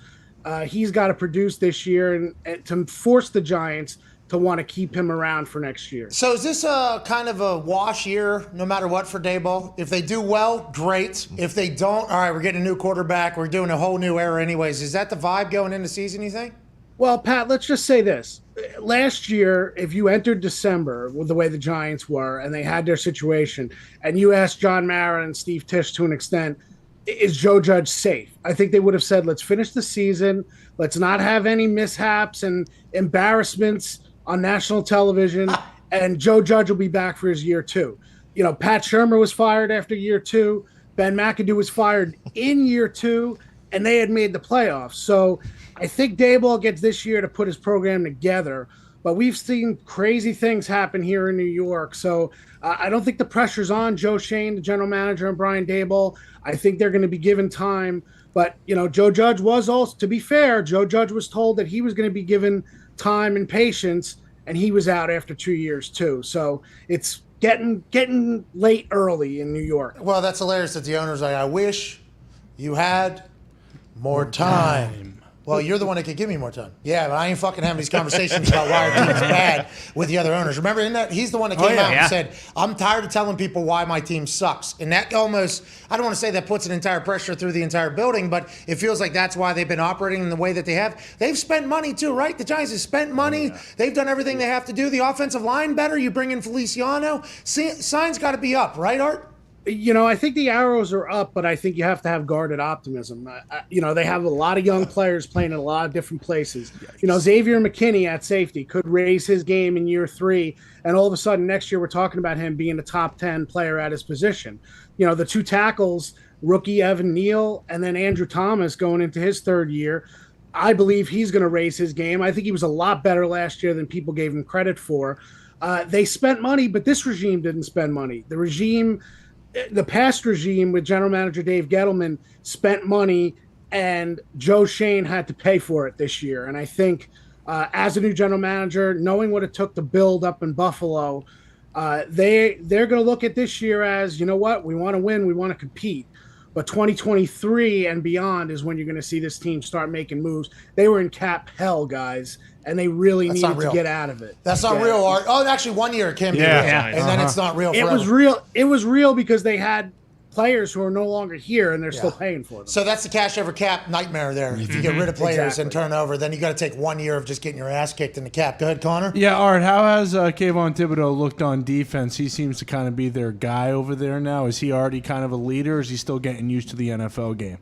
O: He's got to produce this year and to force the Giants to want to keep him around for next year.
C: So is this a kind of a wash year, no matter what, for Daboll? If they do well, great. If they don't, all right, we're getting a new quarterback. We're doing a whole new era anyways. Is that the vibe going into the season, you think?
O: Well, Pat, let's just say this. Last year, if you entered December with the way the Giants were and they had their situation, and you asked John Mara and Steve Tisch to an extent, is Joe Judge safe? I think they would have said, let's finish the season. Let's not have any mishaps and embarrassments on national television, and Joe Judge will be back for his year 2. You know, Pat Shurmur was fired after year 2. Ben McAdoo was fired in year 2, and they had made the playoffs. So I think Daboll gets this year to put his program together, but we've seen crazy things happen here in New York. So I don't think the pressure's on Joe Shane, the general manager, and Brian Daboll. I think they're going to be given time. But, you know, Joe Judge was also, to be fair, Joe Judge was told that he was going to be given time and patience, and he was out after 2 years too. So it's getting late early in New York.
C: Well, that's hilarious that the owner's like, I wish you had more time. Well, you're the one that could give me more time. Yeah, but I ain't fucking having these conversations about why our team's bad with the other owners. Remember, he's the one that came out and said, I'm tired of telling people why my team sucks. And that almost, I don't want to say that puts an entire pressure through the entire building, but it feels like that's why they've been operating in the way that they have. They've spent money too, right? The Giants have spent money. They've done everything they have to do. The offensive line better. You bring in Feliciano. Sign's got to be up, right, Art?
O: You know, I think the arrows are up, but I think you have to have guarded optimism. You know, they have a lot of young players playing in a lot of different places. You know, Xavier McKinney at safety could raise his game in year 3, and all of a sudden next year we're talking about him being a top 10 player at his position. You know, the 2 tackles, rookie Evan Neal and then Andrew Thomas going into his 3rd year, I believe he's going to raise his game. I think he was a lot better last year than people gave him credit for. They spent money, but this regime didn't spend money. The past regime with general manager Dave Gettleman spent money, and Joe Shane had to pay for it this year. And I think as a new general manager, knowing what it took to build up in Buffalo, they're going to look at this year as, you know what, we want to win, we want to compete. But 2023 and beyond is when you're going to see this team start making moves. They were in cap hell, guys, and they really needed to get out of it.
C: That's not real, Art. Oh, actually, 1 year it can be real, and then it's not real forever.
O: It was real. It was real because they had players who are no longer here, and they're still paying for them.
C: So that's the cash over cap nightmare there. If you get rid of players and turn over, then you got to take 1 year of just getting your ass kicked in the cap. Go ahead, Connor.
D: Yeah, Art, how has Kayvon Thibodeau looked on defense? He seems to kind of be their guy over there now. Is he already kind of a leader, or is he still getting used to the NFL game?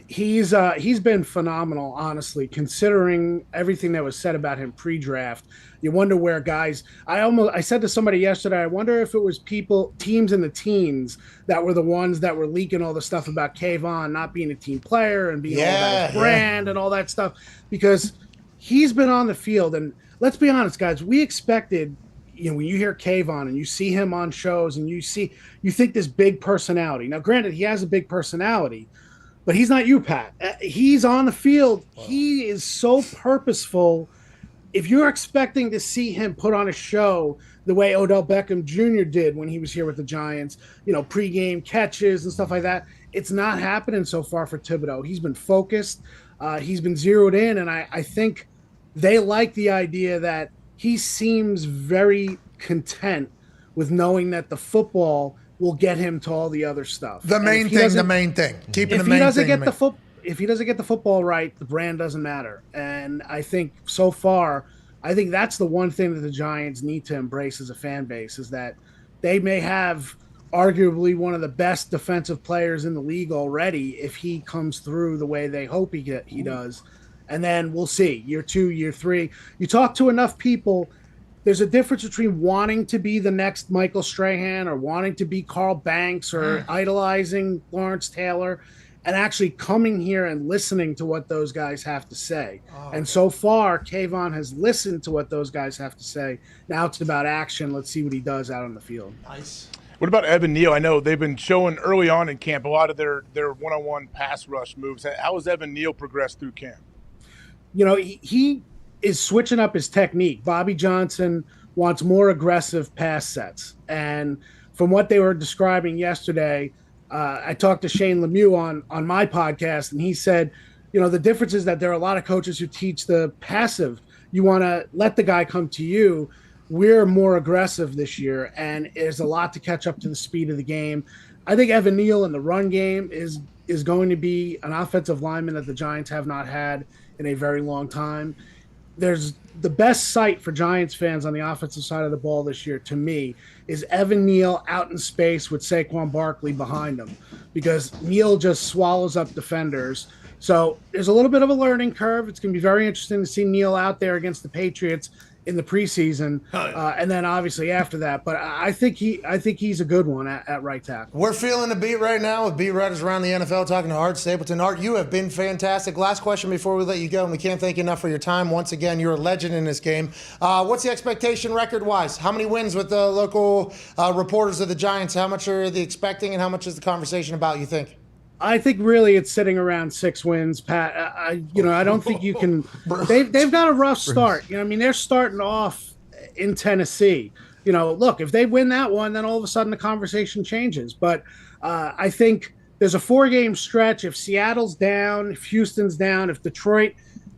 O: He's been phenomenal, honestly, considering everything that was said about him pre-draft. You wonder where guys. I said to somebody yesterday, I wonder if it was teams in the teens that were the ones that were leaking all the stuff about Kayvon not being a team player and being all about his brand and all that stuff, because he's been on the field. And let's be honest, guys, we expected. You know, when you hear Kayvon and you see him on shows and you think this big personality. Now, granted, he has a big personality. But he's not you, Pat. He's on the field. Wow. He is so purposeful. If you're expecting to see him put on a show the way Odell Beckham Jr. did when he was here with the Giants, you know, pregame catches and stuff like that, it's not happening so far for Thibodeau. He's been focused. He's been zeroed in. And I think they like the idea that he seems very content with knowing that the football will get him to all the other stuff.
C: The main thing. Keeping the main thing.
O: If he doesn't get the football right, the brand doesn't matter. And I think so far, that's the one thing that the Giants need to embrace as a fan base, is that they may have arguably one of the best defensive players in the league already if he comes through the way they hope he does. And then we'll see. Year 2, year 3. You talk to enough people. There's a difference between wanting to be the next Michael Strahan or wanting to be Carl Banks or idolizing Lawrence Taylor, and actually coming here and listening to what those guys have to say. And so far, Kayvon has listened to what those guys have to say. Now it's about action. Let's see what he does out on the field.
C: Nice.
K: What about Evan Neal? I know they've been showing early on in camp a lot of their one-on-one pass rush moves. How has Evan Neal progressed through camp?
O: he is switching up his technique. Bobby Johnson wants more aggressive pass sets. And from what they were describing yesterday, I talked to Shane Lemieux on my podcast, and he said, the difference is that there are a lot of coaches who teach the passive. You want to let the guy come to you. We're more aggressive this year, and there's a lot to catch up to the speed of the game. I think Evan Neal in the run game is going to be an offensive lineman that the Giants have not had in a very long time. There's the best sight for Giants fans on the offensive side of the ball this year, to me, is Evan Neal out in space with Saquon Barkley behind him, because Neal just swallows up defenders. So there's a little bit of a learning curve. It's going to be very interesting to see Neal out there against the Patriots in the preseason, and then obviously after that. But I think he's a good one at right tackle.
C: We're feeling the beat right now with beat writers around the NFL talking to Art Stapleton. Art, you have been fantastic. Last question before we let you go, and we can't thank you enough for your time. Once again, you're a legend in this game. What's the expectation record-wise? How many wins with the local reporters of the Giants? How much are they expecting, and how much is the conversation about, you think?
O: I think really it's sitting around 6 wins, Pat. I don't think you can. They've got a rough start. They're starting off in Tennessee. Look, if they win that one, then all of a sudden the conversation changes. But I think there's a 4-game stretch. If Seattle's down, if Houston's down, if Detroit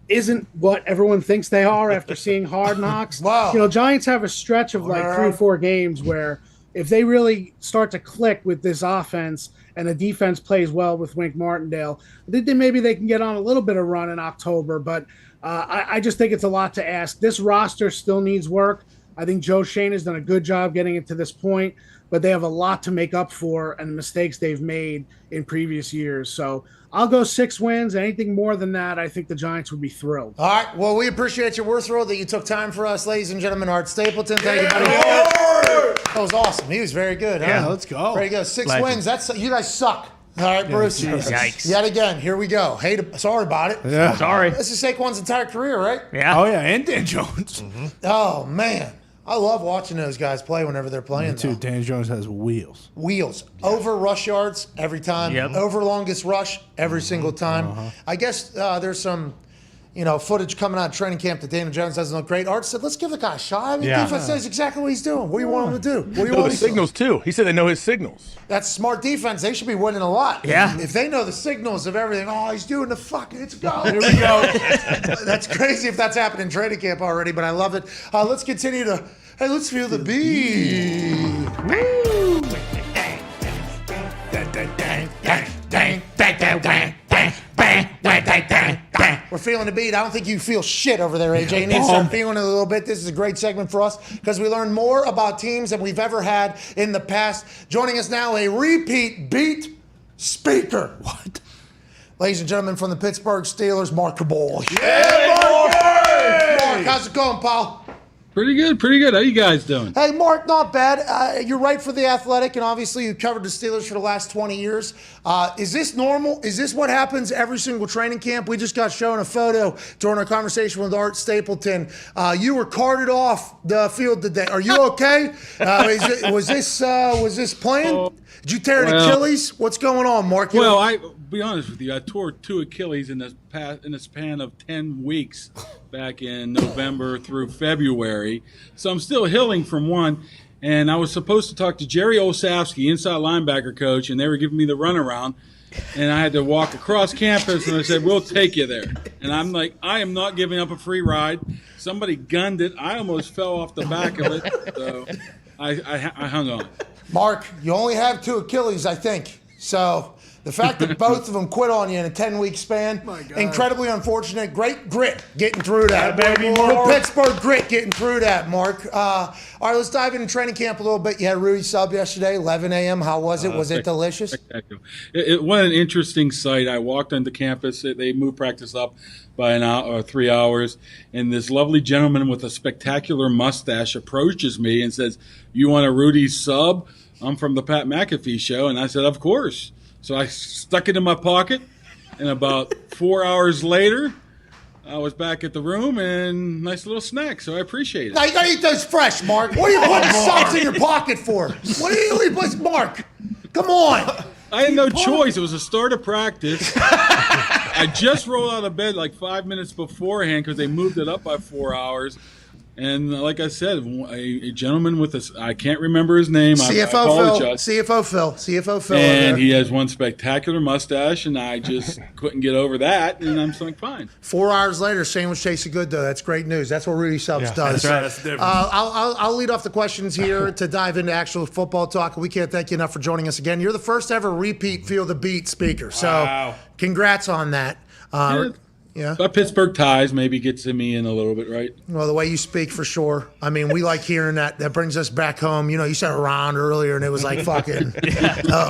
O: isn't what everyone thinks they are after seeing Hard Knocks,
C: wow.
O: Giants have a stretch of like 3 or 4 games where if they really start to click with this offense and the defense plays well with Wink Martindale, I think maybe they can get on a little bit of run in October. But I just think it's a lot to ask. This roster still needs work. I think Joe Shane has done a good job getting it to this point, but they have a lot to make up for and the mistakes they've made in previous years. So I'll go 6 wins. Anything more than that, I think the Giants would be thrilled.
C: All right. Well, we appreciate you. We're thrilled that you took time for us, ladies and gentlemen. Art Stapleton. Thank you, buddy. That was awesome. He was very good.
D: Yeah,
C: huh?
D: let's go.
C: There you go. 6
E: Legend.
C: wins. You guys suck. All right, Bruce.
E: Yikes.
C: Yet again, here we go. Sorry about it.
D: Yeah.
E: Sorry.
C: This is Saquon's entire career, right?
E: Yeah.
D: Oh, yeah, and Dan Jones.
C: Oh, man. I love watching those guys play whenever they're playing.
D: Me too. Dan Jones has wheels.
C: Wheels. Over rush yards every time.
E: Yep.
C: Over longest rush every single time. I guess there's some, footage coming out of training camp that Daniel Jones doesn't look great. Art said, let's give the guy a shot. Defense knows exactly what he's doing. What do you want him to do? What do you
K: Know
C: want
K: the signals too. He said they know his signals.
C: That's smart defense. They should be winning a lot.
E: Yeah.
C: If they know the signals of everything, he's doing the fucking, it's go. Here we go. That's crazy if that's happened in training camp already, but I love it. Let's continue to, let's feel the beat. Woo. We're feeling the beat. I don't think you feel shit over there, AJ. You need to start feeling it a little bit. This is a great segment for us because we learn more about teams than we've ever had in the past. Joining us now, a repeat beat speaker. What? Ladies and gentlemen, from the Pittsburgh Steelers, Mark Cabal. Yeah, Mark, how's it going, pal?
P: Pretty good. How you guys doing?
C: Hey, Mark, not bad. You're right for The Athletic, and obviously you covered the Steelers for the last 20 years. Is this normal? Is this what happens every single training camp? We just got shown a photo during our conversation with Art Stapleton. You were carted off the field today. Are you okay? Was this planned? Did you tear an Achilles? What's going on, Mark?
P: I'll be honest with you. I tore 2 Achilles in the span of 10 weeks back in November through February. So I'm still healing from one. And I was supposed to talk to Jerry Osafsky, inside linebacker coach, and they were giving me the runaround. And I had to walk across campus, and I said, we'll take you there. And I'm like, I am not giving up a free ride. Somebody gunned it. I almost fell off the back of it. So I hung on.
C: Mark, you only have 2 Achilles, I think. So the fact that both of them quit on you in a 10-week span, incredibly unfortunate. Great grit getting through that.
D: Baby,
C: Mark. Pittsburgh grit getting through that, Mark. All right, let's dive into training camp a little bit. You had Rudy sub yesterday, 11 a.m. How was it? Was it delicious?
P: It was an interesting sight. I walked onto campus. They moved practice up by an hour or 3 hours, and this lovely gentleman with a spectacular mustache approaches me and says, "You want a Rudy sub? I'm from the Pat McAfee Show." And I said, "Of course." So I stuck it in my pocket, and about 4 hours later, I was back at the room, and nice little snack, so I appreciate it.
C: Now, you got to eat those fresh, Mark. What are you putting subs in your pocket for? What are you eating, Mark? Come on.
P: I had no choice. It was a start of practice. I just rolled out of bed like 5 minutes beforehand because they moved it up by 4 hours. And like I said, a gentleman with us, I can't remember his name. I apologize.
C: CFO Phil.
P: And he has one spectacular mustache, and I just couldn't get over that. And I'm like, fine.
C: 4 hours later, sandwich tasted good, though. That's great news. That's what Rudy Subs does.
D: That's right. That's the difference.
C: I'll lead off the questions here to dive into actual football talk. We can't thank you enough for joining us again. You're the first ever repeat Feel the Beat speaker. So congrats on that. Yeah.
P: But Pittsburgh ties maybe gets me in a little bit, right?
C: Well, the way you speak, for sure. I mean, we like hearing that. That brings us back home. You know, you said around earlier, and it was like fucking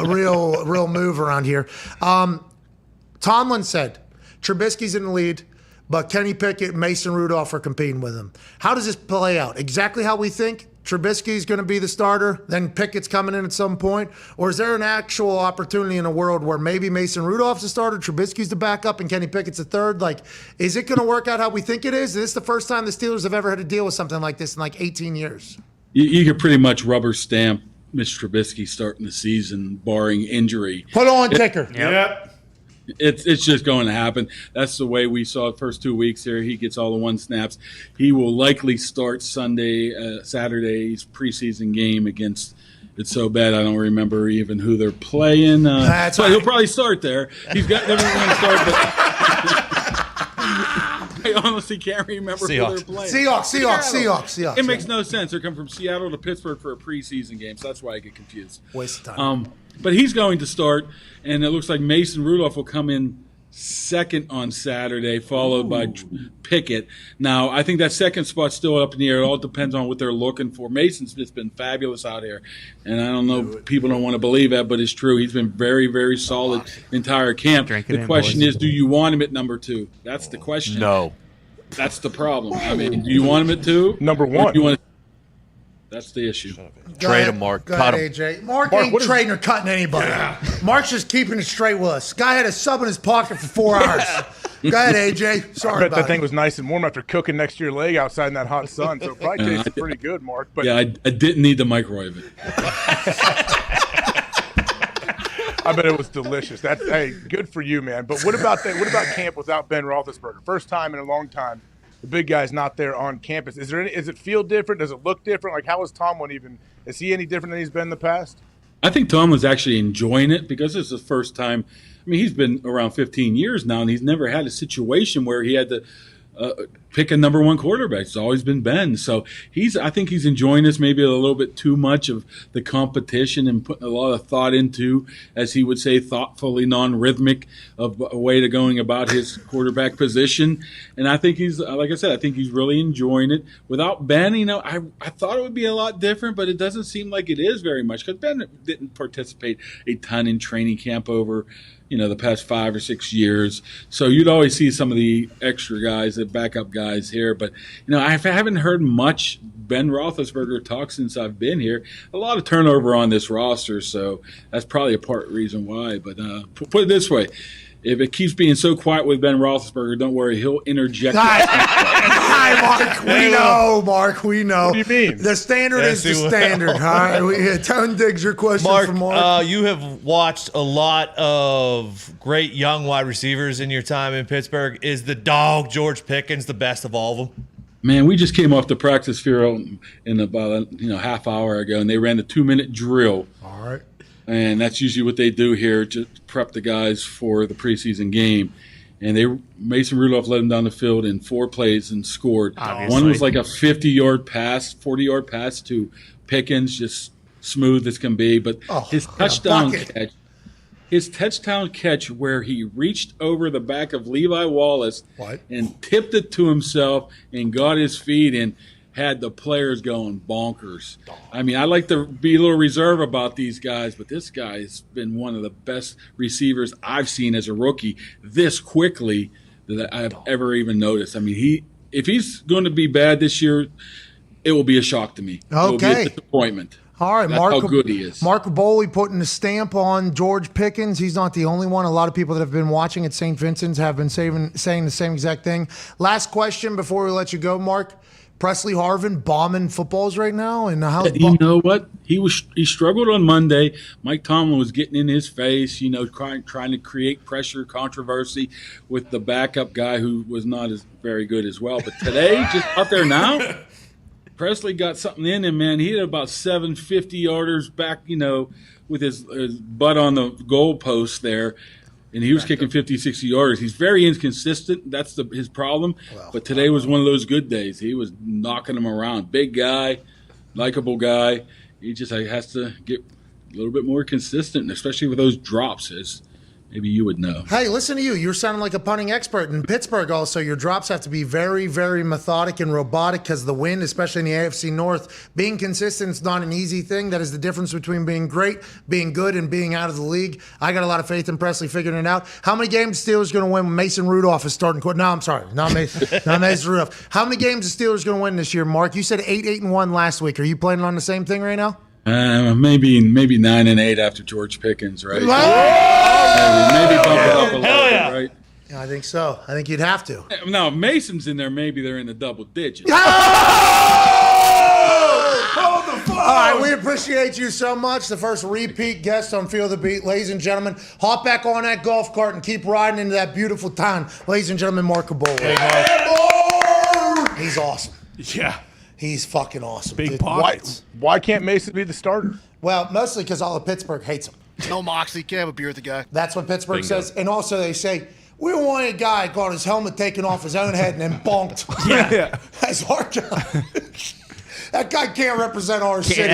C: real move around here. Tomlin said Trubisky's in the lead, but Kenny Pickett and Mason Rudolph are competing with him. How does this play out? Exactly how we think? Trubisky's going to be the starter, then Pickett's coming in at some point? Or is there an actual opportunity in a world where maybe Mason Rudolph's the starter, Trubisky's the backup, and Kenny Pickett's the third? Like, is it going to work out how we think it is? Is this the first time the Steelers have ever had to deal with something like this in like 18 years?
P: You could pretty much rubber stamp Mitch Trubisky starting the season, barring injury.
C: Put on ticker.
D: Yep.
P: It's just going to happen. That's the way we saw the first 2 weeks here. He gets all the one snaps. He will likely start Saturday's preseason game against. It's so bad I don't remember even who they're playing. But he'll probably start there. He's got everyone to start. But I honestly can't remember who they're playing.
C: Seahawks.
P: It makes no sense. They're coming from Seattle to Pittsburgh for a preseason game, so that's why I get confused.
C: Waste of time.
P: But he's going to start, and it looks like Mason Rudolph will come in second on Saturday, followed by Pickett. Now, I think that second spot's still up in the air. It all depends on what they're looking for. Mason's just been fabulous out here, and I don't know, people don't want to believe that, but it's true. He's been very, very solid entire camp. The question is, do you want him at number 2? That's the question.
G: No.
P: That's the problem. I mean, do you want him at 2?
K: Number 1.
P: That's the issue.
G: Trade him, Mark. Cut him.
C: AJ. Mark ain't trading or cutting anybody. Mark's just keeping it straight with us. Guy had a sub in his pocket for 4 hours. Go ahead, AJ. Sorry
K: I bet
C: about
K: that thing was nice and warm after cooking next to your leg outside in that hot sun. So it probably tasted pretty good, Mark. But
P: yeah, I didn't need to microwave it.
K: I bet it was delicious. Hey, good for you, man. But what about camp without Ben Roethlisberger? First time in a long time. The big guy's not there on campus. Is it feel different? Does it look different? Like, how is Tomlin even? Is he any different than he's been in the past?
P: I think Tomlin's actually enjoying it because it's the first time. I mean, he's been around 15 years now, and he's never had a situation where he had to pick a number 1 quarterback. It's always been Ben. So I think he's enjoying this maybe a little bit too much of the competition and putting a lot of thought into, as he would say, thoughtfully non-rhythmic of a way to going about his quarterback position. And I think he's, like I said, I think he's really enjoying it. Without Ben, I thought it would be a lot different, but it doesn't seem like it is very much because Ben didn't participate a ton in training camp over the past 5 or 6 years. So you'd always see some of the extra guys, the backup guys here. But, I haven't heard much Ben Roethlisberger talk since I've been here. A lot of turnover on this roster, so that's probably a part reason why. But put it this way. If it keeps being so quiet with Ben Roethlisberger, don't worry, he'll interject.
C: Hi, Mark. We know, Mark. We know.
K: What do you mean?
C: The standard is the standard. All right. Tone Diggs, your question for Mark.
H: You have watched a lot of great young wide receivers in your time in Pittsburgh. Is the dog George Pickens the best of all of them?
P: Man, we just came off the practice field in about half hour ago, and they ran the 2-minute drill.
C: All right.
P: And that's usually what they do here to prep the guys for the preseason game. And Mason Rudolph led him down the field in 4 plays and scored. Obviously. One was like a 50-yard pass, 40-yard pass to Pickens, just smooth as can be. But his touchdown catch where he reached over the back of Levi Wallace and tipped it to himself and got his feet in, had the players going bonkers. I mean, I like to be a little reserved about these guys, but this guy has been one of the best receivers I've seen as a rookie this quickly that I've ever even noticed. I mean, if he's going to be bad this year, it will be a shock to me.
C: Okay.
P: It will be a disappointment.
C: All right,
P: That's how good he is.
C: Mark Bowley putting a stamp on George Pickens. He's not the only one. A lot of people that have been watching at St. Vincent's have been saying the same exact thing. Last question before we let you go, Mark. Presley Harvin bombing footballs right now? And how's
P: You know what? He struggled on Monday. Mike Tomlin was getting in his face, trying to create pressure, controversy with the backup guy who was not as very good as well. But today, just out there now, Presley got something in him, man. He had about 750 yarders back, with his butt on the goal post there. And he was kicking 50, 60 yarders. He's very inconsistent. That's his problem. But today was one of those good days. He was knocking them around. Big guy, likable guy. He just has to get a little bit more consistent, especially with those drops, as maybe you would know.
C: Hey, listen to you. You're sounding like a punting expert. In Pittsburgh also, your drops have to be very, very methodic and robotic because the wind, especially in the AFC North, being consistent is not an easy thing. That is the difference between being great, being good, and being out of the league. I got a lot of faith in Presley figuring it out. How many games the Steelers going to win when Mason Rudolph is starting? No, I'm sorry. Not Mason Rudolph. How many games the Steelers going to win this year, Mark? You said 8-1 last week. Are you planning on the same thing right now?
P: Maybe 9-8 after George Pickens, right? Maybe bump it up a little bit, right?
C: Yeah, I think so. I think you'd have to.
P: Now, if Mason's in there, maybe they're in the double digits.
C: All right, we appreciate you so much. The first repeat guest on Feel the Beat. Ladies and gentlemen, hop back on that golf cart and keep riding into that beautiful town. Ladies and gentlemen, Mark Caboli. He's awesome.
D: Yeah.
C: He's fucking awesome.
D: Big pockets.
K: Why can't Mason be the starter?
C: Well, mostly because all of Pittsburgh hates him.
F: No Moxley, can't have a beer with the guy.
C: That's what Pittsburgh says. And also they say, we don't want a guy got his helmet taken off his own head and then bonked.
D: Yeah.
C: That's our guy. That guy can't represent our city.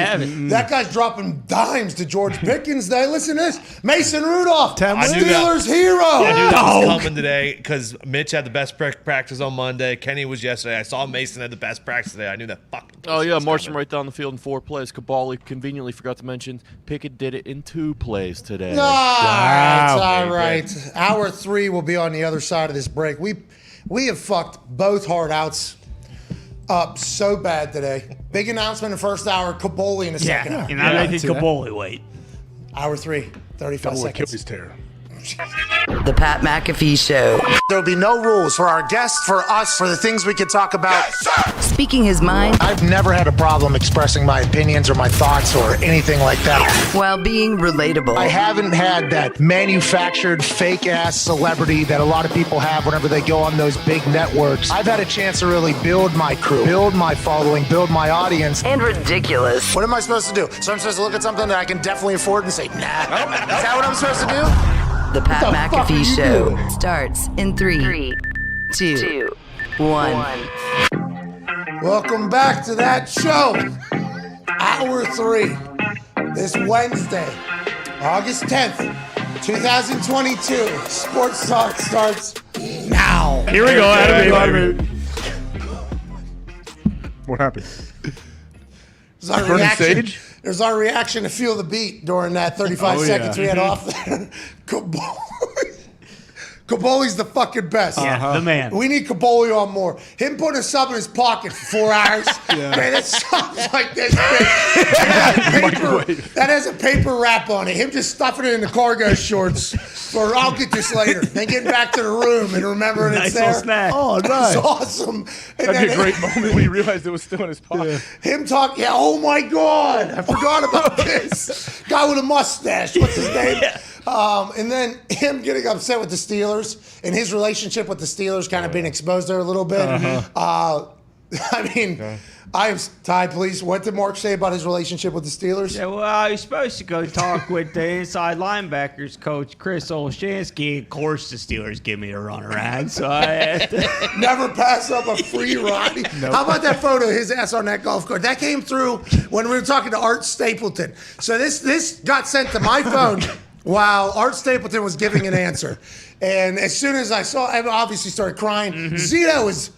C: That guy's dropping dimes to George Pickens. They listen to this. Mason Rudolph, Steelers hero.
H: I knew that was coming today because Mitch had the best practice on Monday. Kenny was yesterday. I saw Mason had the best practice today. I knew that fucking.
G: Oh yeah, marching right down the field in 4 plays. Cabali conveniently forgot to mention Pickett did it in 2 plays today.
C: All right. Hour 3 will be on the other side of this break. We have fucked both hard outs up so bad today. Big announcement in the first hour, Caboli in the second hour.
E: And I think Caboli wait.
C: Hour 3, 35 seconds.
K: Achilles tear.
A: The Pat McAfee Show.
B: There'll be no rules for our guests, for us, for the things we could talk about.
A: Speaking his mind
B: I've never had a problem expressing my opinions or my thoughts or anything like that.
A: while being relatable.
B: I haven't had that manufactured fake-ass celebrity that a lot of people have whenever they go on those big networks. I've had a chance to really build my crew, build my following, build my audience.
A: And ridiculous.
B: What am I supposed to do? So I'm supposed to look at something that I can definitely afford and say, nah. Is that what I'm supposed to do?
A: The Pat McAfee Show starts in 3, 2, 1.
C: Welcome back to that show. Hour 3. This Wednesday, August 10th, 2022. Sports Talk starts now.
D: Here we go, Adam.
K: What happened?
C: There's our
K: Burning
C: reaction.
K: sage?
C: There's our reaction to Feel the Beat during that 35 seconds we had off there. Caboli's the fucking best.
E: Yeah, the man.
C: We need Caboli on more. Him putting a sub in his pocket for 4 hours. Man, that sub's like this big. That has a paper wrap on it. Him just stuffing it in the cargo shorts for I'll get this later. Then getting back to the room and remembering it's there.
E: Snack.
C: Oh, nice. It's awesome. And
K: That'd be a great moment when he realized it was still in his pocket.
C: Him talking, oh my God, I forgot about this. Guy with a mustache, what's his name? And then him getting upset with the Steelers and his relationship with the Steelers kind of being exposed there a little bit. Ty, please, what did Mark say about his relationship with the Steelers?
E: Yeah, well, he's supposed to go talk with the inside linebackers coach, Chris Olszewski. Of course, the Steelers give me a run around, so I had to.
C: Never pass up a free ride. Nope. How about that photo of his ass on that golf cart? That came through when we were talking to Art Stapleton. So this got sent to my phone while Art Stapleton was giving an answer. And as soon as I saw, I obviously started crying. Zito was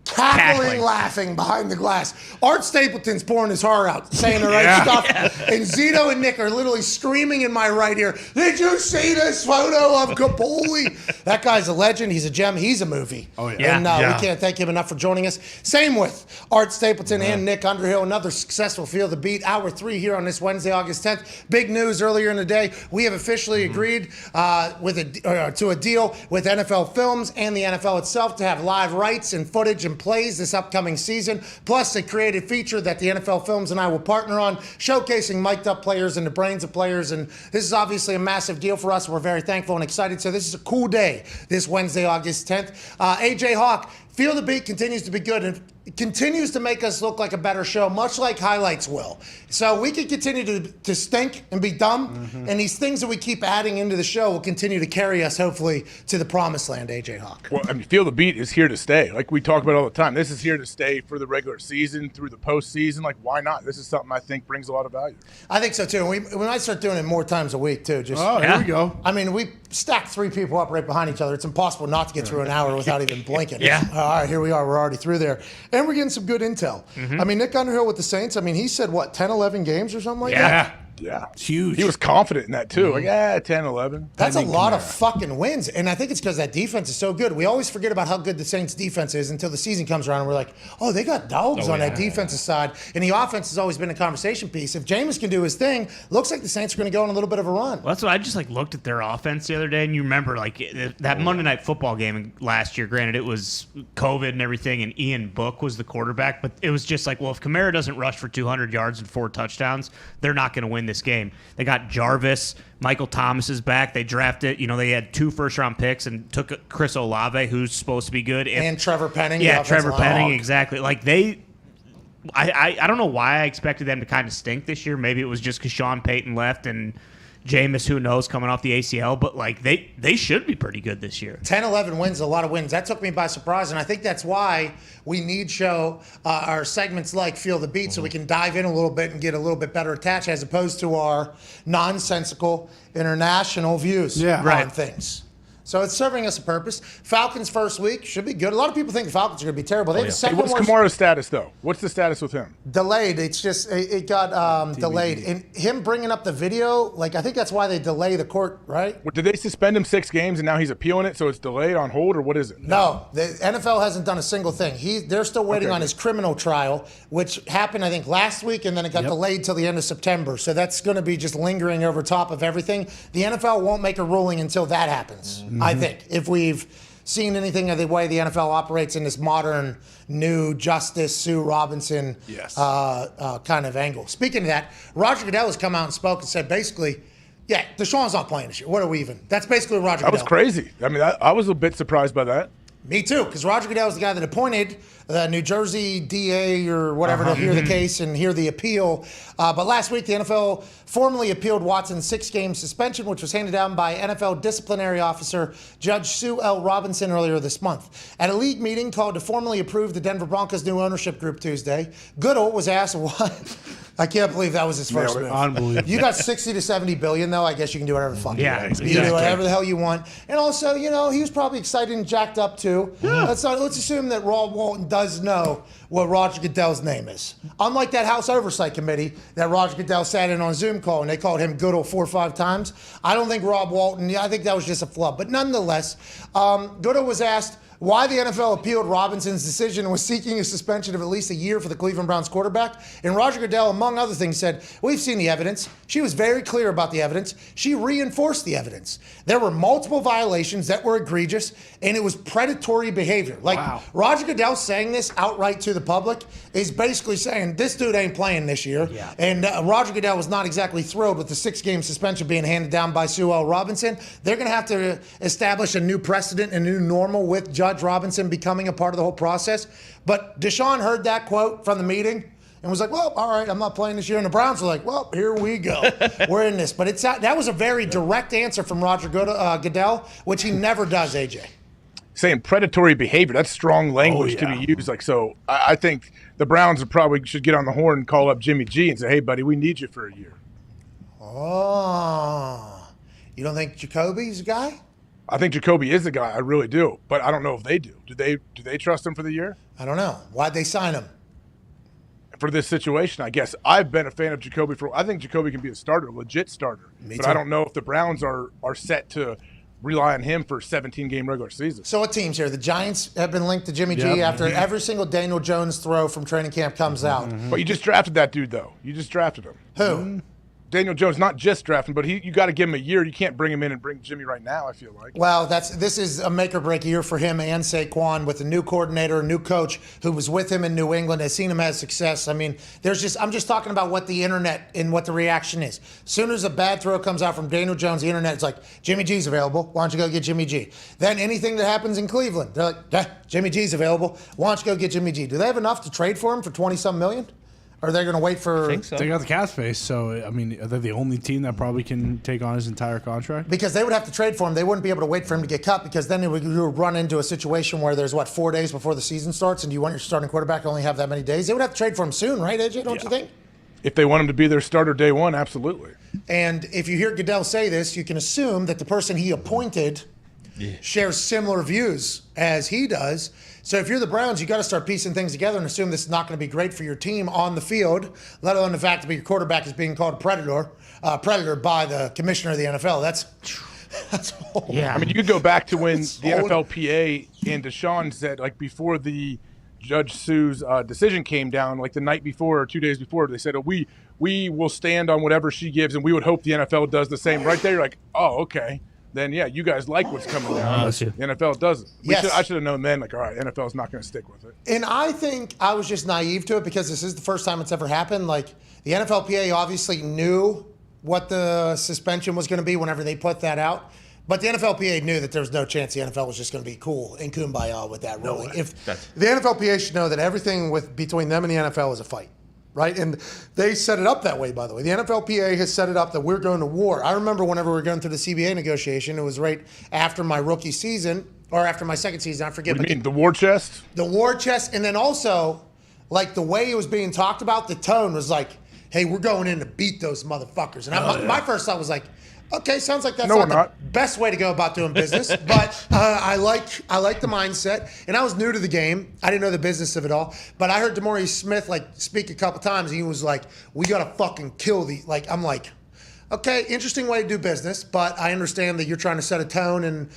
C: cackling, laughing behind the glass. Art Stapleton's pouring his heart out, saying the right stuff. And Zito and Nick are literally screaming in my right ear, did you see this photo of Caboli? That guy's a legend. He's a gem. He's a movie. Oh, yeah. And we can't thank him enough for joining us. Same with Art Stapleton and Nick Underhill. Another successful Feel the Beat. Hour 3 here on this Wednesday, August 10th. Big news earlier in the day. We have officially agreed to a deal with NFL Films and the NFL itself to have live rights and footage and plays this upcoming season, plus a creative feature that the NFL Films and I will partner on, showcasing mic'd up players and the brains of players. And this is obviously a massive deal for us. We're very thankful and excited. So this is a cool day, this Wednesday, August 10th. AJ Hawk, Feel the Beat continues to be good and continues to make us look like a better show, much like highlights will. So we can continue to stink and be dumb, and these things that we keep adding into the show will continue to carry us, hopefully, to the promised land, AJ Hawk.
K: Well, I mean, Feel the Beat is here to stay. Like we talk about all the time. This is here to stay for the regular season, through the postseason. Like, why not? This is something I think brings a lot of value.
C: I think so, too. We might start doing it more times a week, too.
D: Here we go.
C: I mean, we stacked 3 people up right behind each other. It's impossible not to get through an hour without even blinking. All right, here we are. We're already through there. And we're getting some good intel. I mean, Nick Underhill with the Saints, I mean, he said, 10, 11 games or something like that?
K: Yeah.
D: It's huge.
K: He was confident in that, too. Like, 10, 11.
C: That's a lot of fucking wins. And I think it's because that defense is so good. We always forget about how good the Saints defense is until the season comes around and we're like, oh, they got dogs on that defensive side. And the offense has always been a conversation piece. If Jameis can do his thing, looks like the Saints are going to go on a little bit of a run.
E: Well, that's what I just looked at their offense the other day, and you remember that Monday Night Football game last year. Granted, it was COVID and everything, and Ian Book was the quarterback, but it was just if Kamara doesn't rush for 200 yards and 4 touchdowns, they're not going to win this game. They got Jarvis. Michael Thomas is back. They drafted, they had 2 first-round picks and took Chris Olave, who's supposed to be good.
C: And Trevor Penning.
E: Yeah, Trevor Penning, exactly. I don't know why I expected them to kind of stink this year. Maybe it was just because Sean Payton left and Jameis, who knows, coming off the ACL. But, they should be pretty good this year.
C: 10, 11 wins, a lot of wins. That took me by surprise, and I think that's why we need our segments like Feel the Beat so we can dive in a little bit and get a little bit better attached as opposed to our nonsensical international views on things. So it's serving us a purpose. Falcons first week should be good. A lot of people think the Falcons are going to be terrible. They have the second
K: what's Kamara's status, though? What's the status with him?
C: Delayed. It's just it got delayed. And him bringing up the video, I think that's why they delay the court, right?
K: Did they suspend him 6 games and now he's appealing it, so it's delayed on hold, or what is it?
C: No, the NFL hasn't done a single thing. They're still waiting on his criminal trial, which happened, I think, last week, and then it got delayed till the end of September. So that's going to be just lingering over top of everything. The NFL won't make a ruling until that happens. I think, if we've seen anything of the way the NFL operates in this modern, new Justice Sue Robinson kind of angle. Speaking of that, Roger Goodell has come out and spoke and said basically, Deshaun's not playing this year. What are we even? That's basically Roger Goodell.
K: That was crazy. I mean, I was a bit surprised by that.
C: Me too, because Roger Goodell is the guy that appointed the New Jersey DA or whatever to hear the case and hear the appeal. But last week, the NFL formally appealed Watson's 6-game suspension, which was handed down by NFL disciplinary officer Judge Sue L. Robinson earlier this month. At a league meeting called to formally approve the Denver Broncos' new ownership group Tuesday, Goodell was asked why. I can't believe that was his first move.
D: Unbelievable.
C: You got 60 to 70 billion, though. I guess you can do whatever the fuck you want.
E: Exactly.
C: You do whatever the hell you want. And also, he was probably excited and jacked up too. Yeah. Let's assume that Rob Walton does know what Roger Goodell's name is. Unlike that House Oversight Committee that Roger Goodell sat in on Zoom call and they called him Goodell 4 or 5 times. I don't think Rob Walton, I think that was just a flub. But nonetheless, Goodell was asked why the NFL appealed Robinson's decision and was seeking a suspension of at least a year for the Cleveland Browns quarterback. And Roger Goodell, among other things, said, we've seen the evidence. She was very clear about the evidence. She reinforced the evidence. There were multiple violations that were egregious, and it was predatory behavior. Roger Goodell saying this outright to the public is basically saying, this dude ain't playing this year. Yeah. And Roger Goodell was not exactly thrilled with the 6-game suspension being handed down by Sue L. Robinson. They're going to have to establish a new precedent, a new normal with Judge Robinson becoming a part of the whole process. But Deshaun heard that quote from the meeting and was like, well, all right, I'm not playing this year. And the Browns were like, well, here we go. We're in this. But that was a very direct answer from Roger Goodell, which he never does, AJ.
K: Saying predatory behavior, that's strong language to be used. So I think the Browns probably should get on the horn and call up Jimmy G and say, hey, buddy, we need you for a year.
C: Oh. You don't think Jacoby's a guy?
K: I think Jacoby is the guy. I really do. But I don't know if they do. Do they trust him for the year?
C: I don't know. Why'd they sign him?
K: For this situation, I guess. I've been a fan of Jacoby I think Jacoby can be a starter, a legit starter.
C: Me
K: but
C: too.
K: I don't know if the Browns are set to rely on him for a 17-game regular season.
C: So what teams here? The Giants have been linked to Jimmy G after every single Daniel Jones throw from training camp comes out.
K: But you just drafted that dude, though. You just drafted him.
C: Who?
K: Daniel Jones, not just drafting, but you got to give him a year. You can't bring him in and bring Jimmy right now, I feel like.
C: Well, this is a make or break year for him and Saquon with a new coordinator, a new coach who was with him in New England, has seen him have success. I mean, I'm just talking about what the internet and what the reaction is. As soon as a bad throw comes out from Daniel Jones, the internet is like, Jimmy G's available. Why don't you go get Jimmy G? Then anything that happens in Cleveland, they're like, Jimmy G's available. Why don't you go get Jimmy G? Do they have enough to trade for him for 20-some million? Or are they going to wait for?
D: I think so. They got the cap space, so I mean, are they the only team that probably can take on his entire contract?
C: Because they would have to trade for him. They wouldn't be able to wait for him to get cut because then you would run into a situation where there's 4 days before the season starts, and you want your starting quarterback to only have that many days. They would have to trade for him soon, right, AJ? Don't you think?
K: If they want him to be their starter day one, absolutely.
C: And if you hear Goodell say this, you can assume that the person he appointed shares similar views as he does. So if you're the Browns, you got to start piecing things together and assume this is not going to be great for your team on the field, let alone the fact that your quarterback is being called a predator by the commissioner of the NFL. That's horrible.
K: Yeah. I mean, you could go back to when the NFLPA and Deshaun said, like, before the Judge Sue's decision came down, like the night before or 2 days before, they said, we will stand on whatever she gives, and we would hope the NFL does the same. Right there, you're like, oh, okay. Then, yeah, you guys like what's coming down. The NFL doesn't. I should have known then, like, all right, NFL's not going to stick with it.
C: And I think I was just naive to it because this is the first time it's ever happened. Like, the NFLPA obviously knew what the suspension was going to be whenever they put that out. But the NFLPA knew that there was no chance the NFL was just going to be cool and kumbaya with that ruling. The NFLPA should know that everything between them and the NFL is a fight. Right? And they set it up that way, by the way. The NFLPA has set it up that we're going to war. I remember whenever we were going through the CBA negotiation, it was right after my rookie season, or after my second season, I forget.
K: What do you mean, the war chest?
C: The war chest, and then also, like, the way it was being talked about, the tone was like, hey, we're going in to beat those motherfuckers. And my first thought was like, okay, sounds like that's not the best way to go about doing business, but I like the mindset. And I was new to the game. I didn't know the business of it all. But I heard DeMaurice Smith speak a couple times, and he was like, we got to fucking kill the, I'm like, okay, interesting way to do business, but I understand that you're trying to set a tone and,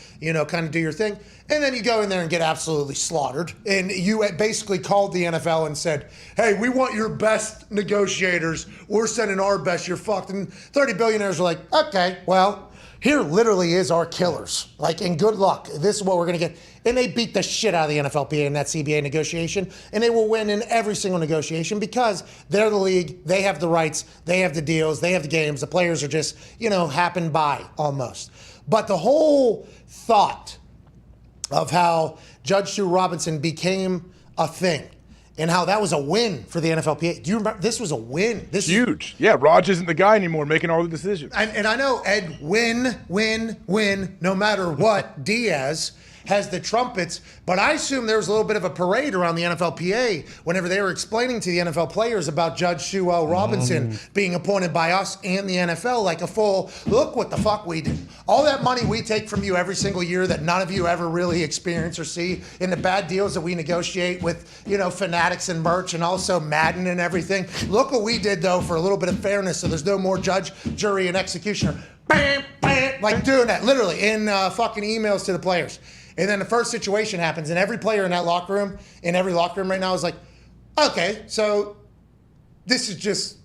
C: kind of do your thing. And then you go in there and get absolutely slaughtered. And you basically called the NFL and said, hey, we want your best negotiators. We're sending our best. You're fucked. And 30 billionaires are like, okay, well, here literally is our killers. And good luck. This is what we're going to get. And they beat the shit out of the NFLPA in that CBA negotiation. And they will win in every single negotiation because they're the league. They have the rights. They have the deals. They have the games. The players are just, happen by almost. But the whole thought of how Judge Sue Robinson became a thing and how that was a win for the NFLPA. Do you remember? This was a win. This
K: huge. Yeah, Raj isn't the guy anymore making all the decisions.
C: And I know, Ed, win, no matter what, Diaz has the trumpets, but I assume there was a little bit of a parade around the NFLPA whenever they were explaining to the NFL players about Judge Sue Robinson being appointed by us and the NFL, like a full, look what the fuck we did. All that money we take from you every single year that none of you ever really experience or see in the bad deals that we negotiate with, Fanatics and merch and also Madden and everything. Look what we did, though, for a little bit of fairness so there's no more judge, jury, and executioner. Bam, bam, like doing that, literally, in fucking emails to the players. And then the first situation happens, and every player in that locker room, right now, is like, okay, so this is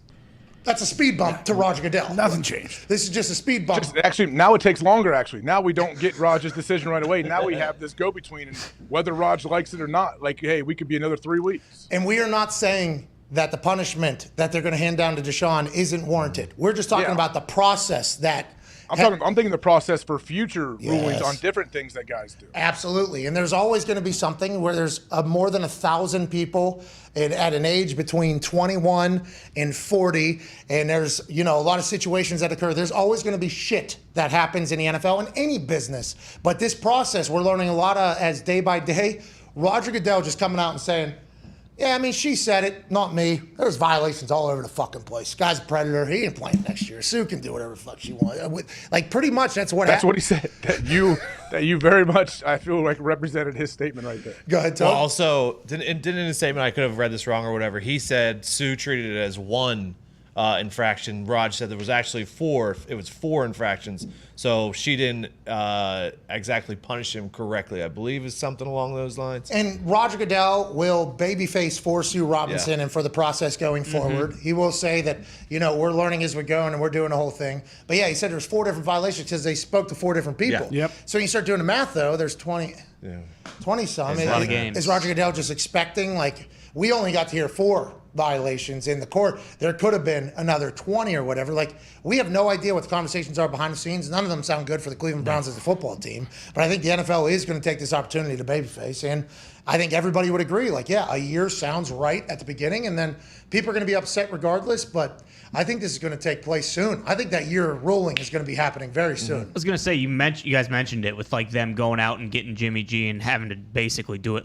C: that's a speed bump to Roger Goodell.
D: Nothing changed.
C: This is just a speed bump.
K: Actually, now it takes longer, actually. Now we don't get Raj's decision right away. Now we have this go-between, and whether Raj likes it or not, hey, we could be another 3 weeks.
C: And we are not saying that the punishment that they're going to hand down to Deshaun isn't warranted. We're just talking about the process that
K: I'm thinking the process for future rulings on different things that guys do.
C: Absolutely. And there's always going to be something where there's more than 1,000 people at an age between 21 and 40. And there's, a lot of situations that occur. There's always going to be shit that happens in the NFL and any business. But this process, we're learning a lot as day by day. Roger Goodell just coming out and saying, yeah, I mean, she said it, not me. There's violations all over the fucking place. Guy's a predator. He ain't playing next year. Sue can do whatever the fuck she wants. Pretty much that's what happened.
K: That's what he said. That you very much, I feel like, represented his statement right there.
C: Go ahead, Tom.
H: Well, also, didn't in his statement, I could have read this wrong or whatever, he said Sue treated it as one infraction. Raj said there was actually 4. It was 4 infractions. So she didn't exactly punish him correctly, I believe, is something along those lines.
C: And Roger Goodell will babyface for Sue Robinson and for the process going forward. He will say that, we're learning as we're going and we're doing the whole thing. But yeah, he said there's 4 different violations because they spoke to 4 different people.
D: Yeah. Yep.
C: So when you start doing the math, though, there's 20 some.
E: There's a lot of games.
C: Is Roger Goodell just expecting, we only got to hear 4 violations in the court. There could have been another 20 or whatever. We have no idea what the conversations are behind the scenes. None of them sound good for the Cleveland Browns as a football team. But I think the NFL is going to take this opportunity to babyface. And I think everybody would agree, a year sounds right at the beginning, and then people are going to be upset regardless. But I think this is going to take place soon. I think that year ruling is going to be happening very soon.
E: I was going to say, you guys mentioned it with them going out and getting Jimmy G and having to basically do it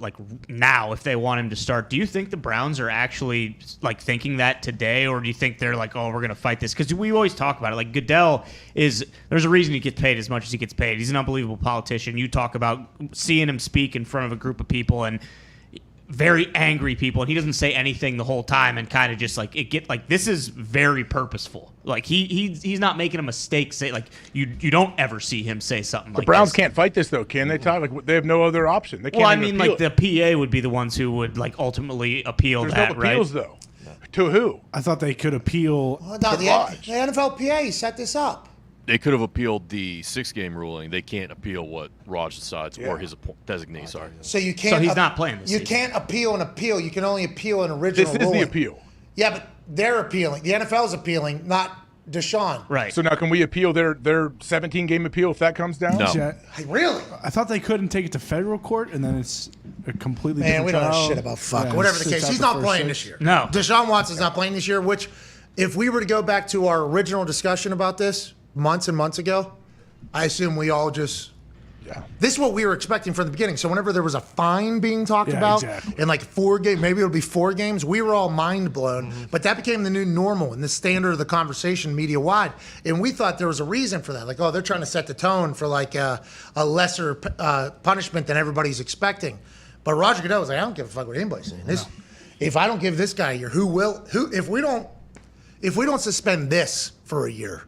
E: now if they want him to start. Do you think the Browns are actually thinking that today, or do you think they're oh, we're going to fight this? Because we always talk about it. Goodell there's a reason he gets paid as much as he gets paid. He's an unbelievable politician. You talk about seeing him speak in front of a group of people and very angry people, and he doesn't say anything the whole time, and kind of just this is very purposeful. He's not making a mistake. You don't ever see him say something.
K: The Browns can't fight this though, can they? Todd? They have no other option. They can't.
E: The PA would be the ones who would ultimately appeal.
K: There's
E: that,
K: no appeals
E: right?
K: though. To who?
D: I thought they could appeal.
C: Well, no, the NFLPA set this up.
G: They could have appealed the 6-game ruling. They can't appeal what Raj decides or his designee. Sorry.
C: So you can't.
E: So he's not playing this season.
C: Can't appeal an appeal. You can only appeal an original ruling.
K: This is the appeal.
C: Yeah, but they're appealing. The NFL's appealing, not Deshaun.
E: Right.
K: So now can we appeal their 17-game appeal if that comes down?
G: No.
C: Hey, really?
D: I thought they couldn't take it to federal court, and then it's a completely different
C: we don't know
D: trial.
C: shit about fuck.
D: Yeah,
C: Whatever the
D: sits
C: case.
D: out
C: He's
D: the
C: not
D: first
C: playing
D: 6.
C: this year.
E: No.
C: Deshaun Watson's not playing this year, which if we were to go back to our original discussion about this months and months ago, I assume we all just...
K: Yeah.
C: This is what we were expecting from the beginning. So whenever there was a fine being talked about,
D: exactly.
C: and 4 games, maybe it'll be 4 games, we were all mind blown. But that became the new normal and the standard of the conversation media wide. And we thought there was a reason for that. They're trying to set the tone for a lesser punishment than everybody's expecting. But Roger Goodell was I don't give a fuck what anybody's saying. If I don't give this guy a year, who will? If we don't suspend this for a year,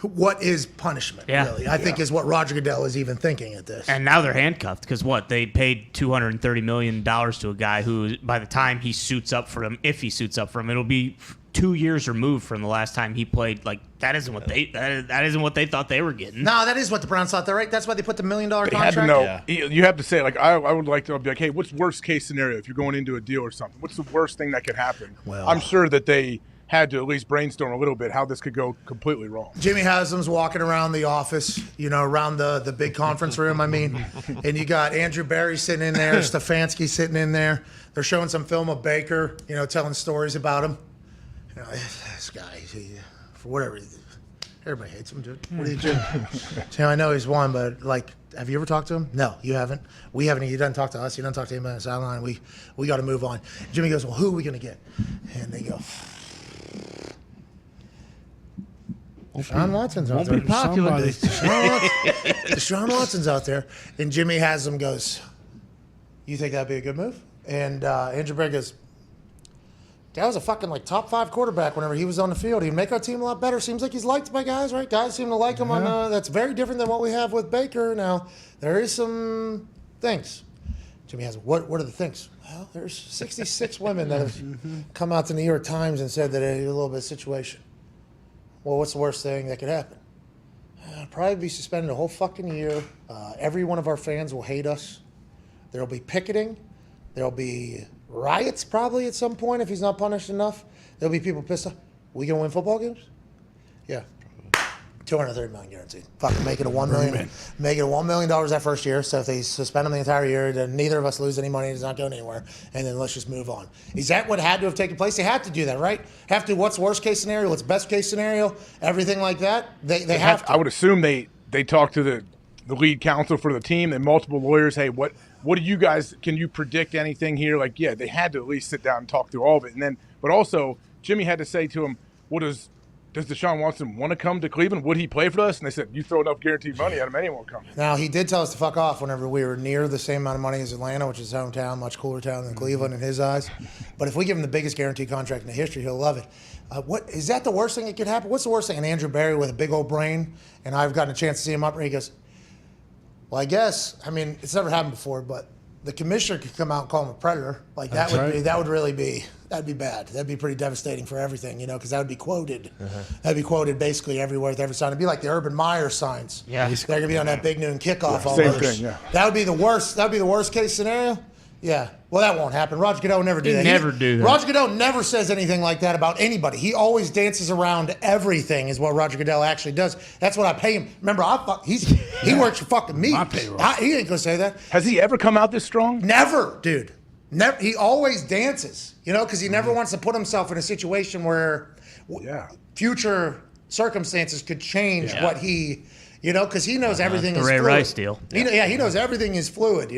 C: what is punishment, really? I think is what Roger Goodell is even thinking at this.
E: And now they're handcuffed because they paid $230 million to a guy who, by the time he suits up for him, if he suits up for him, it'll be 2 years removed from the last time he played. That isn't what that isn't what they thought they were getting.
C: No, that is what the Browns thought. Right? That's why they put the $1 million contract.
K: Had to know. Yeah. You have to say I would like to be hey, what's worst case scenario if you're going into a deal or something? What's the worst thing that could happen? Well, I'm sure that they had to at least brainstorm a little bit how this could go completely wrong.
C: Jimmy Haslam's walking around the office, around the big conference room, and you got Andrew Barry sitting in there, Stefanski sitting in there. They're showing some film of Baker, telling stories about him. This guy, for whatever, everybody hates him, dude. What do you do? I know he's won, but have you ever talked to him? No, you haven't. We haven't. He doesn't talk to us. He doesn't talk to anybody on the sideline. We got to move on. Jimmy goes, well, who are we going to get? And they go, Deshaun Watson's out there. Deshaun Watson's out there. And Jimmy Haslam goes, you think that'd be a good move? And Andrew Berg goes, that was a fucking top 5 quarterback whenever he was on the field. He'd make our team a lot better. Seems like he's liked by guys, right? Guys seem to like him. That's very different than what we have with Baker. Now, there is some things. Jimmy Haslam, what are the things? Well, there's 66 women that have come out to the New York Times and said that it's a little bit of situation. Well, what's the worst thing that could happen? Probably be suspended a whole fucking year. Every one of our fans will hate us. There'll be picketing. There'll be riots probably at some point if he's not punished enough. There'll be people pissed off. We gonna win football games? Yeah. $230 million guaranteed. Fucking make it a $1 million. Make it a $1 million that first year. So if they suspend him the entire year, then neither of us lose any money. It's not going anywhere. And then let's just move on. Is that what had to have taken place? They had to do that, right? Have to. What's worst case scenario? What's best case scenario? Everything like that. They have to.
K: I would assume they talk to the lead counsel for the team and multiple lawyers. Hey, what do you guys? Can you predict anything here? They had to at least sit down and talk through all of it. And then, but also Jimmy had to say to him, what does does Deshaun Watson want to come to Cleveland? Would he play for us? And they said, you throw enough guaranteed money at him, anyone will come.
C: Now, he did tell us to fuck off whenever we were near the same amount of money as Atlanta, which is his hometown, much cooler town than Cleveland in his eyes. But if we give him the biggest guaranteed contract in the history, he'll love it. What is that the worst thing that could happen? What's the worst thing? And Andrew Barry with a big old brain, and I've gotten a chance to see him up, and he goes, well, I guess, I mean, it's never happened before, but the commissioner could come out and call him a predator. Like that that'd be bad. That'd be pretty devastating for everything, because that would be quoted. That'd be quoted basically everywhere with every sign. It'd be like the Urban Meyer signs.
E: Yeah.
C: They're gonna be on that big noon kickoff all
K: same
C: those.
K: thing, yeah.
C: That would be the worst. That'd be the worst case scenario. Yeah. Well, that won't happen. Roger Goodell would never do that.
E: Never do that.
C: Roger Goodell never says anything like that about anybody. He always dances around everything is what Roger Goodell actually does. That's what I pay him. Remember, he works for fucking me.
D: My payroll.
C: He ain't going to say that.
K: Has he ever come out this strong?
C: Never, dude. Never. He always dances, because he never wants to put himself in a situation where future circumstances could change what he... because he knows everything
E: the
C: is
E: Ray
C: fluid.
E: Rice deal.
C: He knows everything is fluid,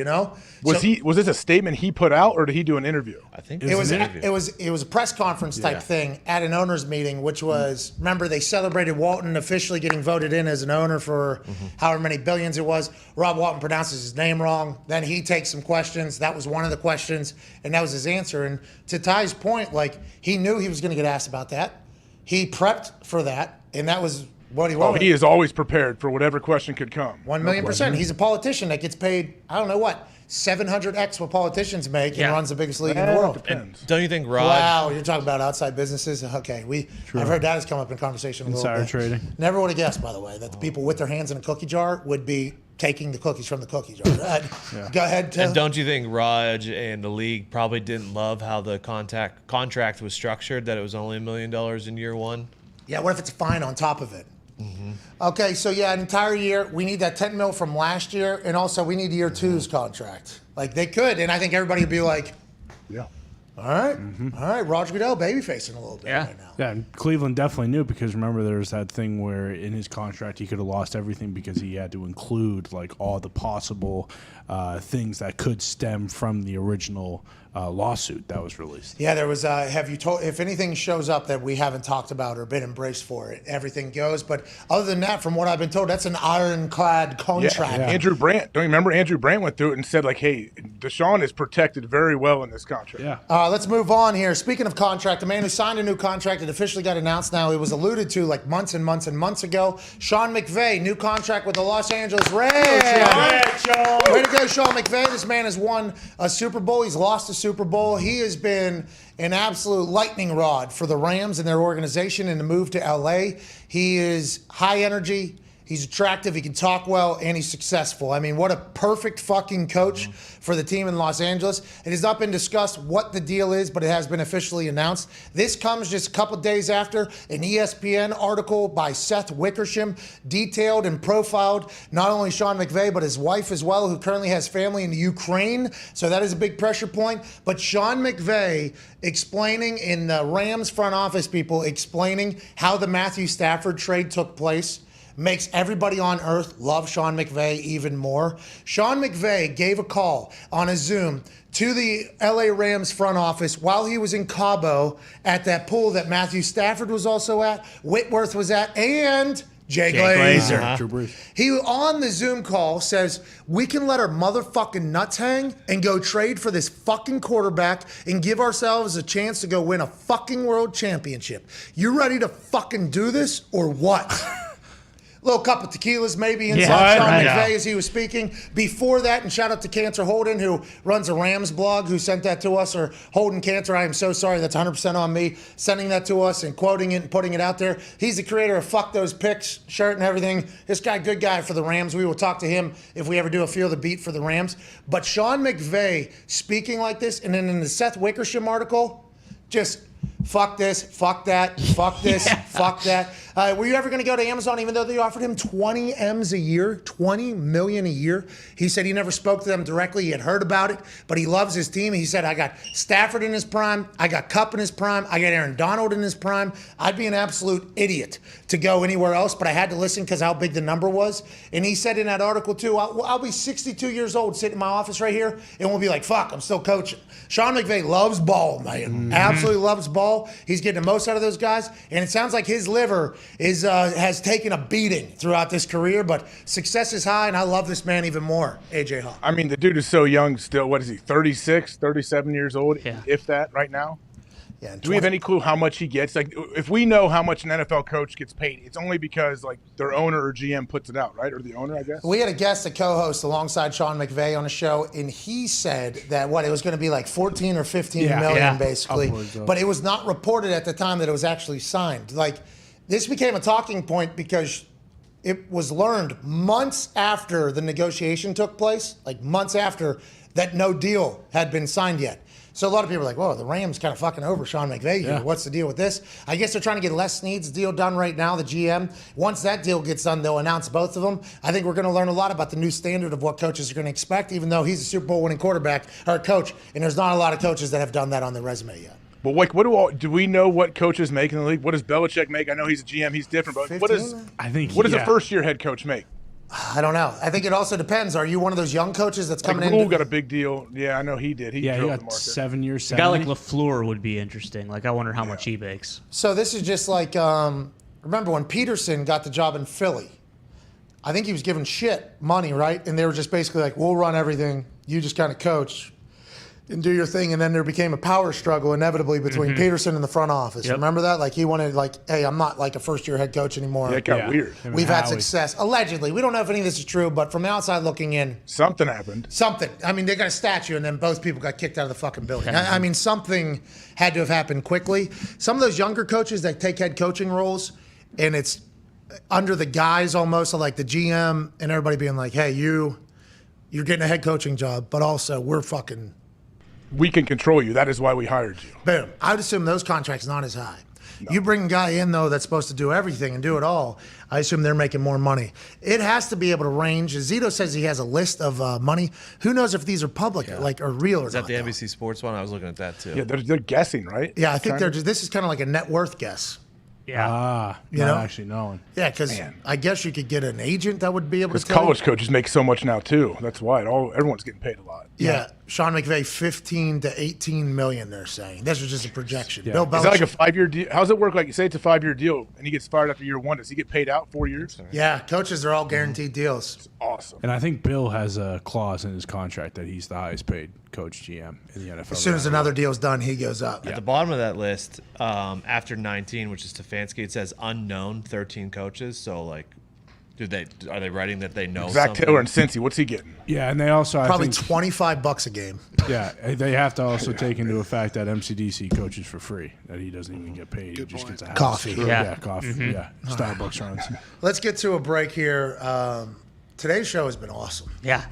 K: Was this a statement he put out, or did he do an interview?
H: I think
C: It was a press conference type thing at an owners meeting, which was, remember, they celebrated Walton officially getting voted in as an owner for however many billions it was. Rob Walton pronounces his name wrong. Then he takes some questions. That was one of the questions, and that was his answer. And to Ty's point, he knew he was going to get asked about that. He prepped for that, and that was what he wanted.
K: He is always prepared for whatever question could come.
C: 1,000,000%. He's a politician that gets paid, I don't know what, 700x what politicians make and runs the biggest league in the world.
K: Depends.
H: Don't you think Raj?
C: Wow, you're talking about outside businesses? Okay, I've heard that has come up in conversation a little bit.
D: Insider trading.
C: Never would have guessed, by the way, that the people with their hands in a cookie jar would be taking the cookies from the cookie jar. Go ahead, Tim.
H: And don't you think Raj and the league probably didn't love how the contract was structured, that it was only $1 million in year one?
C: Yeah, what if it's a fine on top of it? Okay, so an entire year. We need that $10 million from last year, and also we need year two's contract. They could, and I think everybody would be like, all right, Roger Goodell baby-facing a little bit right now.
D: Yeah, and Cleveland definitely knew, because remember there was that thing where in his contract he could have lost everything because he had to include all the possible things that could stem from the original lawsuit that was released.
C: Yeah, there was. Have you told? If anything shows up that we haven't talked about or been embraced for it, everything goes. But other than that, from what I've been told, that's an ironclad contract.
K: Yeah. Andrew Brandt. Don't you remember? Andrew Brandt went through it and said, hey, Deshaun is protected very well in this contract.
D: Yeah.
C: Let's move on here. Speaking of contract, the man who signed a new contract, it officially got announced now. It was alluded to months and months and months ago. Sean McVay, new contract with the Los Angeles Rams. Way to go, Sean McVay. This man has won a Super Bowl. He's lost a Super Bowl. He has been an absolute lightning rod for the Rams and their organization in the move to LA. He is high energy. He's attractive, he can talk well, and he's successful. I mean, what a perfect fucking coach for the team in Los Angeles. It has not been discussed what the deal is, but it has been officially announced. This comes just a couple days after an ESPN article by Seth Wickersham detailed and profiled not only Sean McVay, but his wife as well, who currently has family in the Ukraine. So that is a big pressure point. But Sean McVay explaining in the Rams front office, people explaining how the Matthew Stafford trade took place, makes everybody on earth love Sean McVay even more. Sean McVay gave a call on a Zoom to the LA Rams front office while he was in Cabo at that pool that Matthew Stafford was also at, Whitworth was at, and Jay Glazer. He, on the Zoom call, says, we can let our motherfucking nuts hang and go trade for this fucking quarterback and give ourselves a chance to go win a fucking world championship. You ready to fucking do this or what? Little cup of tequilas maybe inside Sean McVay as he was speaking. Before that, and shout out to Cantor Holden, who runs a Rams blog, who sent that to us, or Holden Cantor, I am so sorry, that's 100% on me, sending that to us and quoting it and putting it out there. He's the creator of Fuck Those Picks shirt and everything. This guy, good guy for the Rams. We will talk to him if we ever do a Feel the Beat for the Rams. But Sean McVay speaking like this, and then in the Seth Wickersham article, just fuck this, fuck that, fuck this, fuck that. Were you ever going to go to Amazon even though they offered him 20 M's a year, 20 million a year? He said he never spoke to them directly. He had heard about it, but he loves his team. He said, I got Stafford in his prime. I got Kupp in his prime. I got Aaron Donald in his prime. I'd be an absolute idiot to go anywhere else, but I had to listen because how big the number was. And he said in that article too, I'll be 62 years old sitting in my office right here, and we'll be like, fuck, I'm still coaching. Sean McVay loves ball, man. Absolutely loves ball. well. He's getting the most out of those guys, and it sounds like his liver has taken a beating throughout this career, but success is high, and I love this man even more, AJ Hawk.
K: I mean, the dude is so young still. What is he, 36, 37 years old, if that, right now?
C: Yeah.
K: Do we have any clue how much he gets? Like, if we know how much an NFL coach gets paid, it's only because, like, their owner or GM puts it out, right? Or the owner, I guess?
C: We had a guest, a co-host, alongside Sean McVay on a show, and he said that, it was going to be like 14 or 15 million, basically. But it was not reported at the time that it was actually signed. Like, this became a talking point because it was learned months after the negotiation took place, like months after, that no deal had been signed yet. So a lot of people are like, whoa, the Rams kind of fucking over Sean McVay here. What's the deal with this? I guess they're trying to get Les Snead's deal done right now, the GM. Once that deal gets done, they'll announce both of them. I think we're going to learn a lot about the new standard of what coaches are going to expect, even though he's a Super Bowl winning quarterback or coach, and there's not a lot of coaches that have done that on their resume yet.
K: But do we know what coaches make in the league? What does Belichick make? I know he's a GM, he's different, but
C: 15?
K: what does a first-year head coach make?
C: I don't know. I think it also depends. Are you one of those young coaches that's coming in?
K: Rule got a big deal. Yeah, I know he did. He
D: got
K: the market.
D: 7 years.
E: A guy like LaFleur would be interesting. Like, I wonder how much he makes.
C: So this is just like, remember when Peterson got the job in Philly? I think he was given money, right? And they were just basically like, we'll run everything. You just kind of coach and do your thing. And then there became a power struggle inevitably between Peterson and the front office. Remember that? Like, he wanted, hey, I'm not like a first-year head coach anymore.
K: Yeah, it got weird.
C: We've had success. Allegedly. We don't know if any of this is true, but from the outside looking in.
K: Something happened.
C: Something. I mean, they got a statue, and then both people got kicked out of the fucking building. I mean, something had to have happened quickly. Some of those younger coaches that take head coaching roles, and it's under the guise almost of like the GM and everybody being like, hey, you're getting a head coaching job, but also
K: we can control you. That is why we hired you.
C: Boom. I would assume those contracts not as high. No. You bring a guy in, though, that's supposed to do everything and do it all. I assume they're making more money. It has to be able to range. Zito says he has a list of money. Who knows if these are public, or real or not?
H: Is that the NBC Sports one? I was looking at that, too.
K: Yeah, they're guessing, right?
C: Yeah, I think this is kind of like a net worth guess.
E: Yeah.
D: Not actually knowing.
C: Yeah, because I guess you could get an agent that would be able to tell
K: college coaches make so much now, too. That's why. Everyone's getting paid a lot.
C: Yeah. Sean McVay, 15 to 18 million, they're saying. This was just a projection.
K: Yeah.
C: Bill Belichick.
K: Is that like a 5-year deal? How does it work? Like, you say it's a 5-year deal, and he gets fired after year 1. Does he get paid out 4 years?
C: Yeah, coaches are all guaranteed deals.
K: It's awesome.
D: And I think Bill has a clause in his contract that he's the highest paid coach GM in the NFL.
C: As soon as another deal's done, he goes up.
H: At the bottom of that list, after 19, which is Stefanski, it says unknown 13 coaches. So, like, are they writing that they know
K: Zach
H: something?
K: Taylor and Cincy, what's he getting?
D: Yeah, and they also
C: probably $25 a game.
D: Yeah, they have to also take into effect that MCDC coaches for free. That he doesn't even get paid. He just gets a house.
C: Coffee.
D: Yeah, coffee. Yeah, Starbucks runs.
C: Let's get to a break here. Today's show has been awesome.
E: Yeah.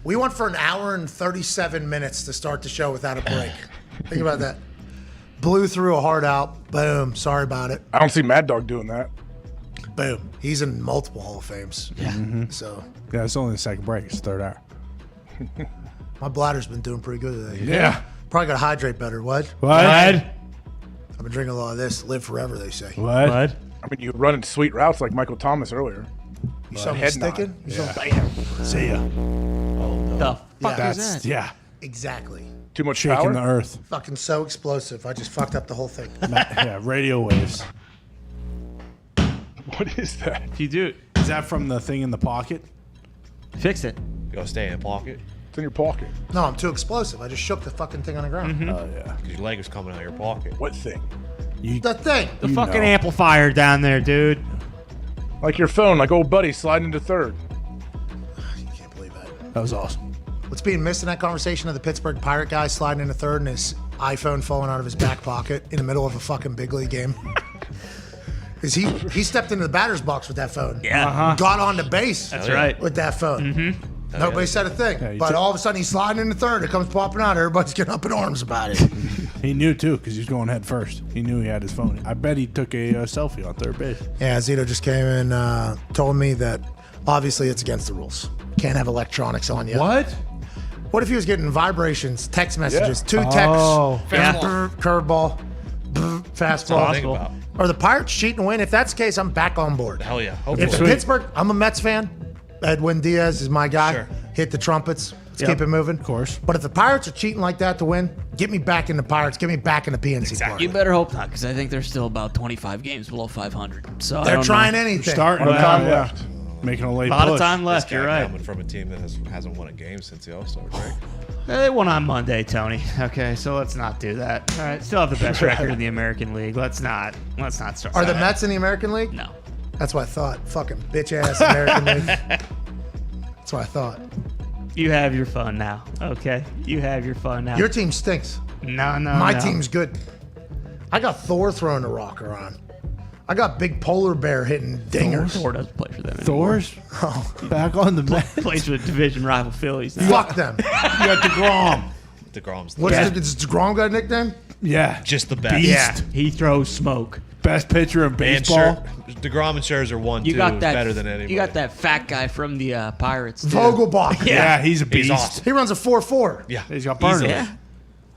C: We went for an hour and 37 minutes to start the show without a break. Think about that. Blew through a heart out. Boom. Sorry about it.
K: I don't see Mad Dog doing that.
C: Boom. He's in multiple Hall of Fames.
E: Yeah.
C: So.
D: Yeah, it's only the second break. It's the third hour.
C: My bladder's been doing pretty good today.
D: Yeah.
C: Probably got to hydrate better. What?
D: I've
C: been drinking a lot of this. Live forever, they say.
D: What?
K: I mean, you're running sweet routes like Michael Thomas earlier.
C: You saw me sticking?
D: See ya.
E: The fuck is that?
D: Yeah.
C: Exactly.
K: Too much
D: Shaking
K: power?
D: the earth.
C: Fucking so explosive. I just fucked up the whole thing.
D: Yeah, radio waves.
K: What is that?
E: If you do,
D: is that from the thing in the pocket?
E: Fix it.
H: You gotta stay in the pocket.
K: It's in your pocket.
C: No, I'm too explosive. I just shook the fucking thing on the ground.
D: Oh, yeah.
H: Because your leg is coming out of your pocket.
K: What thing?
C: The thing.
E: The fucking amplifier down there, dude.
K: Like your phone, like old buddy sliding into third.
C: You can't believe that.
D: That was awesome.
C: What's being missed in that conversation of the Pittsburgh Pirate guy sliding into third and his iPhone falling out of his back pocket in the middle of a fucking big league game? Is he stepped into the batter's box with that phone.
E: Yeah.
C: Got on the base.
E: That's right.
C: With that phone.
E: Mm-hmm.
C: Nobody said a thing.
D: Yeah,
C: but all of a sudden he's sliding into third. It comes popping out. Everybody's getting up in arms about it.
D: He knew, too, because he was going head first. He knew he had his phone. I bet he took a selfie on third base.
C: Yeah, Zito just came and told me that obviously it's against the rules. Can't have electronics on you.
D: What?
C: What if he was getting vibrations, text messages, 2 texts, curveball, fastball, Are the Pirates cheating to win? If that's the case, I'm back on board.
H: Hell yeah.
C: If Pittsburgh, I'm a Mets fan. Edwin Diaz is my guy.
H: Sure.
C: Hit the trumpets. Let's keep it moving.
D: Of course.
C: But if the Pirates are cheating like that to win, get me back in the Pirates. Get me back in the PNC Park.
Q: You better hope not, because I think they're still about 25 games below 500. So
C: They're trying anything.
D: Starting
K: time left.
D: Making a late
E: A lot
D: push.
E: of time left.
H: This
E: You're
H: guy
E: right.
H: coming from a team that hasn't won a game since the All-Star break.
E: They won on Monday, Tony. Okay, so let's not do that. All right, still have the best record in the American League. Let's not start.
C: Are the Mets in the American League?
E: No.
C: That's what I thought. Fucking bitch-ass American League. That's what I thought.
E: You have your fun now. Okay, you have your fun now.
C: Your team stinks.
E: No.
C: My team's good. I got Thor throwing the rocker on. I got Big Polar Bear hitting dingers.
E: Thor doesn't play for them anymore.
D: Thor's back on the Mets.
E: Plays with division rival Phillies. Now.
C: Fuck them.
D: You got DeGrom.
H: DeGrom's
C: Does DeGrom got a nickname?
D: Yeah.
H: just the best.
D: Beast.
E: Yeah, he throws smoke.
D: Best pitcher in
H: And
D: baseball.
H: DeGrom and Scherzer won
Q: You
H: too.
Q: got that.
H: Better than anybody.
Q: You got that fat guy from the Pirates. Too.
C: Vogelbach.
D: Yeah, he's a beast.
H: He's awesome.
C: He runs a 4.4.
H: Yeah,
D: He's got burners.
H: easily.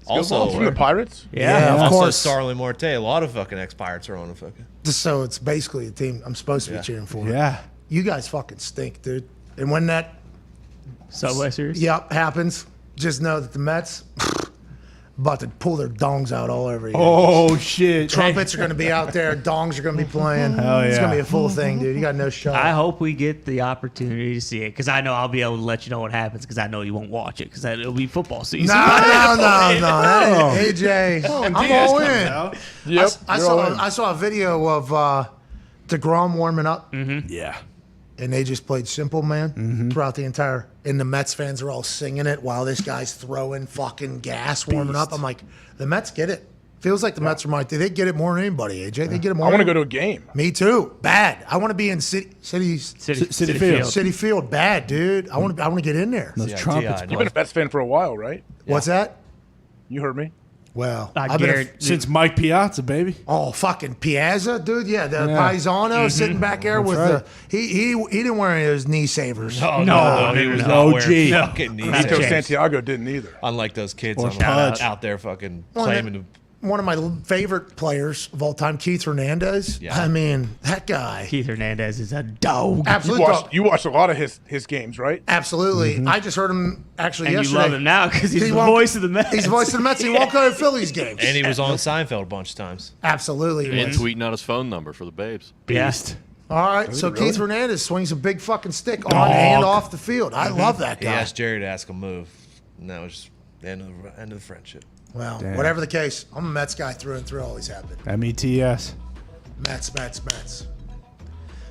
H: Also,
K: From the Pirates?
C: Yeah, of
H: also
C: course.
H: Starling Marte. A lot of fucking ex-Pirates are on a fucking.
C: So it's basically a team I'm supposed to be
H: Yeah.
C: cheering for.
D: Yeah.
C: You guys fucking stink, dude. And when that
E: Subway Series.
C: happens, just know that the Mets about to pull their dongs out all over you.
D: Oh, shit.
C: Trumpets are going to be out there. Dongs are going to be playing.
D: Hell
C: It's going to
D: yeah.
C: be a full thing, dude. You got no shot.
E: I hope we get the opportunity to see it because I know I'll be able to let you know what happens because I know you won't watch it because it'll be football season.
C: No. Hey, AJ, I'm all in.
K: Yep.
C: I saw a video of DeGrom warming up,
D: Yeah.
C: and they just played Simple Man throughout the entire. And the Mets fans are all singing it while this guy's throwing fucking gas warming up. I'm like, the Mets get it. Feels like the Mets are they get it more than anybody. AJ, they get it more.
K: I want to
C: than
K: go to a game.
C: Me too. Bad. I want to be in City
D: Field.
C: City Field. Bad, dude. I want to get in there.
D: Those trumpets.
K: You've been a Mets fan for a while, right?
C: What's that?
K: You heard me.
C: Well,
E: I've been
D: Since Mike Piazza, baby.
C: Oh, fucking Piazza, dude. Yeah, the Paisano sitting back there with
D: right.
C: he didn't wear any of those knee savers.
H: No, he was
D: no,
H: not wearing
D: G.
H: fucking knee
K: Nito
H: savers.
K: Santiago didn't either.
H: Unlike those kids
D: Or
H: on
D: Pudge.
H: out there fucking
C: Well,
H: claiming.
C: One of my favorite players of all time, Keith Hernandez.
H: Yeah.
C: I mean, that guy.
E: Keith Hernandez is a dog.
C: Absolutely.
K: You watched a lot of his games, right?
C: Absolutely. I just heard him actually
E: And
C: yesterday.
E: you love him now because he's
C: He
E: the
C: won't-
E: voice of the Mets.
C: He's the voice of the Mets. He won't go to Phillies games.
H: And he was on Seinfeld a bunch of times.
C: Absolutely. he
G: And
C: was.
G: tweeting out his phone number for the babes.
E: Beast.
C: All right. So Keith Hernandez swings a big fucking stick on and off the field. I love that
H: He
C: guy.
H: asked Jerry to ask him move. And that was just the end of the friendship.
C: Well,
D: Damn.
C: whatever the case, I'm a Mets guy through and through. Always have been.
D: METS.
C: Mets.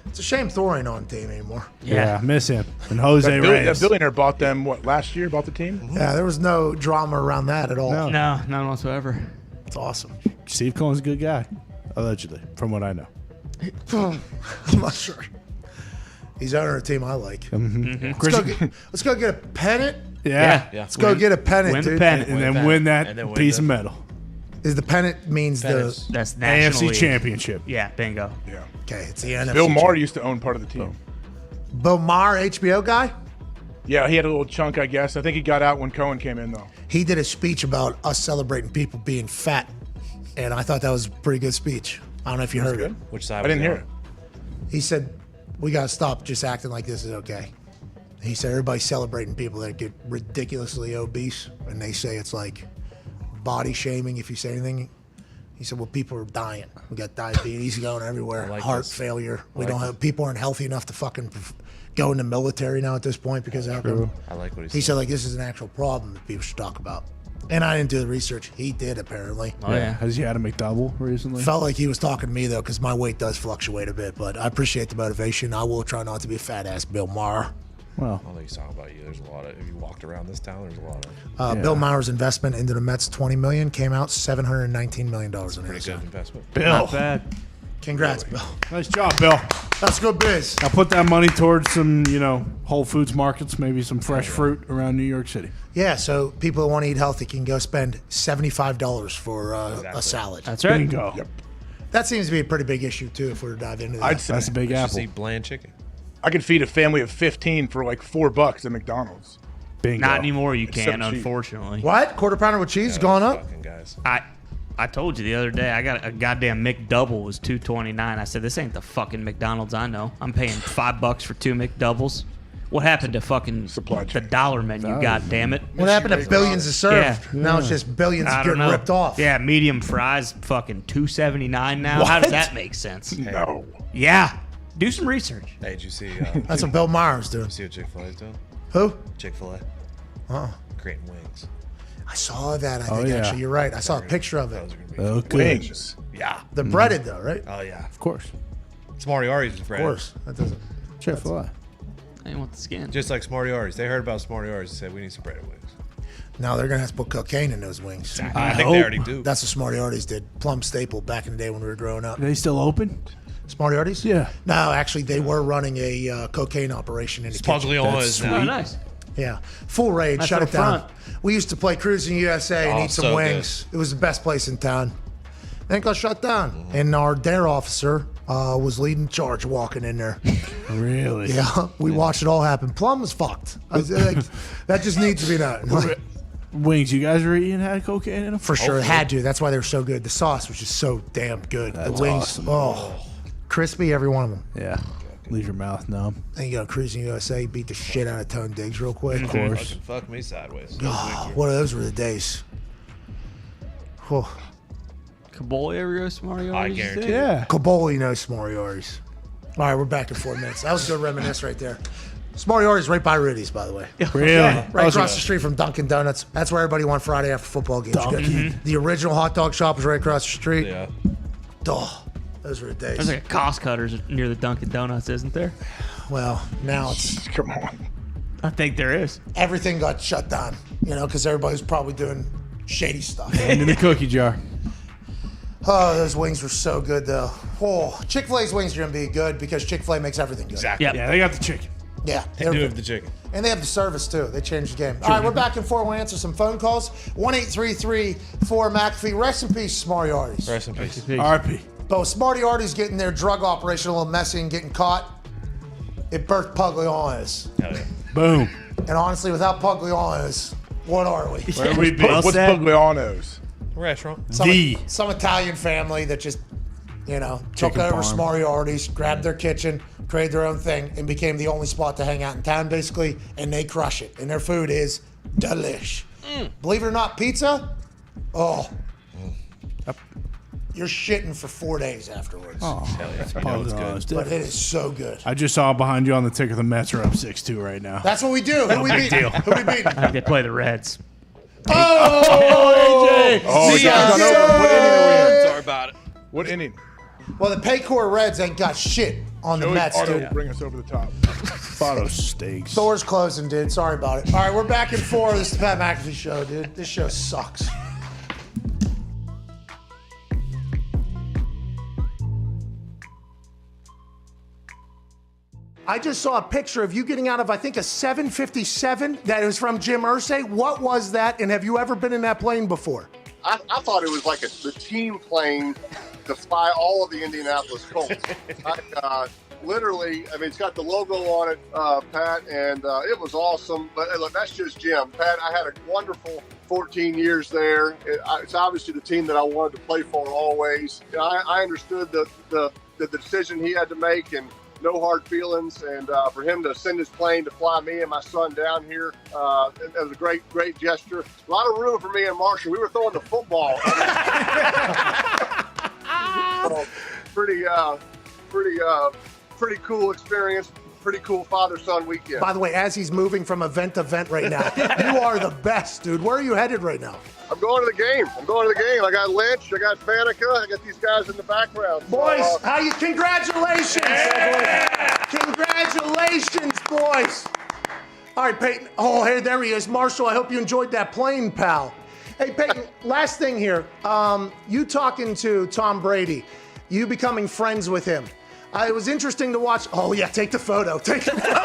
C: It's a shame Thor ain't on the team anymore.
D: Yeah. Miss him. And Jose
K: That
D: Reyes.
K: billionaire bought them, last year? Bought the team?
C: Yeah, there was no drama around that at all.
D: No.
E: No, none whatsoever.
C: It's awesome.
D: Steve Cohen's a good guy. Allegedly, from what I know.
C: I'm not sure. He's owner of a team I like. Let's go get a pennant.
D: Yeah.
C: Let's go get a pennant,
E: Win the
C: dude.
E: pennant.
D: And then win that
H: And then win
D: piece
H: the-
D: of metal.
C: Is the pennant means
H: Pennants.
E: That's
D: AFC
E: National League.
D: Championship.
E: Yeah, bingo.
K: Yeah.
C: okay? It's the NFC.
K: Bill Maher used to own part of the team.
C: Bill Maher, HBO guy.
K: Yeah, he had a little chunk, I guess. I think he got out when Cohen came in, though.
C: He did a speech about us celebrating people being fat, and I thought that was a pretty good speech. I don't know if you heard it.
H: Which side
K: I
H: was
K: didn't
H: he
K: hear
H: on?
K: it.
C: He said, "We got to stop just acting like this is okay." He said, "Everybody's celebrating people that get ridiculously obese, and they say it's like body shaming if you say anything." He said, "Well, people are dying. We got diabetes going everywhere,
H: like
C: heart
H: this.
C: failure. We
H: like
C: don't have people aren't healthy enough to fucking go in the military now at this point because of alcohol."
H: I like what he said.
C: He said, "Like this is an actual problem that people should talk about." And I didn't do the research. He did apparently.
E: Oh, yeah.
D: Has he had a McDouble recently?
C: Felt like he was talking to me though, because my weight does fluctuate a bit. But I appreciate the motivation. I will try not to be a fat ass Bill Maher.
D: Well,
H: I don't think he's talking about you. There's a lot of. If you walked around this town, there's a lot of.
C: Bill Maher's investment into the Mets, $20 million, came out $719 million in
H: Pretty
C: it.
H: good investment.
D: Bill.
E: Not bad.
C: Congrats, Bill.
D: Nice job, Bill.
C: That's good biz.
D: I'll put that money towards some, Whole Foods markets, maybe some fresh fruit around New York City.
C: Yeah, so people that want to eat healthy can go spend $75 for a salad.
E: That's right.
D: Bingo.
K: Yep.
C: That seems to be a pretty big issue too if we're to dive into that.
K: I'd say
D: That's a big
H: Just
D: apple.
H: eat bland chicken.
K: I could feed a family of 15 for like $4 at McDonald's.
D: Bingo.
E: Not anymore. You
K: It's so
E: can't,
K: cheap.
E: unfortunately.
C: What? Quarter pounder with cheese gone up?
H: Fucking guys.
E: I told you the other day I got a goddamn McDouble was $2.29. I said this ain't the fucking McDonald's I know. I'm paying $5 for two McDoubles. What happened to fucking the dollar menu? God damn it!
C: What happened to billions of served? Now it's just billions getting ripped off.
E: Yeah, medium fries, fucking $2.79 now.
C: What?
E: How does that make sense?
K: No.
E: Yeah, do some research.
H: Hey, did you see?
C: That's what Bill Myers doing.
H: You see what Chick-fil-A's doing?
C: Who?
H: Chick-fil-A. Creating wings.
C: I saw that. I think actually, you're right. I saw a picture of it.
K: Wings.
H: Yeah.
C: They're breaded though, right?
H: Oh yeah.
D: Of course.
H: Smarty Arties is breaded.
C: Of course. That doesn't.
D: Chick-fil-A.
E: I want the skin.
H: Just like Smarty Arties. They heard about Smarty Arties and said we need some breaded wings.
C: Now they're gonna have to put cocaine in those wings.
H: I think they already do.
C: That's what Smarty Arties did. Plum staple back in the day when we were growing up.
D: Are they still open?
C: Smarty Arties?
D: Yeah.
C: No, actually, they were running a cocaine operation in the kitchen.
H: Spaglione is now.
E: Oh, nice.
C: Yeah, full raid,
E: Nice
C: shut it
E: little
C: down.
E: front.
C: We used to play Cruising USA and
H: Oh,
C: eat some
H: so
C: wings. It was the best place in town. Then it got shut down, and our dare officer was leading charge, walking in there.
D: Really?
C: Yeah, we watched it all happen. Plum was fucked. That just needs to be done.
D: Wings you guys were eating had cocaine in them?
C: For sure, it had to. That's why they were so good. The sauce was just so damn good.
D: That's
C: the wings,
D: awesome.
C: oh, crispy, every one of them.
D: Yeah. Leave your mouth numb.
C: Then you go Cruising USA, beat the shit out of Tone Diggs real quick.
D: Of course.
H: Fuck me sideways.
C: Oh, one of those were the days. Whew.
E: Caboli ever go to Mario?
H: I guarantee.
D: Yeah.
C: Caboli knows Smoriori's. All right, we're back in 4 minutes. That was a good reminisce right there. Smoriori's right by Rudy's, by the way.
D: Really?
C: Right across the street from Dunkin' Donuts. That's where everybody went Friday after football games. You got the original hot dog shop was right across the street.
H: Yeah.
C: Oh, those were the days.
E: There's like a cost cutters near the Dunkin' Donuts, isn't there?
C: Well, now it's
K: Come on.
E: I think there is.
C: everything got shut down, because everybody was probably doing shady stuff.
D: And in the cookie jar.
C: Oh, those wings were so good, though. Oh, Chick-fil-A's wings are going to be good because Chick-fil-A makes everything good.
H: Exactly.
E: Yep.
D: Yeah, they got the chicken.
C: Yeah.
H: They do have the chicken.
C: And they have the service, too. They changed the game. All right, we're back in 4. We'll answer some phone calls. 1-833-4-McAfee. Rest in peace, Smarty Arties.
H: Rest in peace.
D: RP.
C: But with Smarty Arties getting their drug operation a little messy and getting caught, it birthed Pugliones.
H: Hell yeah.
D: Boom.
C: And honestly, without Pugliones, what are we?
D: Where we be?
K: What's Pugliano's?
H: Restaurant.
C: Some Italian family that just, took
D: Chicken
C: over
D: farm.
C: Smarty Arties, grabbed their kitchen, created their own thing, and became the only spot to hang out in town, basically. And they crush it. And their food is delish. Believe it or not, pizza, you're shitting for 4 days afterwards.
D: Oh,
H: Hell yeah. You know it's good.
C: But it is so good.
D: I just saw behind you on the ticker the Mets are up 6-2 right now.
C: That's what we do. Who we beat? Who we beat?
E: I think they play the Reds.
C: Oh, AJ!
K: Oh,
C: See
K: yeah.
C: ya.
K: What inning are we in?
H: Sorry about it.
K: What inning?
C: Well, the Paycor Reds ain't got shit on the
K: Joey
C: Mets,
K: Otto
C: dude.
K: will bring us over the top.
D: Auto stinks.
C: Thor's closing, dude. Sorry about it. All right, we're back in 4. This is the Pat McAfee Show, dude. This show sucks. I just saw a picture of you getting out of, I think, a 757 that was from Jim Irsay. What was that, and have you ever been in that plane before?
R: I thought it was like the team plane to fly all of the Indianapolis Colts. Literally, it's got the logo on it, Pat, and it was awesome. But look, that's just Jim. Pat, I had a wonderful 14 years there. It's obviously the team that I wanted to play for always. I understood the decision he had to make, and no hard feelings. And for him to send his plane to fly me and my son down here, it was a great gesture. A lot of room for me and Marshall. We were throwing the football. So, pretty cool experience. Pretty cool father-son weekend.
C: By the way, as he's moving from event to event right now, you are the best, dude. Where are you headed right now?
R: I'm going to the game. I got Lynch. I got Faneca. I got these guys in the background.
C: Boys,
R: So,
C: congratulations! Yeah. Congratulations, boys! All right, Peyton. Oh, hey, there he is. Marshall, I hope you enjoyed that plane, pal. Hey, Peyton, last thing here. You talking to Tom Brady, you becoming friends with him. It was interesting to watch. Oh, yeah, take the photo. Take the photo.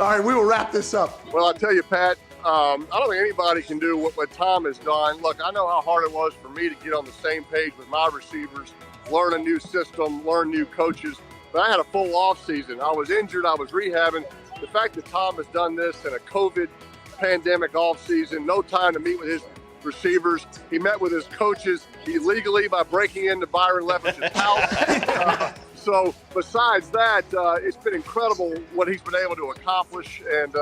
C: All right, we will wrap this up.
R: Well, I'll tell you, Pat, I don't think anybody can do what Tom has done. Look, I know how hard it was for me to get on the same page with my receivers, learn a new system, learn new coaches. But I had a full off season. I was injured. I was rehabbing. The fact that Tom has done this in a COVID pandemic off season, no time to meet with his receivers. He met with his coaches illegally by breaking into Byron Leftwich's house. So besides that, it's been incredible what he's been able to accomplish, and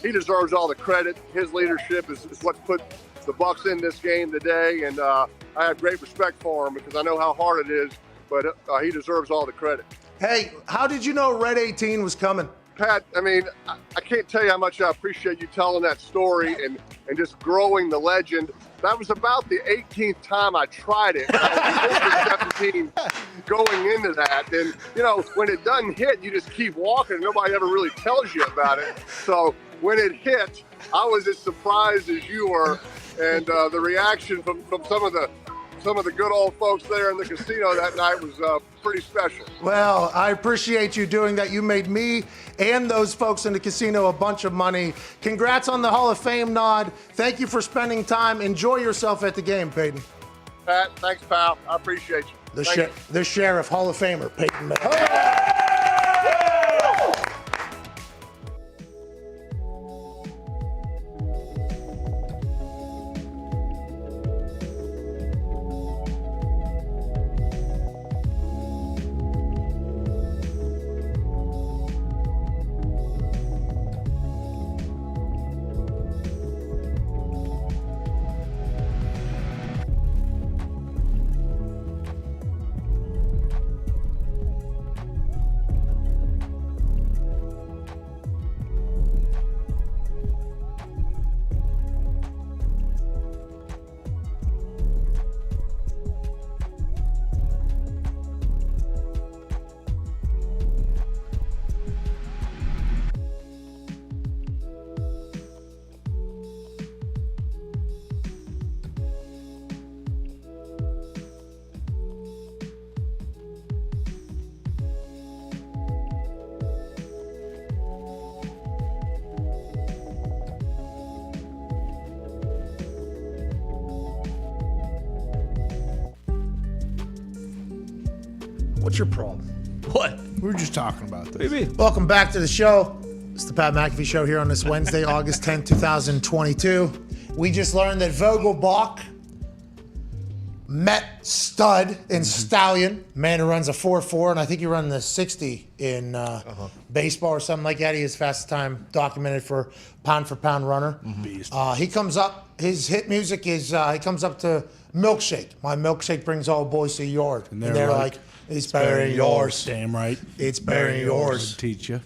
R: he deserves all the credit. His leadership is what's put the Bucs in this game today, and I have great respect for him because I know how hard it is, but he deserves all the credit.
C: Hey, how did you know Red 18 was coming?
R: Pat, I mean, I can't tell you how much I appreciate you telling that story and just growing the legend. That was about the 18th time I tried it. I was over 17 going into that. And, you know, when it doesn't hit, you just keep walking and nobody ever really tells you about it. So when it hit, I was as surprised as you were. And the reaction from some of the good old folks there in the casino that night was pretty special.
C: Well, I appreciate you doing that. You made me and those folks in the casino a bunch of money. Congrats on the Hall of Fame nod. Thank you for spending time. Enjoy yourself at the game, Peyton.
R: Pat, thanks, pal. I appreciate you.
C: The Sheriff Hall of Famer, Peyton Manning. What's your problem?
D: What? We were just talking about this.
C: Maybe. Welcome back to the show. It's the Pat McAfee Show here on this Wednesday, August 10th, 2022. We just learned that Vogelbach met stud in Stallion, man who runs a 4.4, and I think he ran the 60 in baseball or something like that. He is fastest time documented for pound runner.
D: Beast.
C: He comes up, his hit music is, he comes up to Milkshake. My milkshake brings all boys to the yard. And they're like, it's better than yours.
D: Damn right.
C: It's better than yours.
D: Teach you.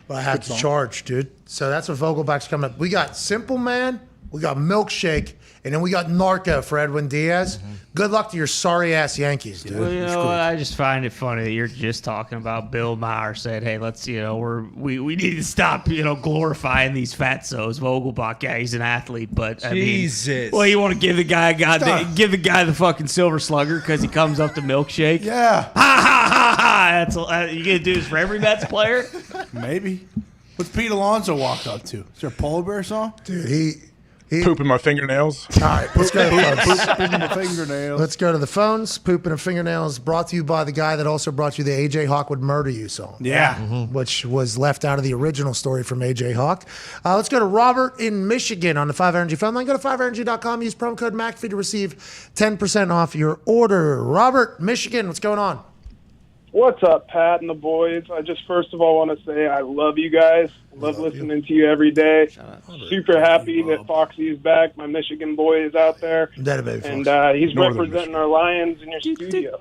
C: Well, I have to charge, dude. So that's what Vogelbach's coming up. We got Simple Man, we got Milkshake, and then we got Narco for Edwin Diaz. Good luck to your sorry-ass Yankees, dude.
E: Well, you know what? I just find it funny that you're just talking about Bill Maher said, hey, let's, we need to stop, glorifying these fatzos. Vogelbach, yeah, he's an athlete, but
H: Jesus.
E: Well, you want to give the guy the fucking silver slugger because he comes up to Milkshake?
C: Yeah.
E: Ha ha ha ha! That's you gonna do this for every Mets player?
D: Maybe. What's Pete Alonso walk up to? Is there a polar bear song?
C: Dude, he
K: pooping my fingernails.
C: All right, let's go to the phones.
D: Pooping my fingernails.
C: Let's go to the phones. Pooping and fingernails brought to you by the guy that also brought you the AJ Hawk Would Murder You song.
D: Yeah.
C: Which was left out of the original story from AJ Hawk. Let's go to Robert in Michigan on the 5Energy phone line. Go to 5energy.com. Use promo code McAfee to receive 10% off your order. Robert, Michigan, what's going on?
S: What's up, Pat and the boys? I just first of all want to say I love you guys. Love listening to you every day. Super happy that Foxy is back. My Michigan boy is out there. And he's representing our Lions in your studio.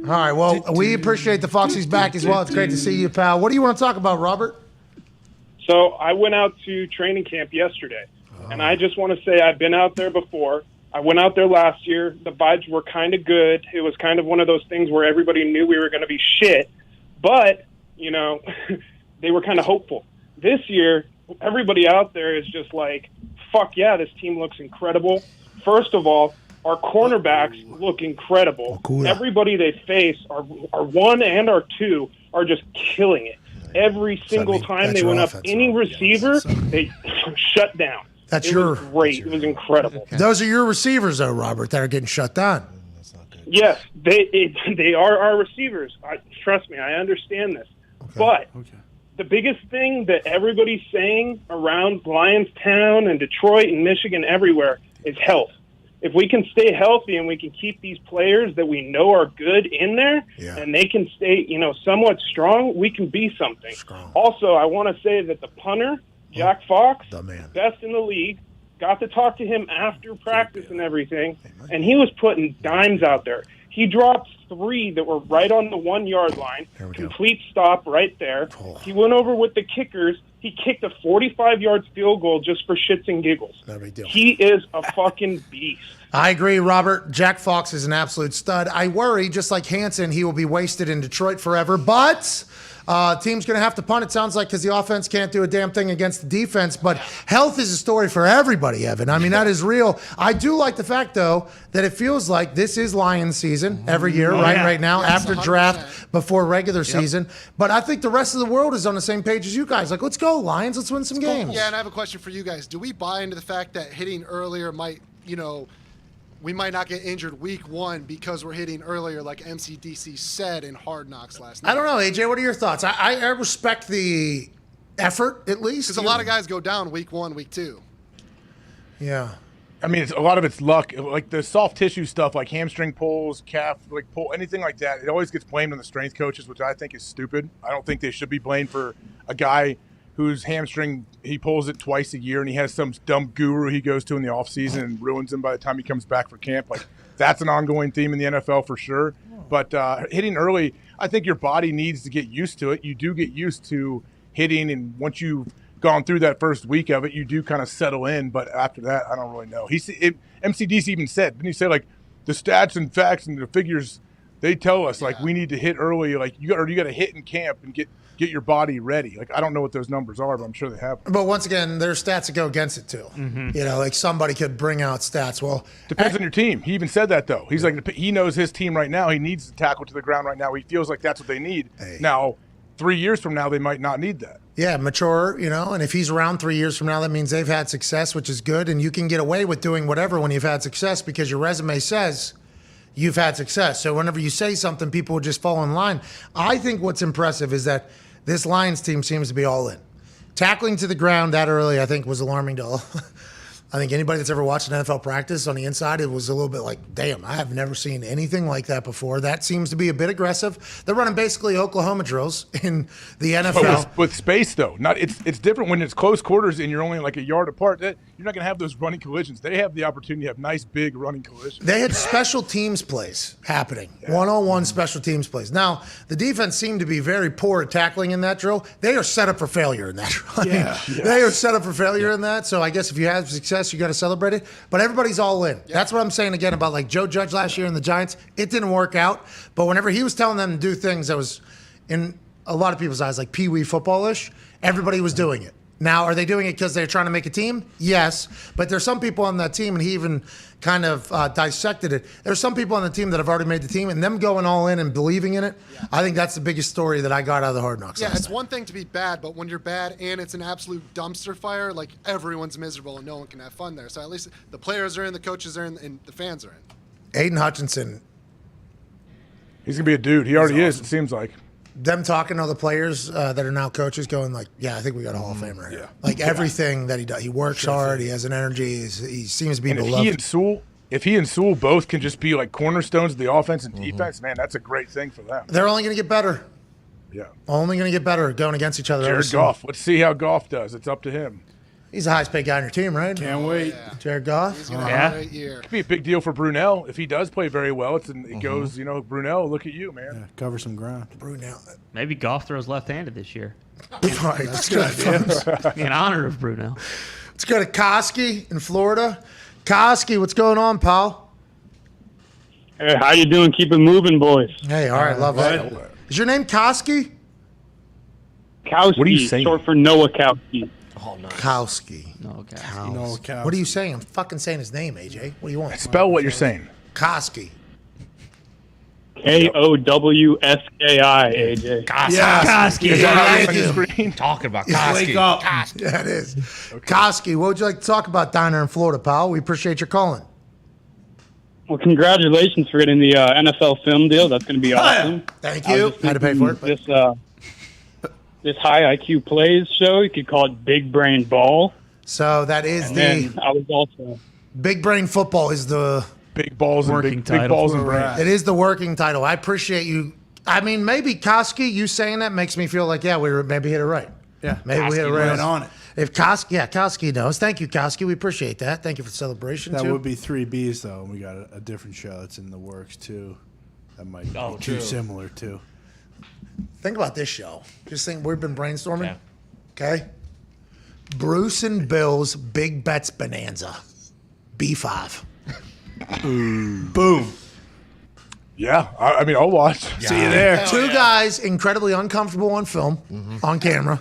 C: All right, well, we appreciate the Foxy's back as well. It's great to see you, pal. What do you want to talk about, Robert?
S: So I went out to training camp yesterday, and I just want to say I've been out there before. I went out there last year. The vibes were kind of good. It was kind of one of those things where everybody knew we were going to be shit, but, they were kind of hopeful. This year, everybody out there is just like, fuck yeah, this team looks incredible. First of all, our cornerbacks look incredible.
C: Cool.
S: Everybody they face, our one and our two, are just killing it. Every single time they went up any receiver, they shut down. It was great. It was incredible.
C: Okay. Those are your receivers, though, Robert, that are getting shut down.
S: Yes, they are our receivers. Trust me, I understand this. Okay. But the biggest thing that everybody's saying around Lionstown and Detroit and Michigan everywhere is health. if we can stay healthy and we can keep these players that we know are good in there, and they can stay, somewhat strong, we can be something. Also, I want to say that the punter, Jack Fox, best in the league, got to talk to him after practice and everything, and he was putting dimes out there. He dropped 3 that were right on the 1 yard line, complete stop right there. He went over with the kickers. He kicked a 45-yard field goal just for shits and giggles.
C: No big deal.
S: He is a fucking beast.
C: I agree, Robert. Jack Fox is an absolute stud. I worry, just like Hansen, he will be wasted in Detroit forever. But team's going to have to punt, it sounds like, because the offense can't do a damn thing against the defense. But health is a story for everybody, Evan. I mean, that is real. I do like the fact, though, that it feels like this is Lions season every year, right now, after draft, before regular season. But I think the rest of the world is on the same page as you guys. Like, let's go, Lions. Let's win some games.
F: Yeah, and I have a question for you guys. Do we buy into the fact that hitting earlier might, we might not get injured week 1 because we're hitting earlier, like MCDC said in Hard Knocks last night?
C: I don't know, AJ. What are your thoughts? I respect the effort, at least.
F: Because a lot of guys go down week 1, week 2.
C: Yeah.
K: I mean, a lot of it's luck. Like the soft tissue stuff, like hamstring pulls, calf, pull, anything like that, it always gets blamed on the strength coaches, which I think is stupid. I don't think they should be blamed for a guy whose hamstring, he pulls it twice a year, and he has some dumb guru he goes to in the offseason and ruins him by the time he comes back for camp. Like, that's an ongoing theme in the NFL for sure. But hitting early, I think your body needs to get used to it. You do get used to hitting, and once you've gone through that first week of it, you do kind of settle in. But after that, I don't really know. MCDC even said, didn't he say, like, the stats and facts and the figures, they tell us, like, we need to hit early. Like, you got to hit in camp and get your body ready. Like, I don't know what those numbers are, but I'm sure they have them.
C: But once again, there's stats that go against it too. Like somebody could bring out stats. Well,
K: depends on your team. He even said that though. He's like, he knows his team right now. He needs to tackle to the ground right now. He feels like that's what they need. Now, 3 years from now, they might not need that.
C: Yeah, mature, and if he's around 3 years from now, that means they've had success, which is good. And you can get away with doing whatever when you've had success because your resume says you've had success. So whenever you say something, people will just fall in line. I think what's impressive is that this Lions team seems to be all in. Tackling to the ground that early, I think, was alarming to all. I think anybody that's ever watched an NFL practice on the inside, it was a little bit like, damn, I have never seen anything like that before. That seems to be a bit aggressive. They're running basically Oklahoma drills in the NFL.
K: But with space, though. It's different when it's close quarters and you're only like a yard apart. You're not going to have those running collisions. They have the opportunity to have nice, big running collisions.
C: They had special teams plays happening, one-on-one special teams plays. Now, the defense seemed to be very poor at tackling in that drill. They are set up for failure in that drill. They are set up for failure in that. So I guess if you have success, you got to celebrate it. But everybody's all in. That's what I'm saying again about like Joe Judge last year in the Giants. It didn't work out. But whenever he was telling them to do things that was in a lot of people's eyes like pee-wee football-ish, everybody was doing it. Now, are they doing it because they're trying to make a team? Yes. But there's some people on that team, and he even kind of dissected it. There's some people on the team that have already made the team, and them going all in and believing in it, I think that's the biggest story that I got out of the Hard Knocks.
F: Yeah, it's one thing to be bad, but when you're bad and it's an absolute dumpster fire, like everyone's miserable and no one can have fun there. So at least the players are in, the coaches are in, and the fans are in.
C: Aiden Hutchinson.
K: He's going to be a dude. He already is, it seems like.
C: Them talking to the players that are now coaches going like, yeah, I think we got a Hall of Famer here. Like everything that he does. He works hard. He has an energy. He seems to be beloved.
K: If he and Sewell both can just be like cornerstones of the offense and defense, man, that's a great thing for them.
C: They're only going to get better.
K: Yeah.
C: Only going to get better going against each other.
K: Jared Goff. Let's see how Goff does. It's up to him.
C: He's the highest paid guy on your team, right?
D: Can't wait.
C: Jared Goff.
F: He's going to have a great year.
K: It could be a big deal for Brunell if he does play very well. It goes, Brunell, look at you, man.
D: Yeah, cover some ground.
C: Brunell.
E: Maybe Goff throws left-handed this year.
C: Right. That's good.
E: In honor of Brunell.
C: Let's go to Koski in Florida. Koski, what's going on, pal?
T: Hey, how you doing? Keep it moving, boys.
C: Hey, all right, love it. Is your name Koski?
T: Kowski.
K: What are you saying?
T: Short for Noah Kowski.
C: Oh, nice. Kowski.
E: No,
C: What are you saying? I'm fucking saying his name, AJ. What do you want?
K: Spell what you're saying.
C: Koski.
T: Kowski, AJ.
E: Koski.
K: Is that how you on the screen?
H: Talking about
C: Yeah,
H: Koski.
C: wake up. Yeah, it is. Koski, what would you like to talk about down there in Florida, pal? We appreciate your calling.
T: Well, congratulations for getting the NFL film deal. That's going to be awesome.
C: Thank you. Had to pay for it.
T: This high IQ plays show, you could call it Big Brain Ball.
C: So that is
T: And then I was also
C: Big Brain Football is the
K: big balls and
E: Working
K: big
E: title.
K: balls and brains.
C: It is the working title. I appreciate you. I mean, maybe Koski, you saying that makes me feel like, yeah, we maybe hit it right.
D: Yeah,
C: Maybe we hit it
D: Koski
C: right
D: went on it.
C: If Koski knows. Thank you, Koski. We appreciate that. Thank you for the celebration,
D: That
C: too.
D: would be 3Bs, though. And we got a different show that's in the works, too. That might be too
H: true.
D: similar, too.
C: Think about this show. Just think, we've been brainstorming. Okay? Bruce and Bill's Big Bets Bonanza. B5.
D: Boom.
L: Yeah, I mean, I'll watch.
D: See you there.
C: Two guys incredibly uncomfortable on film, on camera,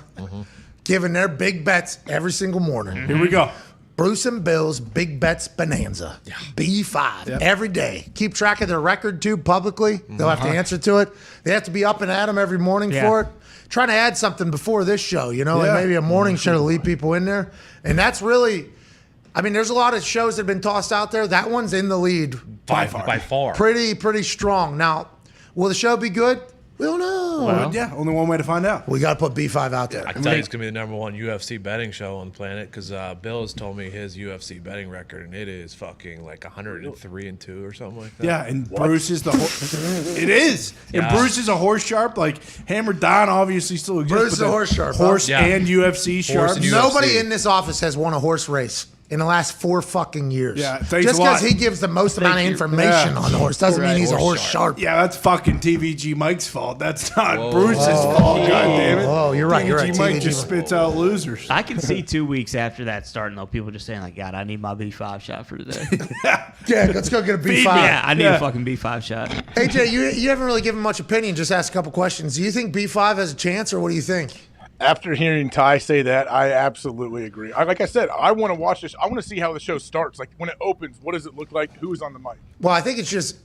C: giving their big bets every single morning.
D: Here we go.
C: Bruce and Bill's Big Bets Bonanza. B5 every day. Keep track of their record, too, publicly. They'll have to answer to it. They have to be up and at 'em every morning for it. Trying to add something before this show, like maybe a morning show to lead people in there. And that's really, I mean, there's a lot of shows that have been tossed out there. That one's in the lead.
H: By far.
C: Pretty strong. Now, will the show be good? We don't know.
D: Well, only one way to find out.
C: We got to put B5 out there.
H: I can tell you it's going to be the #1 UFC betting show on the planet because Bill has told me his UFC betting record, and it is fucking like 103-2 or something like that.
D: Yeah, and Bruce is the it is. And
H: Yeah.
D: Bruce is a horse sharp. Like Hammer Dahn obviously still exists.
C: Bruce is
D: but
C: a
D: the
C: horse sharp.
D: Horse
H: Yeah.
D: and UFC sharp.
H: and UFC.
C: Nobody in this office has won a horse race in the last 4 fucking years.
D: Yeah, thanks
C: Just
D: a lot.
C: because he gives the most amount of information on the horse doesn't mean he's a horse sharp.
D: Yeah, that's fucking TVG Mike's fault. That's not Bruce's fault. God damn it.
C: Oh, you're right. You're right.
D: TVG Mike
C: TVG
D: just spits out losers.
E: I can see 2 weeks after that starting, though, people just saying, like, God, I need my B5 shot for today.
C: Yeah, let's go get a B5.
E: Yeah, I need a fucking B5 shot.
C: AJ, you haven't really given much opinion. Just ask a couple questions. Do you think B5 has a chance, or what do you think?
L: After hearing Ty say that, I absolutely agree. Like I said, I want to watch this. I want to see how the show starts. Like when it opens, what does it look like? Who's on the mic?
C: Well, I think it's just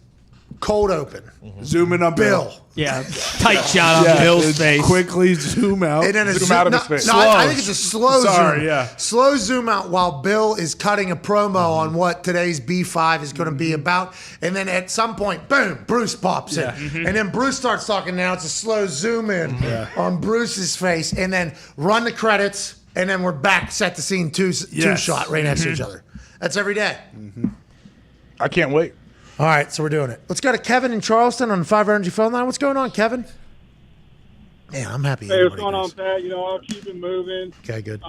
C: cold open.
D: Zoom in on
C: Bill.
E: Yeah, tight shot on Bill's face.
D: Quickly zoom out.
C: And then a
L: Zoom out of his face.
C: No, I think it's a slow
D: Sorry,
C: zoom.
D: yeah.
C: Slow zoom out while Bill is cutting a promo on what today's B5 is going to be about. And then at some point, boom, Bruce pops in. And then Bruce starts talking. Now it's a slow zoom in on Bruce's face. And then run the credits. And then we're back, set the scene, two shot right next to each other. That's every day.
L: I can't wait.
C: All right, so we're doing it. Let's go to Kevin in Charleston on the 5 Energy phone line. What's going on, Kevin? Man, I'm happy.
U: Hey, what's going on, Pat? I'll keep it moving.
C: Okay, good.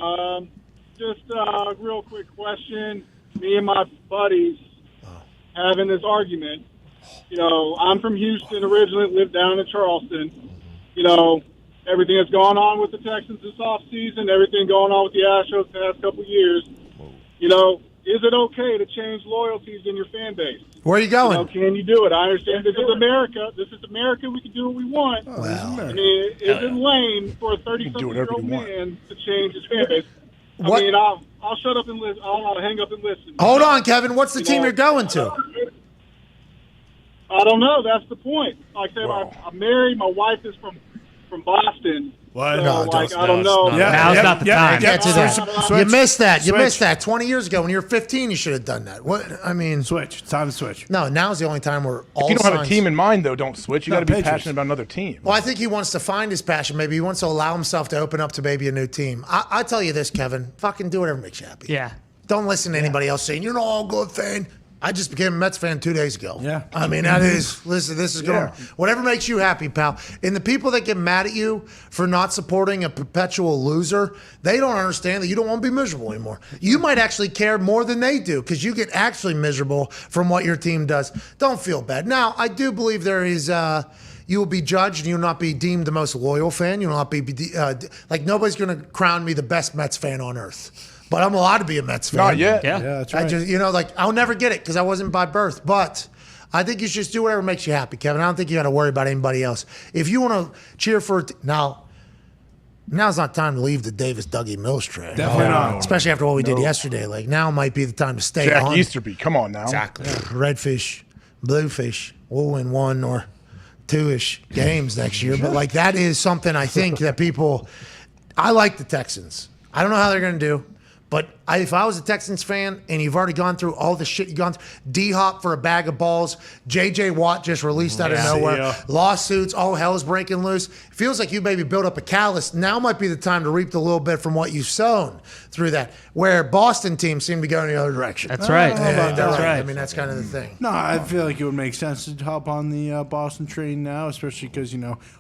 U: Just a real quick question. Me and my buddies having this argument. I'm from Houston originally, lived down in Charleston. Everything that's going on with the Texans this offseason, everything going on with the Astros the past couple of years. Is it okay to change loyalties in your fan base?
C: Where are you going?
U: Can you do it? I understand this is America. This is America. We can do what we want. I mean, is it lame for a 30-something-year-old man to change his fan base?
C: What?
U: I mean, I'll shut up and listen. I'll hang up and listen.
C: Hold on, Kevin. What's the team you're going to?
U: I don't know. That's the point. Like I said, I'm married. My wife is from Boston.
D: What?
U: So,
C: No,
U: I don't know.
E: Now's not the time.
C: Get to that. You missed that. You
D: Switch.
C: missed that. 20 years ago when you were 15, you should have done that. What? I mean,
D: Switch. It's time to switch.
C: no, now's the only time we're all
L: If you don't have a
C: signs-
L: team in mind, though, don't switch. You
D: No,
L: got to be
D: Patriots.
L: passionate about another team.
C: Well, I think he wants to find his passion. Maybe he wants to allow himself to open up to maybe a new team. I tell you this, Kevin. Fucking do whatever makes you happy.
E: Yeah.
C: Don't listen to anybody else saying, you're not a good fan. I just became a Mets fan 2 days ago.
D: Yeah.
C: I mean, that is, listen, this is going, whatever makes you happy, pal. And the people that get mad at you for not supporting a perpetual loser, they don't understand that you don't want to be miserable anymore. You might actually care more than they do because you get actually miserable from what your team does. Don't feel bad. Now, I do believe there is, you will be judged and you will not be deemed the most loyal fan. You will not be, like, nobody's going to crown me the best Mets fan on earth. But I'm allowed to be a Mets fan.
L: Not yet.
E: Yeah.
D: that's right.
C: I just, I'll never get it because I wasn't by birth. But I think you should just do whatever makes you happy, Kevin. I don't think you got to worry about anybody else. If you want to cheer for now's not time to leave the Davis Dougie Mills train.
D: Definitely not.
C: Especially after what we did yesterday. Like now might be the time to stay
L: Jack
C: on.
L: Easterby, come on now.
H: Exactly.
C: Redfish, Bluefish. We'll win 1 or 2-ish games next year. But like that is something I think that people. I like the Texans. I don't know how they're going to do. But if I was a Texans fan and you've already gone through all the shit you've gone through, D-Hop for a bag of balls, J.J. Watt just released out of nowhere, lawsuits, all hell's breaking loose. It feels like you maybe built up a callus. Now might be the time to reap a little bit from what you've sown through that, where Boston teams seem to go in the other direction.
E: That's right.
C: That's
E: right.
C: I mean, that's kind of the thing.
D: No, I feel like it would make sense to hop on the Boston train now, especially because,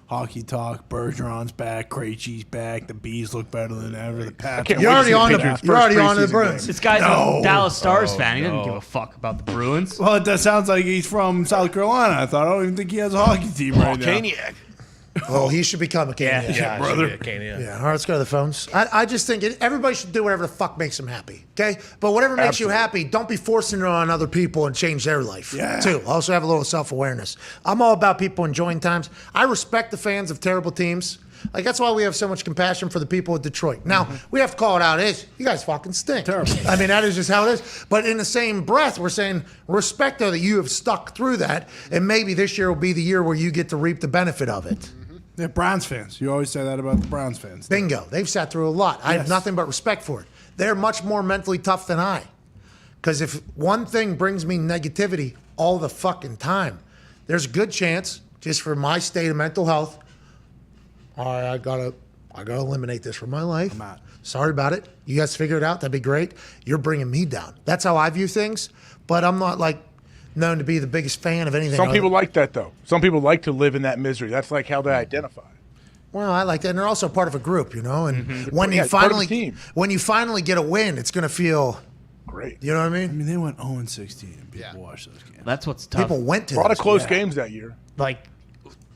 D: hockey talk, Bergeron's back, Krejci's back, the Bees look better than ever, the Pats.
C: You're already on the Bruins.
E: This guy's a Dallas Stars fan. He doesn't give a fuck about the Bruins.
D: Well, that sounds like he's from South Carolina. I don't even think he has a hockey team right now.
G: Caniac.
C: Oh, he should become a Caniac.
H: Yeah,
D: brother.
C: Yeah, all right, let's go to the phones. I just think everybody should do whatever the fuck makes them happy, okay? But whatever makes you happy, don't be forcing it on other people and change their life, too. Also have a little self-awareness. I'm all about people enjoying times. I respect the fans of terrible teams. Like, that's why we have so much compassion for the people of Detroit. Now, we have to call it out. You guys fucking stink. Terrible. I mean, that is just how it is. But in the same breath, we're saying respect, though, that you have stuck through that, and maybe this year will be the year where you get to reap the benefit of it.
D: They're Browns fans. You always say that about the Browns fans.
C: Bingo. They've sat through a lot. I have nothing but respect for it. They're much more mentally tough than I. Because if one thing brings me negativity all the fucking time, there's a good chance, just for my state of mental health, I gotta eliminate this from my life. I'm out. Sorry about it. You guys figure it out. That'd be great. You're bringing me down. That's how I view things. But I'm not known to be the biggest fan of anything.
K: Some people like that, though. Some people like to live in that misery. That's like how they identify.
C: Well, I like that, and they're also part of a group, And when you finally get a win, it's going to feel
K: great.
C: You know what I mean?
D: I mean, they went 0-16, and people watched those games.
E: That's what's tough.
C: People went to
K: a lot of close games that year.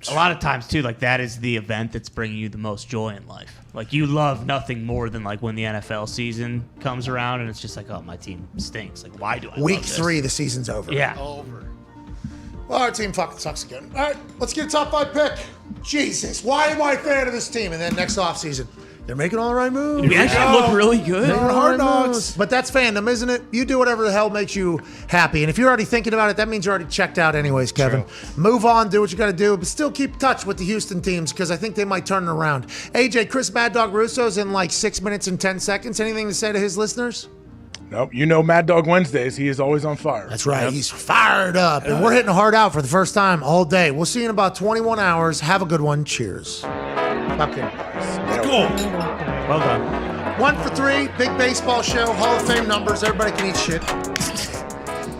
E: A lot of times too, that is the event that's bringing you the most joy in life. You love nothing more than when the NFL season comes around and it's just oh, my team stinks. Why do I?
C: Week
E: love this?
C: 3, the season's over.
E: Yeah,
C: over. Well, our team fucking sucks again. All right, let's get a top 5 pick. Jesus, why am I a fan of this team? And then next offseason, they're making all the right moves.
E: We actually look really good.
C: Hard knocks. But that's fandom, isn't it? You do whatever the hell makes you happy. And if you're already thinking about it, that means you're already checked out anyways, Kevin. True. Move on, do what you got to do, but still keep in touch with the Houston teams because I think they might turn it around. AJ, Chris Mad Dog Russo's in 6 minutes and 10 seconds. Anything to say to his listeners?
K: Nope. Mad Dog Wednesdays. He is always on fire.
C: That's right. Yep. He's fired up. And we're hitting hard out for the first time all day. We'll see you in about 21 hours. Have a good one. Cheers. Okay.
K: Cool.
E: Well done.
C: 1 for 3. Big baseball show. Hall of Fame numbers. Everybody can eat shit.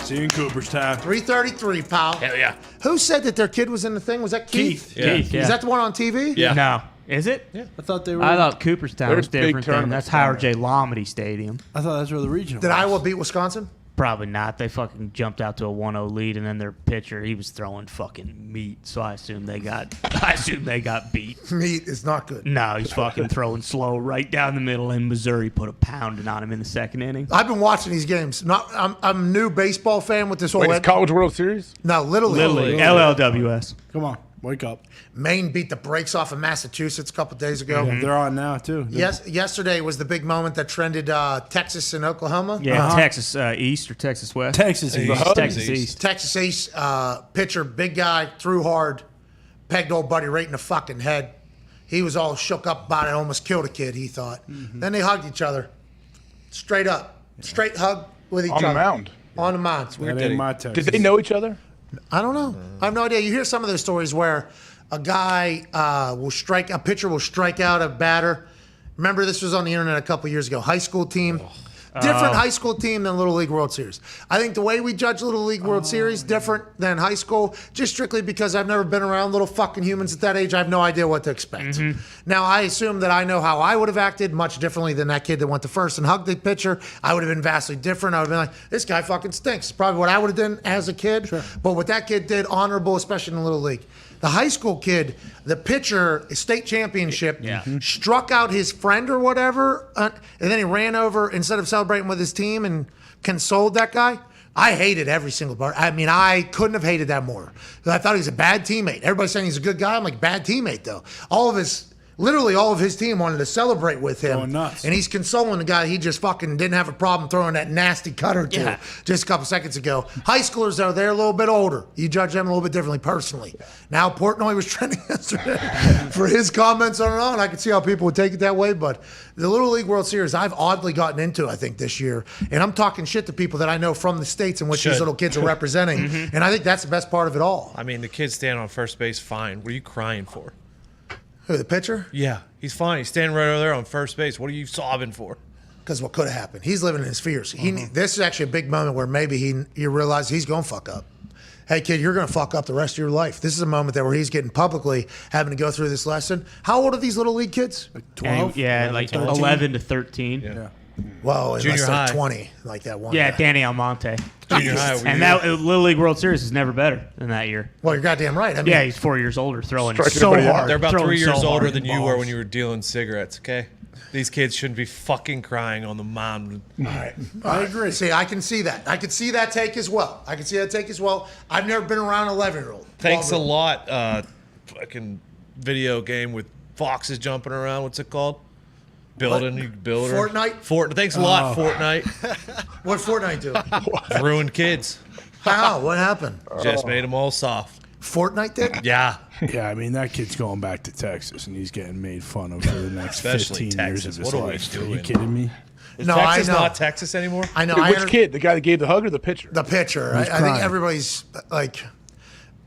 D: See you in Cooperstown.
C: 333, pal.
H: Hell yeah.
C: Who said that their kid was in the thing? Was that Keith?
E: Yeah. Keith,
C: Is that the one on TV?
H: Yeah.
E: No. Is it?
D: Yeah. I thought they were.
E: I thought Cooperstown was
K: big
E: different.
K: tournaments
E: That's Howard J. Lomedy Stadium.
D: I thought that's where the regional
C: Did
D: was.
C: Iowa beat Wisconsin?
E: Probably not. They fucking jumped out to a 1-0 lead, and then their pitcher, he was throwing fucking meat. So I assume they got beat.
C: Meat is not good.
E: No, he's fucking throwing slow right down the middle. And Missouri put a pounding on him in the second inning.
C: I've been watching these games. I'm a new baseball fan with this whole.
K: Wait, it's College World Series?
C: No, Little League.
E: LLWS.
D: Come on, wake up.
C: Maine beat the brakes off of Massachusetts a couple days ago.
D: Yeah, they're on now too.
C: Yes, yesterday was the big moment that trended Texas and Oklahoma.
E: Yeah, Texas East or Texas West.
D: Texas East.
E: Texas East.
C: Texas East pitcher, big guy, threw hard, pegged old buddy right in the fucking head. He was all shook up about it, almost killed a kid, he thought. Mm-hmm. Then they hugged each other, straight up, straight hug with each other.
K: On the mound.
C: On the mound. It's weird.
D: That ain't my Texas.
K: Did they know each other?
C: I don't know. I have no idea. You hear some of those stories where a guy a pitcher will strike out a batter. Remember, this was on the internet a couple years ago. High school team. Different high school team than Little League World Series. I think the way we judge Little League World Series different than high school, just strictly because I've never been around little fucking humans at that age. I have no idea what to expect. Mm-hmm. Now, I assume that I know how I would have acted much differently than that kid that went to first and hugged the pitcher. I would have been vastly different. I would have been like, this guy fucking stinks. It's probably what I would have done as a kid. Sure. But what that kid did, honorable, especially in the Little League. The high school kid, the pitcher, state championship, struck out his friend or whatever, and then he ran over instead of celebrating with his team and consoled that guy. I hated every single part. I mean, I couldn't have hated that more. I thought he was a bad teammate. Everybody's saying he's a good guy. I'm like, bad teammate, though. All of his Literally, all of his team wanted to celebrate with him.
D: Going nuts.
C: And he's consoling the guy he just fucking didn't have a problem throwing that nasty cutter to just a couple seconds ago. High schoolers, though, they're a little bit older. You judge them a little bit differently personally. Now, Portnoy was trending yesterday for his comments on it all, and I could see how people would take it that way. But the Little League World Series, I've oddly gotten into, I think, this year. And I'm talking shit to people that I know from the states in which these little kids are representing. And I think that's the best part of it all.
H: I mean, the kid's standing on first base fine. What are you crying for?
C: Who, the pitcher?
H: Yeah, he's fine. He's standing right over there on first base. What are you sobbing for?
C: Because what could have happened? He's living in his fears. This is actually a big moment where maybe he realizes he's going to fuck up. Hey, kid, you're going to fuck up the rest of your life. This is a moment where he's getting publicly having to go through this lesson. How old are these little league kids?
E: Like 12? Yeah, like
C: 13?
E: 11 to 13.
H: Yeah.
C: Well,
H: Junior
C: unless they're
H: high.
C: 20, like that one.
E: Yeah,
C: guy.
E: Danny Almonte.
H: Junior high.
E: And that Little League World Series is never better than that year.
C: Well, you're goddamn right. I mean,
E: Yeah, he's 4 years older, throwing
K: Striking
E: so
K: everybody out.
E: hard.
H: They're about
E: throwing
H: 3 years
E: so
H: older
E: hard.
H: than you were when you were dealing cigarettes, okay? These kids shouldn't be fucking crying on the mound.
C: All right. I agree. See, I can see that. I can see that take as well. I've never been around an 11-year-old.
H: Thanks a lot, fucking video game with foxes jumping around. What's it called? Building, you build her.
C: Fortnite?
H: Thanks a lot, Fortnite.
C: What Fortnite do?
H: Ruined kids.
C: How? What happened?
H: Just made them all soft.
C: Fortnite did?
H: Yeah.
D: Yeah, I mean, that kid's going back to Texas, and he's getting made fun of for the next
H: Especially
D: 15 years
H: Texas.
D: of his
H: What are we
D: life. Are
H: doing?
D: you kidding me?
H: Is
C: No,
H: Texas
C: I know.
H: not Texas anymore?
C: I know.
K: Which kid? The guy that gave the hug or the pitcher?
C: The pitcher.
D: He's
C: I think
D: crying.
C: everybody's like,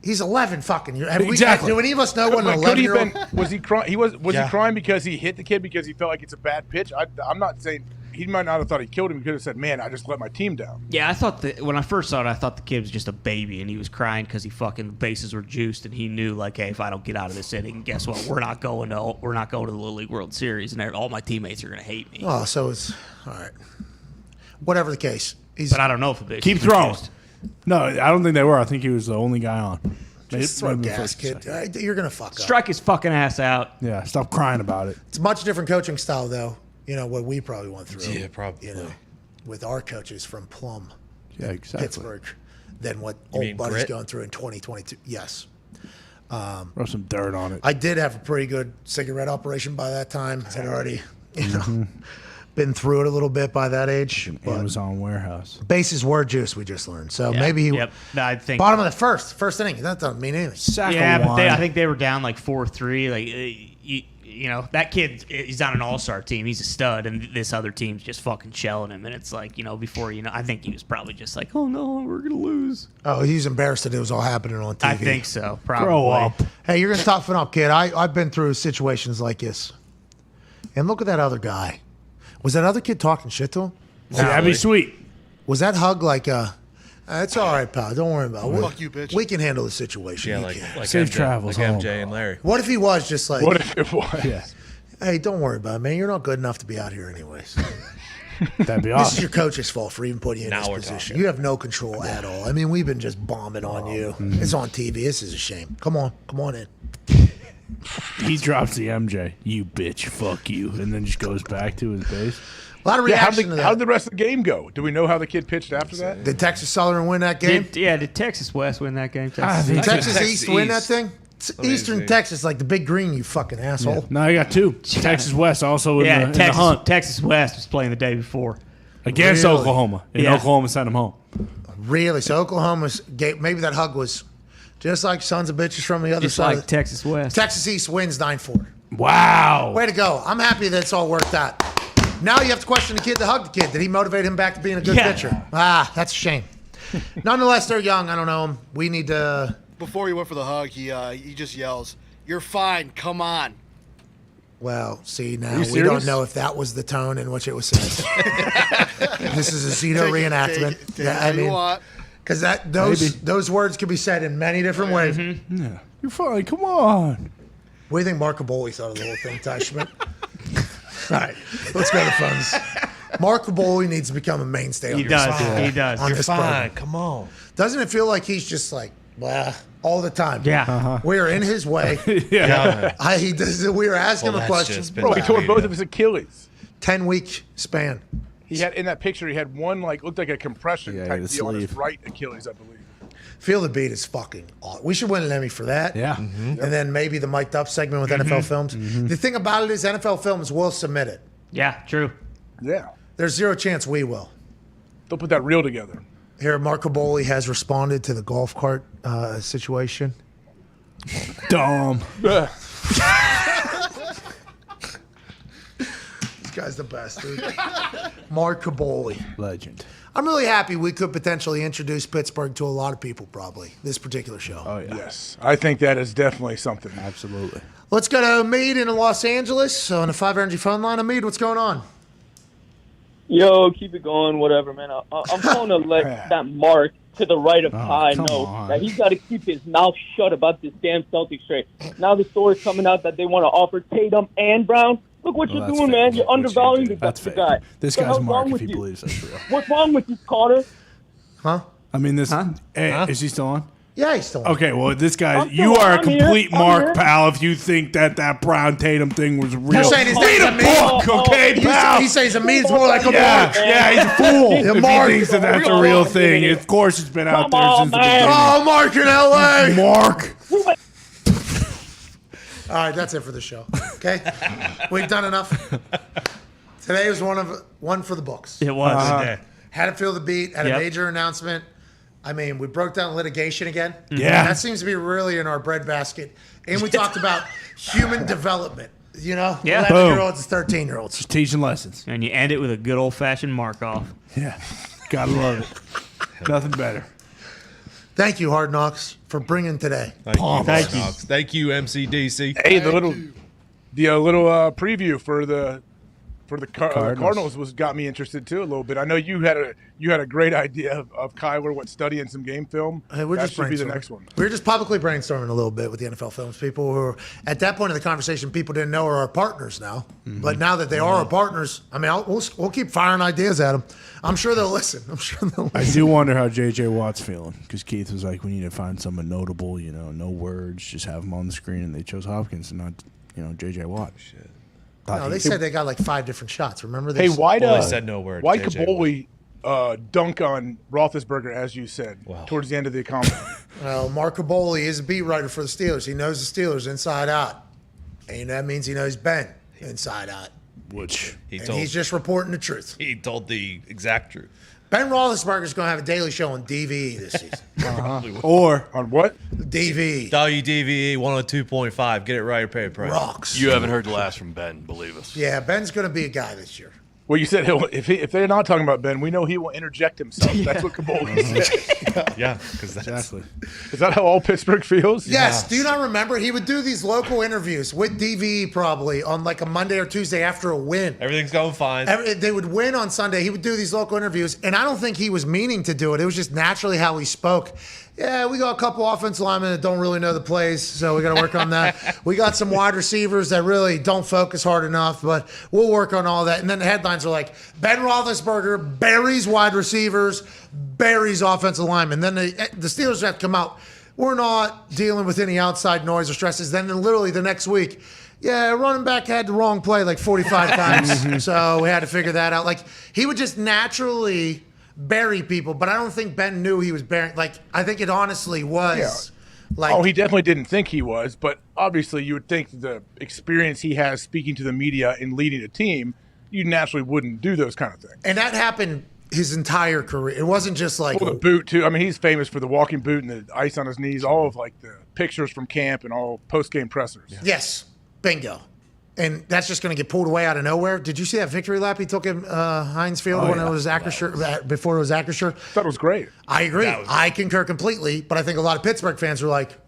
C: he's 11 fucking years.
D: Exactly.
C: Do any of us know what an
K: Could he
C: 11-year-old?
K: was he crying? Was
H: Yeah.
K: he crying because he hit the kid because he felt like it's a bad pitch? I'm not saying he might not have thought he killed him. He could have said, "Man, I just let my team down."
E: Yeah, I thought that when I first saw it, I thought the kid was just a baby, and he was crying because the bases were juiced, and he knew like, hey, if I don't get out of this inning, guess what? We're not going to the Little League World Series, and all my teammates are going to hate me.
C: Oh, so it's all right. Whatever the case,
E: But I don't know if the bases
D: Keep
E: were
D: throwing.
E: juiced.
D: No, I don't think they were. I think he was the only guy on.
C: Just throw
D: Maybe
C: gas,
D: first or
C: kid.
D: second.
C: You're gonna fuck up.
E: Strike his fucking ass out.
D: Yeah, stop crying about it.
C: It's a much different coaching style, though. You know what we probably went through.
H: Yeah, probably.
C: You know, with our coaches from Plum,
D: Yeah, exactly.
C: Pittsburgh, than what
H: You mean
C: old buddy's
H: grit?
C: going through in 2022. Yes.
D: Rub some dirt on it.
C: I did have a pretty good cigarette operation by that time. Had already, been through it a little bit by that age. But
D: Amazon warehouse.
C: bases were juice, we just learned. So
E: Yeah,
C: maybe he
E: Yep. No, I think.
C: bottom of the first inning. That doesn't mean anything.
D: Sack
E: Yeah,
D: of
E: but
D: wine.
E: I think they were down like 4-3. Like you know, that kid, he's on an all-star team. He's a stud, and this other team's just fucking shelling him. And it's like, before I think he was probably just like, oh no, we're gonna lose.
C: Oh, he's embarrassed that it was all happening on TV.
E: I think so. Probably.
D: Grow up.
C: Hey, you're gonna toughen up, kid. I've been through situations like this. And look at that other guy. Was that other kid talking shit to him?
D: See, that'd be sweet.
C: Was that hug like it's all right, pal. Don't worry about it.
F: Fuck you, bitch.
C: We can handle the situation.
H: Yeah,
C: You
H: like
C: can.
D: Safe
H: MJ,
D: travels
H: like
D: home.
H: MJ and Larry.
C: What if he was just like,
K: What if it was?
D: Yeah,
C: hey, don't worry about it, man. You're not good enough to be out here anyways.
D: that'd be
C: This is
D: awesome.
C: your coach's fault for even putting you in
H: Now
C: this
H: we're
C: position.
H: talking.
C: You have no control at all. I mean, we've been just bombing on you. It's on TV. This is a shame. Come on in.
D: He drops the MJ. You bitch, fuck you, and then just goes back to his base.
C: A lot of
K: Yeah,
C: reaction to that.
K: how did the rest of the game go? Do we know how the kid pitched after that?
C: Did Texas Southern win that game?
E: Did Texas West win that game?
D: I think
C: Did Texas
H: Texas
C: East win that
H: East.
C: thing? It's
H: Let me
C: Eastern
H: see.
C: Texas, like the big green, you fucking asshole.
D: No, I got two. Texas West also in,
E: Yeah,
D: the, in the hunt
E: Texas West was playing the day before.
D: against
C: Really?
D: Oklahoma. And
E: Yeah.
D: Oklahoma sent him home.
C: Really? So Oklahoma's maybe that hug was just like sons of bitches from the other
E: Just
C: side.
E: like Texas West.
C: Texas East wins 9-4.
D: Wow.
C: Way to go. I'm happy that it's all worked out. Now you have to question the kid that hugged the kid. Did he motivate him back to being a good
E: Yeah.
C: pitcher? That's a shame. Nonetheless, they're young. I don't know them. We need to.
F: Before he went for the hug, he just yells, "You're fine. Come on."
C: Well, see, now
K: you
C: we
K: serious?
C: don't know if that was the tone in which it was said. This is a Zito
F: Take it,
C: reenactment.
F: take it how you want.
C: Because those words could be said in many different ways.
D: Yeah. You're fine. Come on.
C: What do you think Mark Caboli thought of the whole thing, Ty Schmidt? All right, let's go to the phones. Mark Caboli needs to become a mainstay on
E: He
C: this
E: does.
C: program.
E: He does.
C: On
H: You're
C: this
H: fine.
C: program.
H: Come on.
C: Doesn't it feel like he's just like, blah, all the time?
E: Yeah.
C: We are in his way.
H: Yeah.
C: He does. We are asking
H: Well,
C: him a
H: that's
C: question.
H: just been
K: Bro, he tore both of his Achilles.
C: 10-week span.
K: He had in that picture. He had one looked like a compression
D: Yeah,
K: type
D: the
K: deal on his
D: sleeve.
K: right Achilles, I believe.
C: Feel the Beat is fucking awesome. We should win an Emmy for that.
D: Yeah.
C: And then maybe the mic'd up segment with NFL Films. The thing about it is NFL Films will submit it.
E: Yeah, true.
K: Yeah.
C: There's zero chance we will.
K: They'll put that reel together.
C: Here, Mark Caboli has responded to the golf cart situation.
D: Dumb.
C: This guy's the best, dude. Mark Caboli.
D: Legend.
C: I'm really happy we could potentially introduce Pittsburgh to a lot of people, probably, this particular show.
D: Oh, yeah.
K: Yes. I think that is definitely something.
D: Absolutely.
C: Let's go to Mead in Los Angeles on the 5 Energy phone line. Mead, what's going on?
I: Yo, keep it going, whatever, man. I'm going to let that Mark to the right of Ty know that he's got to keep his mouth shut about this damn Celtics trade. Now the story's coming out that they want to offer Tatum and Brown. Look what you're doing, man. You're undervaluing the guy.
D: This
I: What the
D: guy's
I: hell's
D: Mark
I: wrong
D: if
I: with
D: he
I: you?
D: believes that's real.
I: What's wrong with you, Carter?
C: Huh?
D: I mean, this. Is he still on?
C: Yeah, he's still on.
D: Okay, well, this guy,
I: I'm
D: you
I: still
D: are a
I: on. I'm
D: complete
I: here. I'm
D: Mark,
I: here.
D: pal, if you think that Brown Tatum thing was real.
C: You're saying his
D: Read
C: name's
D: a
C: a Mead?
D: book, okay, pal?
C: He says a Mead's more like a
D: Yeah,
C: Mark.
D: yeah, he's a fool.
C: Yeah,
D: if
C: Mark.
D: he thinks that's a real thing. Of course, it's been out there since the beginning.
C: Oh, Mark in L.A.
D: Mark.
C: All right, that's it for the show. Okay? We've done enough. Today was one for the books.
E: It was.
C: Had to feel the beat, had
E: Yep.
C: a major announcement. I mean, we broke down litigation again.
D: Yeah.
C: That seems to be really in our breadbasket. And we talked about human development, you know?
E: Yeah.
C: 11-year-olds and 13-year-olds.
D: Just teaching lessons.
E: And you end it with a good old-fashioned mark-off.
D: Yeah. Gotta love it. Nothing better.
C: Thank you, Hard Knocks, for bringing today.
H: Thank you, MCDC.
K: Hey, the little preview for the Cardinals got me interested too a little bit. I know you had a great idea of Kyler studying some game film.
C: Hey, we're
K: that
C: just
K: should be the
C: brainstorming.
K: next one.
C: We're just publicly brainstorming a little bit with the NFL Films people who are, at that point of the conversation, people didn't know are our partners now. But now that they are our partners, I mean, we'll keep firing ideas at them. I'm sure they'll listen.
D: I do wonder how J.J. Watt's feeling because Keith was like, we need to find someone notable, no words, just have them on the screen, and they chose Hopkins and not J.J. Watt. Shit.
C: No, they said they got like 5 different shots. Remember?
K: Hey, why
H: they said no word.
K: Why Caboli dunk on Roethlisberger, as you said, towards the end of the comment?
C: Well, Mark Caboli is a beat writer for the Steelers. He knows the Steelers inside out. And that means he knows Ben inside out.
D: Which
C: he's just reporting the truth.
H: He told the exact truth.
C: Ben Roethlisberger's going to have a daily show on DVE this season.
D: Or
K: on what?
C: DVE.
H: WDVE 102.5. Get it right or pay a price.
C: Rocks.
V: You haven't heard the last from Ben, believe us.
C: Yeah, Ben's going to be a guy this year.
K: Well, you said if they're not talking about Ben, we know he will interject himself. That's what Caboli said.
H: Yeah, because that's
D: exactly.
K: Is that how all Pittsburgh feels?
C: Yes. Do you not remember? He would do these local interviews with DVE probably on like a Monday or Tuesday after a win.
H: Everything's going fine.
C: They would win on Sunday. He would do these local interviews, and I don't think he was meaning to do it. It was just naturally how he spoke. Yeah, we got a couple offensive linemen that don't really know the plays, so we got to work on that. We got some wide receivers that really don't focus hard enough, but we'll work on all that. And then the headlines are like, Ben Roethlisberger buries wide receivers, buries offensive linemen. Then the Steelers have to come out. We're not dealing with any outside noise or stresses. Then literally the next week, yeah, running back had the wrong play like 45 times, so we had to figure that out. Like, he would just naturally bury people, but I don't think Ben knew he was burying. Like, I think it honestly was. Like,
K: he definitely didn't think he was, but obviously you would think the experience he has speaking to the media and leading a team, you naturally wouldn't do those kind of things.
C: And that happened his entire career. It wasn't just like
K: the boot too. I mean, he's famous for the walking boot and the ice on his knees. All of like the pictures from camp and all post-game pressers.
C: Yes, bingo. And that's just going to get pulled away out of nowhere. Did you see that victory lap he took in Heinz Field when it was Acrisure, before it was Acrisure?
K: That was great.
C: I agree. I concur completely. But I think a lot of Pittsburgh fans are like,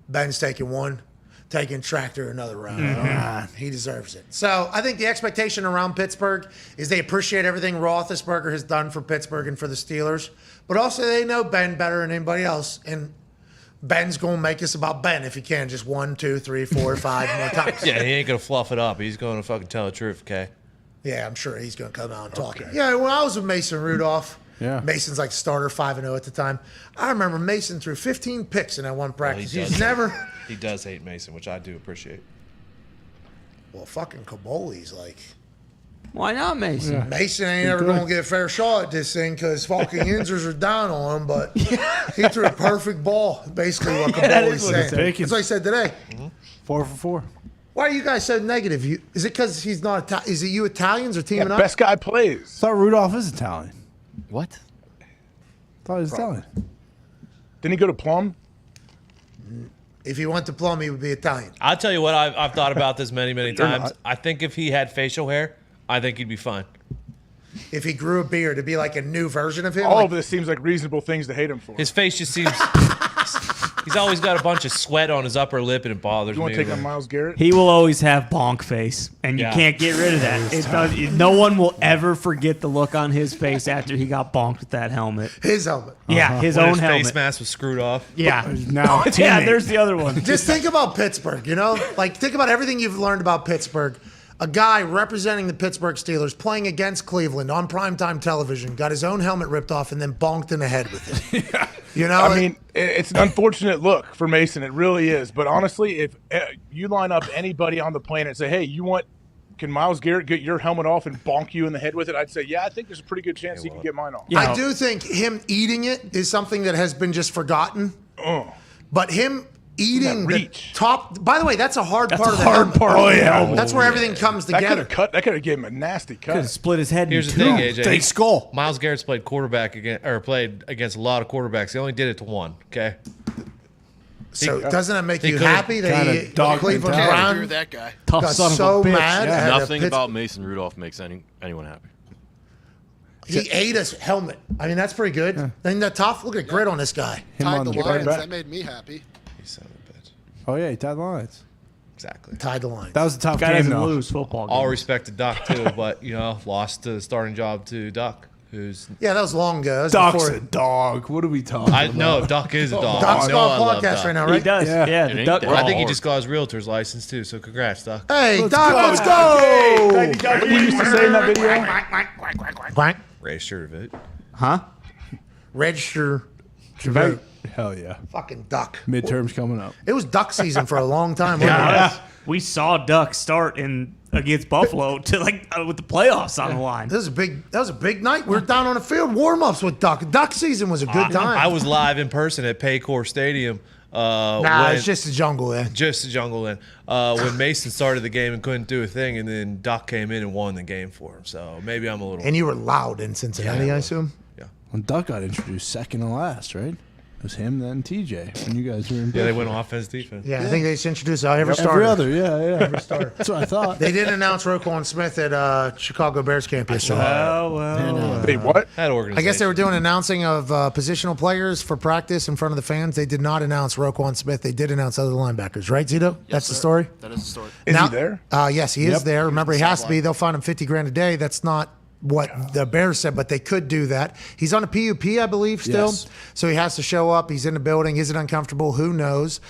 C: Ben's taking one, taking Tractor another round. He deserves it. So I think the expectation around Pittsburgh is they appreciate everything Roethlisberger has done for Pittsburgh and for the Steelers. But also they know Ben better than anybody else. And Ben's going to make us about Ben if he can, just 1, 2, 3, 4, 5 more times.
H: Yeah, he ain't going to fluff it up. He's going to fucking tell the truth, okay?
C: Yeah, I'm sure he's going to come out and talk. Yeah, when I was with Mason Rudolph, Mason's like starter 5-0 at the time. I remember Mason threw 15 picks in that one practice.
H: Well,
C: He
H: he does hate Mason, which I do appreciate.
C: Well, fucking Caboli's like,
Q: Why not Mason?
D: Yeah.
C: Mason ain't ever going to get a fair shot at this thing because fucking Yinzers are down on him, but he threw a perfect ball, basically what Caboli's saying. That's what he said today.
D: 4 for 4.
C: Why are you guys so negative? Is it because he's not is it you Italians or teaming up?
K: Best guy plays.
D: I thought Rudolph is Italian.
Q: What?
D: Thought he was Italian.
K: Didn't he go to Plum?
C: If he went to Plum, he would be Italian.
H: I'll tell you what, I've thought about this many
C: You're
H: times.
C: not.
H: I think if he had facial hair, I think he'd be fine.
C: If he grew a beard, it'd be like a new version of him.
K: All
C: like,
K: of this seems like reasonable things to hate him for.
H: His face just seems. He's always got a bunch of sweat on his upper lip, and it bothers
K: You
H: me.
K: want to take on Myles Garrett?
E: He will always have bonk face, and you
H: Yeah.
E: can't get rid of that. No one will ever forget the look on his face after he got bonked with that helmet.
C: His helmet.
E: Yeah, his
H: When
E: own
H: his
E: helmet.
H: face mask was screwed off.
E: Yeah.
D: Now,
E: Yeah, there's the other one.
C: Just think about Pittsburgh, you know? Like, think about everything you've learned about Pittsburgh. A guy representing the Pittsburgh Steelers playing against Cleveland on primetime television got his own helmet ripped off and then bonked in the head with it. You know?
K: I mean, it's an unfortunate look for Mason. It really is. But honestly, if you line up anybody on the planet and say, hey, can Myles Garrett get your helmet off and bonk you in the head with it? I'd say, yeah, I think there's a pretty good chance he can get mine off.
C: I do think him eating it is something that has been just forgotten. But him eating the top. By the way, that's a hard part of the helmet. That's where everything comes together.
K: That could have given him a nasty cut.
E: Could have split his head
H: Here's
E: in
H: the
E: two.
H: thing, AJ.
D: Take skull.
H: Myles Garrett's played quarterback played against a lot of quarterbacks. He only did it to one. Okay.
C: So doesn't that make
H: he
C: you
H: could've
C: happy that
H: kinda
C: he
H: dog
C: Cleveland
H: mentality.
C: Brown
H: You're that guy.
C: got
Q: Tough son of a
C: so
Q: bitch.
C: mad? at a
V: Nothing
C: Pitts-
V: about Mason Rudolph makes anyone happy.
C: He ate his helmet. I mean, that's pretty good. And the tough. Look at grit on this guy.
F: Tied the Lions. That made me happy.
D: Oh, yeah, he tied the lines.
H: Exactly.
C: Tied the lines.
D: That was a tough
E: Guy
D: game,
E: doesn't
D: though.
E: lose football games.
H: All respect to Duck too, but lost the starting job to Duck, who's
C: Yeah, that was long ago. That was
D: Duck's
C: before-
D: a dog. What are we talking about?
H: No, Duck is a dog.
C: Duck's
H: I know
C: got
H: I
C: a
H: love
C: podcast
H: Duck.
C: right now, right?
E: He does. Yeah.
V: It
E: the
V: ain't
E: duck.
V: that
H: I think he
V: hard.
H: just got his realtor's license too. So congrats, Duck.
C: Hey, Doc, let's go.
K: What you used to say in that video?
C: Quack.
H: Register to vote.
E: Huh?
C: Register to
D: Vote.
C: vote.
D: Hell yeah.
C: Fucking Duck.
D: Midterms coming up.
C: It was duck season for a long time. wasn't it?
E: Yeah. We saw Duck start against Buffalo to with the playoffs on the line.
C: That was a big night. We were down on the field warm-ups with Duck. Duck season was a good time.
H: I was live in person at Paycor Stadium.
C: It's just a jungle then.
H: Just a jungle then. When Mason started the game and couldn't do a thing, and then Duck came in and won the game for him. So maybe I'm a little.
C: And you were loud in Cincinnati, I assume?
H: Yeah.
D: When Duck got introduced second to last, right? It was him, then TJ. When you guys were in
H: Yeah, they went offense, defense.
C: Yeah, I think they just introduced every starter.
D: Every other, yeah.
C: Every starter.
D: That's what I thought.
C: They didn't announce Roquan Smith at Chicago Bears camp yesterday.
K: Wait, what?
H: That organization.
C: I guess they were doing announcing of positional players for practice in front of the fans. They did not announce Roquan Smith. They did announce other linebackers, right, Zito? That's the story?
V: That is the story.
K: Is he there?
C: Yes, he is there. Remember, he has to be. They'll find him $50,000 a day. That's not what the Bears said, but they could do that. He's on a PUP, I believe, still.
D: Yes.
C: So he has to show up. He's in the building. Is it uncomfortable? Who knows?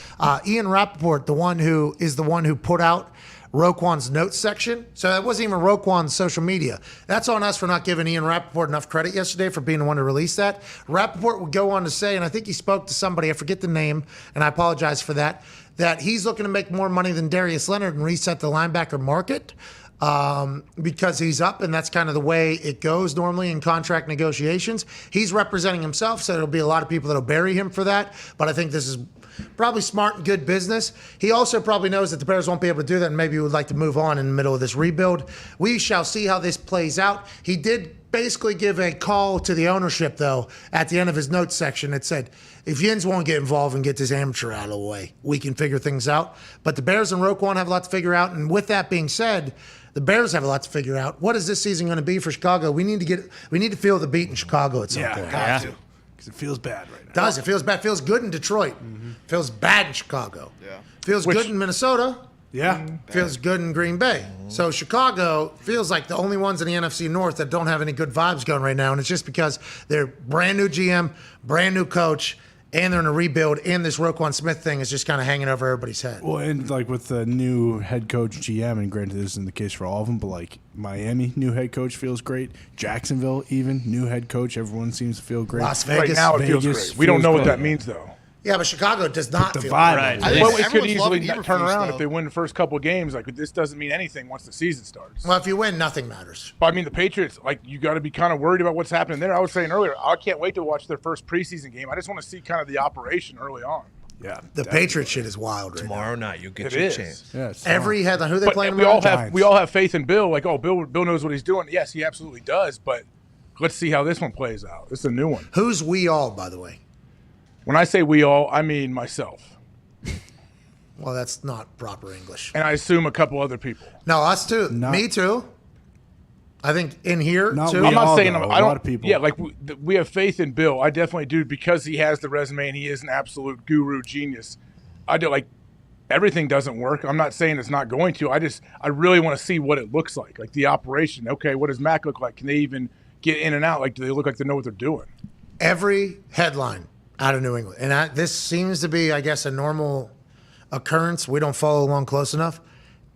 C: Ian Rappaport, the one who put out Roquan's notes section. So that wasn't even Roquan's social media. That's on us for not giving Ian Rappaport enough credit yesterday for being the one to release that. Rappaport would go on to say, and I think he spoke to somebody, I forget the name, and I apologize for that he's looking to make more money than Darius Leonard and reset the linebacker market. Because he's up, and that's kind of the way it goes normally in contract negotiations. He's representing himself, so there'll be a lot of people that'll bury him for that. But I think this is probably smart and good business. He also probably knows that the Bears won't be able to do that, and maybe he would like to move on in the middle of this rebuild. We shall see how this plays out. He did basically give a call to the ownership, though, at the end of his notes section. It said, if Yins won't get involved and get this amateur out of the way, we can figure things out. But the Bears and Roquan have a lot to figure out. And with that being said, the Bears have a lot to figure out. What is this season going to be for Chicago? We need to feel the beat in Chicago at some point.
D: Have to. Because it feels bad right now.
C: Does. It feels bad. Feels good in Detroit. Feels bad in Chicago.
V: Yeah.
C: Feels good in Minnesota.
D: Yeah.
C: Feels good in Green Bay. So Chicago feels like the only ones in the NFC North that don't have any good vibes going right now. And it's just because they're brand new GM, brand new coach, and they're in a rebuild, and this Roquan Smith thing is just kind of hanging over everybody's head.
D: Well, and with the new head coach, GM, and granted this isn't the case for all of them, but Miami, new head coach feels great. Jacksonville, even new head coach, everyone seems to feel great.
C: Las Vegas.
K: Right now it feels great. We don't know what that means, though.
C: Yeah, but Chicago does not feel
E: Right.
K: Well, it could easily turn around if they win the first couple of games. Like, this doesn't mean anything once the season starts.
C: Well, if you win, nothing matters.
K: But I mean, the Patriots, like, you got to be kind of worried about what's happening there. I was saying earlier, I can't wait to watch their first preseason game. I just want to see kind of the operation early on.
D: Yeah,
C: the Patriot shit is wild. Right
H: Tomorrow
C: now.
H: night, you'll get
K: It
H: your
K: is.
H: chance.
D: Yes.
C: Every headline, who they
K: But
C: playing?
K: we all have faith in Bill. Like, oh, Bill knows what he's doing. Yes, he absolutely does. But let's see how this one plays out. It's a new one.
C: Who's we all, by the way?
K: When I say we all, I mean myself.
C: Well, that's not proper English.
K: And I assume a couple other people.
C: No, us too. Me too. I think in here too.
K: I'm not saying I don't. Yeah, like we have faith in Bill. I definitely do because he has the resume and he is an absolute guru genius. I do like everything doesn't work. I'm not saying it's not going to. I really want to see what it looks like the operation. Okay, what does Mac look like? Can they even get in and out? Like, do they look like they know what they're doing?
C: Every headline out of New England, and this seems to be, I guess, a normal occurrence. We don't follow along close enough.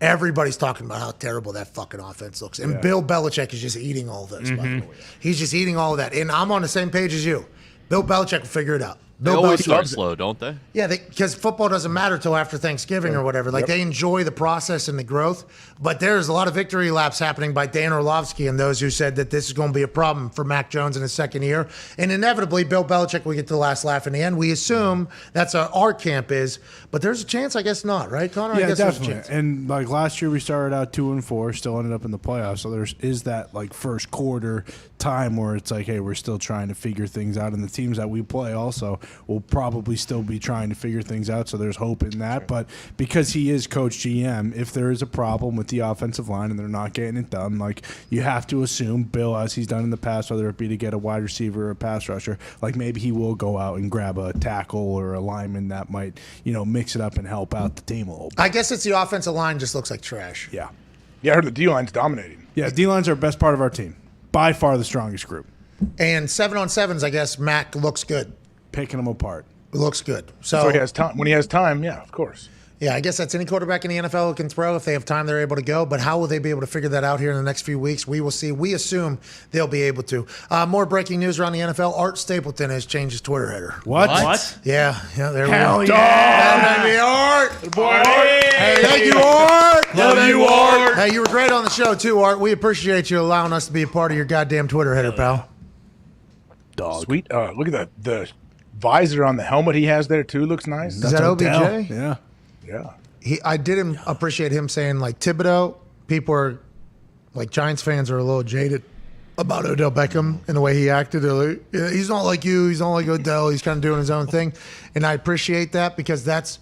C: Everybody's talking about how terrible that fucking offense looks. And Bill Belichick is just eating all those, by the way. He's just eating all of that. And I'm on the same page as you. Bill Belichick will figure it out.
V: They always start slow, don't they?
C: Yeah, because football doesn't matter till after Thanksgiving or whatever. Like, they enjoy the process and the growth. But there's a lot of victory laps happening by Dan Orlovsky and those who said that this is going to be a problem for Mac Jones in his second year. And inevitably, Bill Belichick will get the last laugh in the end. We assume that's what our camp is. But there's a chance, I guess not, right, Connor?
D: Yeah,
C: I guess
D: definitely.
C: There's a chance.
D: And like last year, we started out 2-4, still ended up in the playoffs. So is that like first quarter time where it's like, hey, we're still trying to figure things out, and the teams that we play also will probably still be trying to figure things out. So there's hope in that. But because he is coach GM, if there is a problem with the offensive line and they're not getting it done, like, you have to assume Bill, as he's done in the past, whether it be to get a wide receiver or a pass rusher, like maybe he will go out and grab a tackle or a lineman that might, mix it up and help out the team a little bit.
C: I guess it's the offensive line just looks like trash.
D: Yeah.
K: Yeah, I heard the D-line's dominating.
D: Yeah, D-line's our best part of our team. By far the strongest group.
C: And 7-on-7s, I guess Mac looks good.
D: Picking them apart.
C: Looks good. So
K: he has time. When he has time, yeah, of course.
C: Yeah, I guess that's any quarterback in the NFL who can throw. If they have time, they're able to go. But how will they be able to figure that out here in the next few weeks? We will see. We assume they'll be able to. More breaking news around the NFL. Art Stapleton has changed his Twitter header.
D: What?
C: Yeah, there
D: Hell
C: we go.
D: yeah.
C: Baby, Art.
D: Hey,
C: thank you, Art.
D: Love you, Art.
C: Hey, you were great on the show, too, Art. We appreciate you allowing us to be a part of your goddamn Twitter header, pal.
K: Dog. Sweet. Look at the visor on the helmet he has there, too. Looks nice.
C: Is that OBJ?
D: Yeah.
K: Yeah.
C: I did appreciate him saying, like, Thibodeau, people are, like, Giants fans are a little jaded about Odell Beckham and the way he acted. They're like, yeah, he's not like you. He's not like Odell. He's kind of doing his own thing. And I appreciate that because that's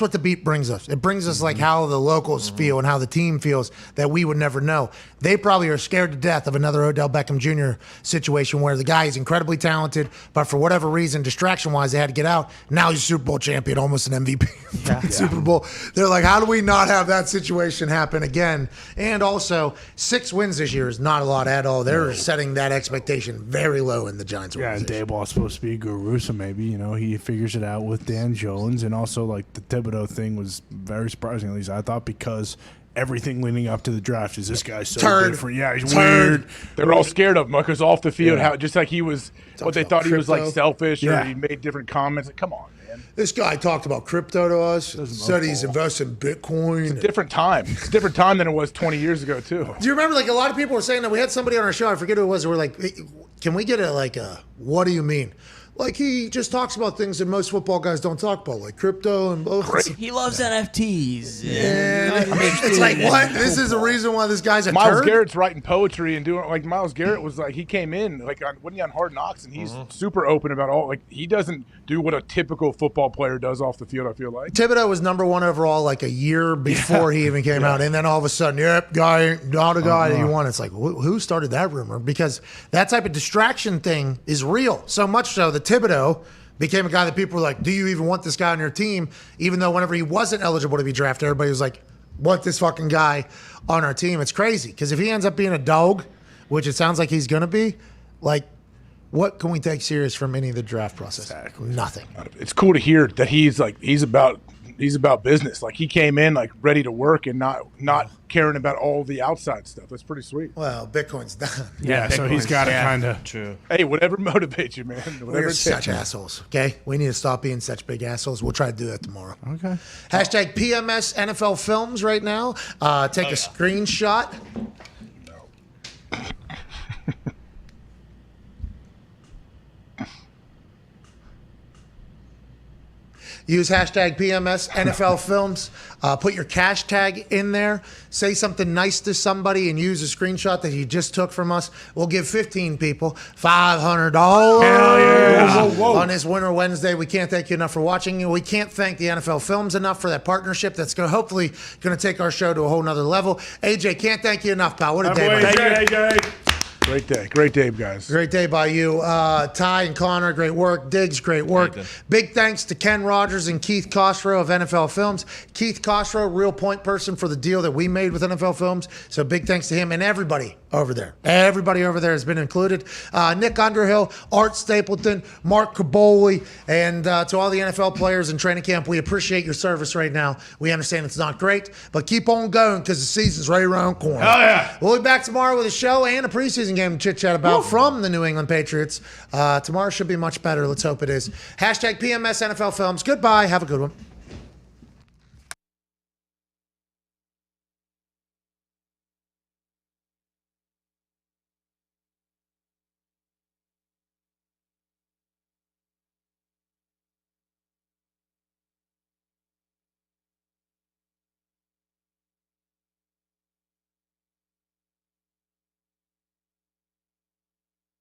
C: what the beat brings us. It brings us like how the locals feel and how the team feels that we would never know. They probably are scared to death of another Odell Beckham Jr. situation where the guy is incredibly talented, but for whatever reason, distraction-wise, they had to get out. Now he's a Super Bowl champion, almost an MVP. Super Bowl. They're like, how do we not have that situation happen again? And also, 6 wins this year is not a lot at all. They're setting that expectation very low in the Giants organization.
D: Yeah, and Dayball's supposed to be a guru, so maybe, he figures it out with Dan Jones. And also, like, the Thibodeau thing was very surprising, at least I thought, because everything leading up to the draft is this guy's so different. Yeah, he's weird.
K: They were all scared of him because off the field, how just like he was, what they thought he was like
C: crypto.
K: selfish or he made different comments. Like, come on, man.
C: This guy talked about crypto to us, said he's invested in Bitcoin.
K: It's a different time. It's a different time than it was 20 years ago, too.
C: Do you remember, like, a lot of people were saying that we had somebody on our show, I forget who it was, who were like, hey, can we get what do you mean? Like, he just talks about things that most football guys don't talk about, like crypto and both.
Q: He loves NFTs.
C: It's like, what? This is the reason why this guy's a
K: Myles
C: turd?
K: Garrett's writing poetry and doing, like, Myles Garrett was like, he came in, like, wasn't he on Hard Knocks? And he's super open about all, like, he doesn't do what a typical football player does off the field, I feel like.
C: Thibodeau was number 1 overall like a year before he even came out. And then all of a sudden, guy, not a guy that you want. It's like, who started that rumor? Because that type of distraction thing is real. So much so that Thibodeau became a guy that people were like, do you even want this guy on your team? Even though whenever he wasn't eligible to be drafted, everybody was like, want this fucking guy on our team. It's crazy. Because if he ends up being a dog, which it sounds like he's going to be, like, what can we take serious from any of the draft process? Exactly. Nothing.
K: It's cool to hear that he's about he's about business. Like he came in like ready to work and not caring about all the outside stuff. That's pretty sweet.
C: Well, Bitcoin's done.
D: Yeah, so he's got to kind of.
H: True.
K: Hey, whatever motivates you, man. Whatever
C: We're
K: it
C: such
K: takes.
C: assholes, okay? We need to stop being such big assholes. We'll try to do that tomorrow.
D: Okay.
C: Hashtag PMS NFL Films right now. Take a screenshot. Use hashtag PMS NFL Films. Put your cash tag in there. Say something nice to somebody and use a screenshot that you just took from us. We'll give 15 people $500 on this Winter Wednesday. We can't thank you enough for watching. We can't thank the NFL Films enough for that partnership that's hopefully going to take our show to a whole nother level. AJ, can't thank you enough, pal. What a day.
D: Thank you, AJ.
K: Great day, guys.
C: Great day by you. Ty and Connor, great work. Diggs, great work. Big thanks to Ken Rogers and Keith Costro of NFL Films. Keith Costro, real point person for the deal that we made with NFL Films. So big thanks to him and everybody over there. Everybody over there has been included. Nick Underhill, Art Stapleton, Mark Caboli, and to all the NFL players in training camp, we appreciate your service right now. We understand it's not great, but keep on going because the season's right around the corner.
D: Hell yeah.
C: We'll be back tomorrow with a show and a preseason game to chit-chat about from the New England Patriots. Tomorrow should be much better. Let's hope it is. Hashtag PMS NFL Films. Goodbye. Have a good one.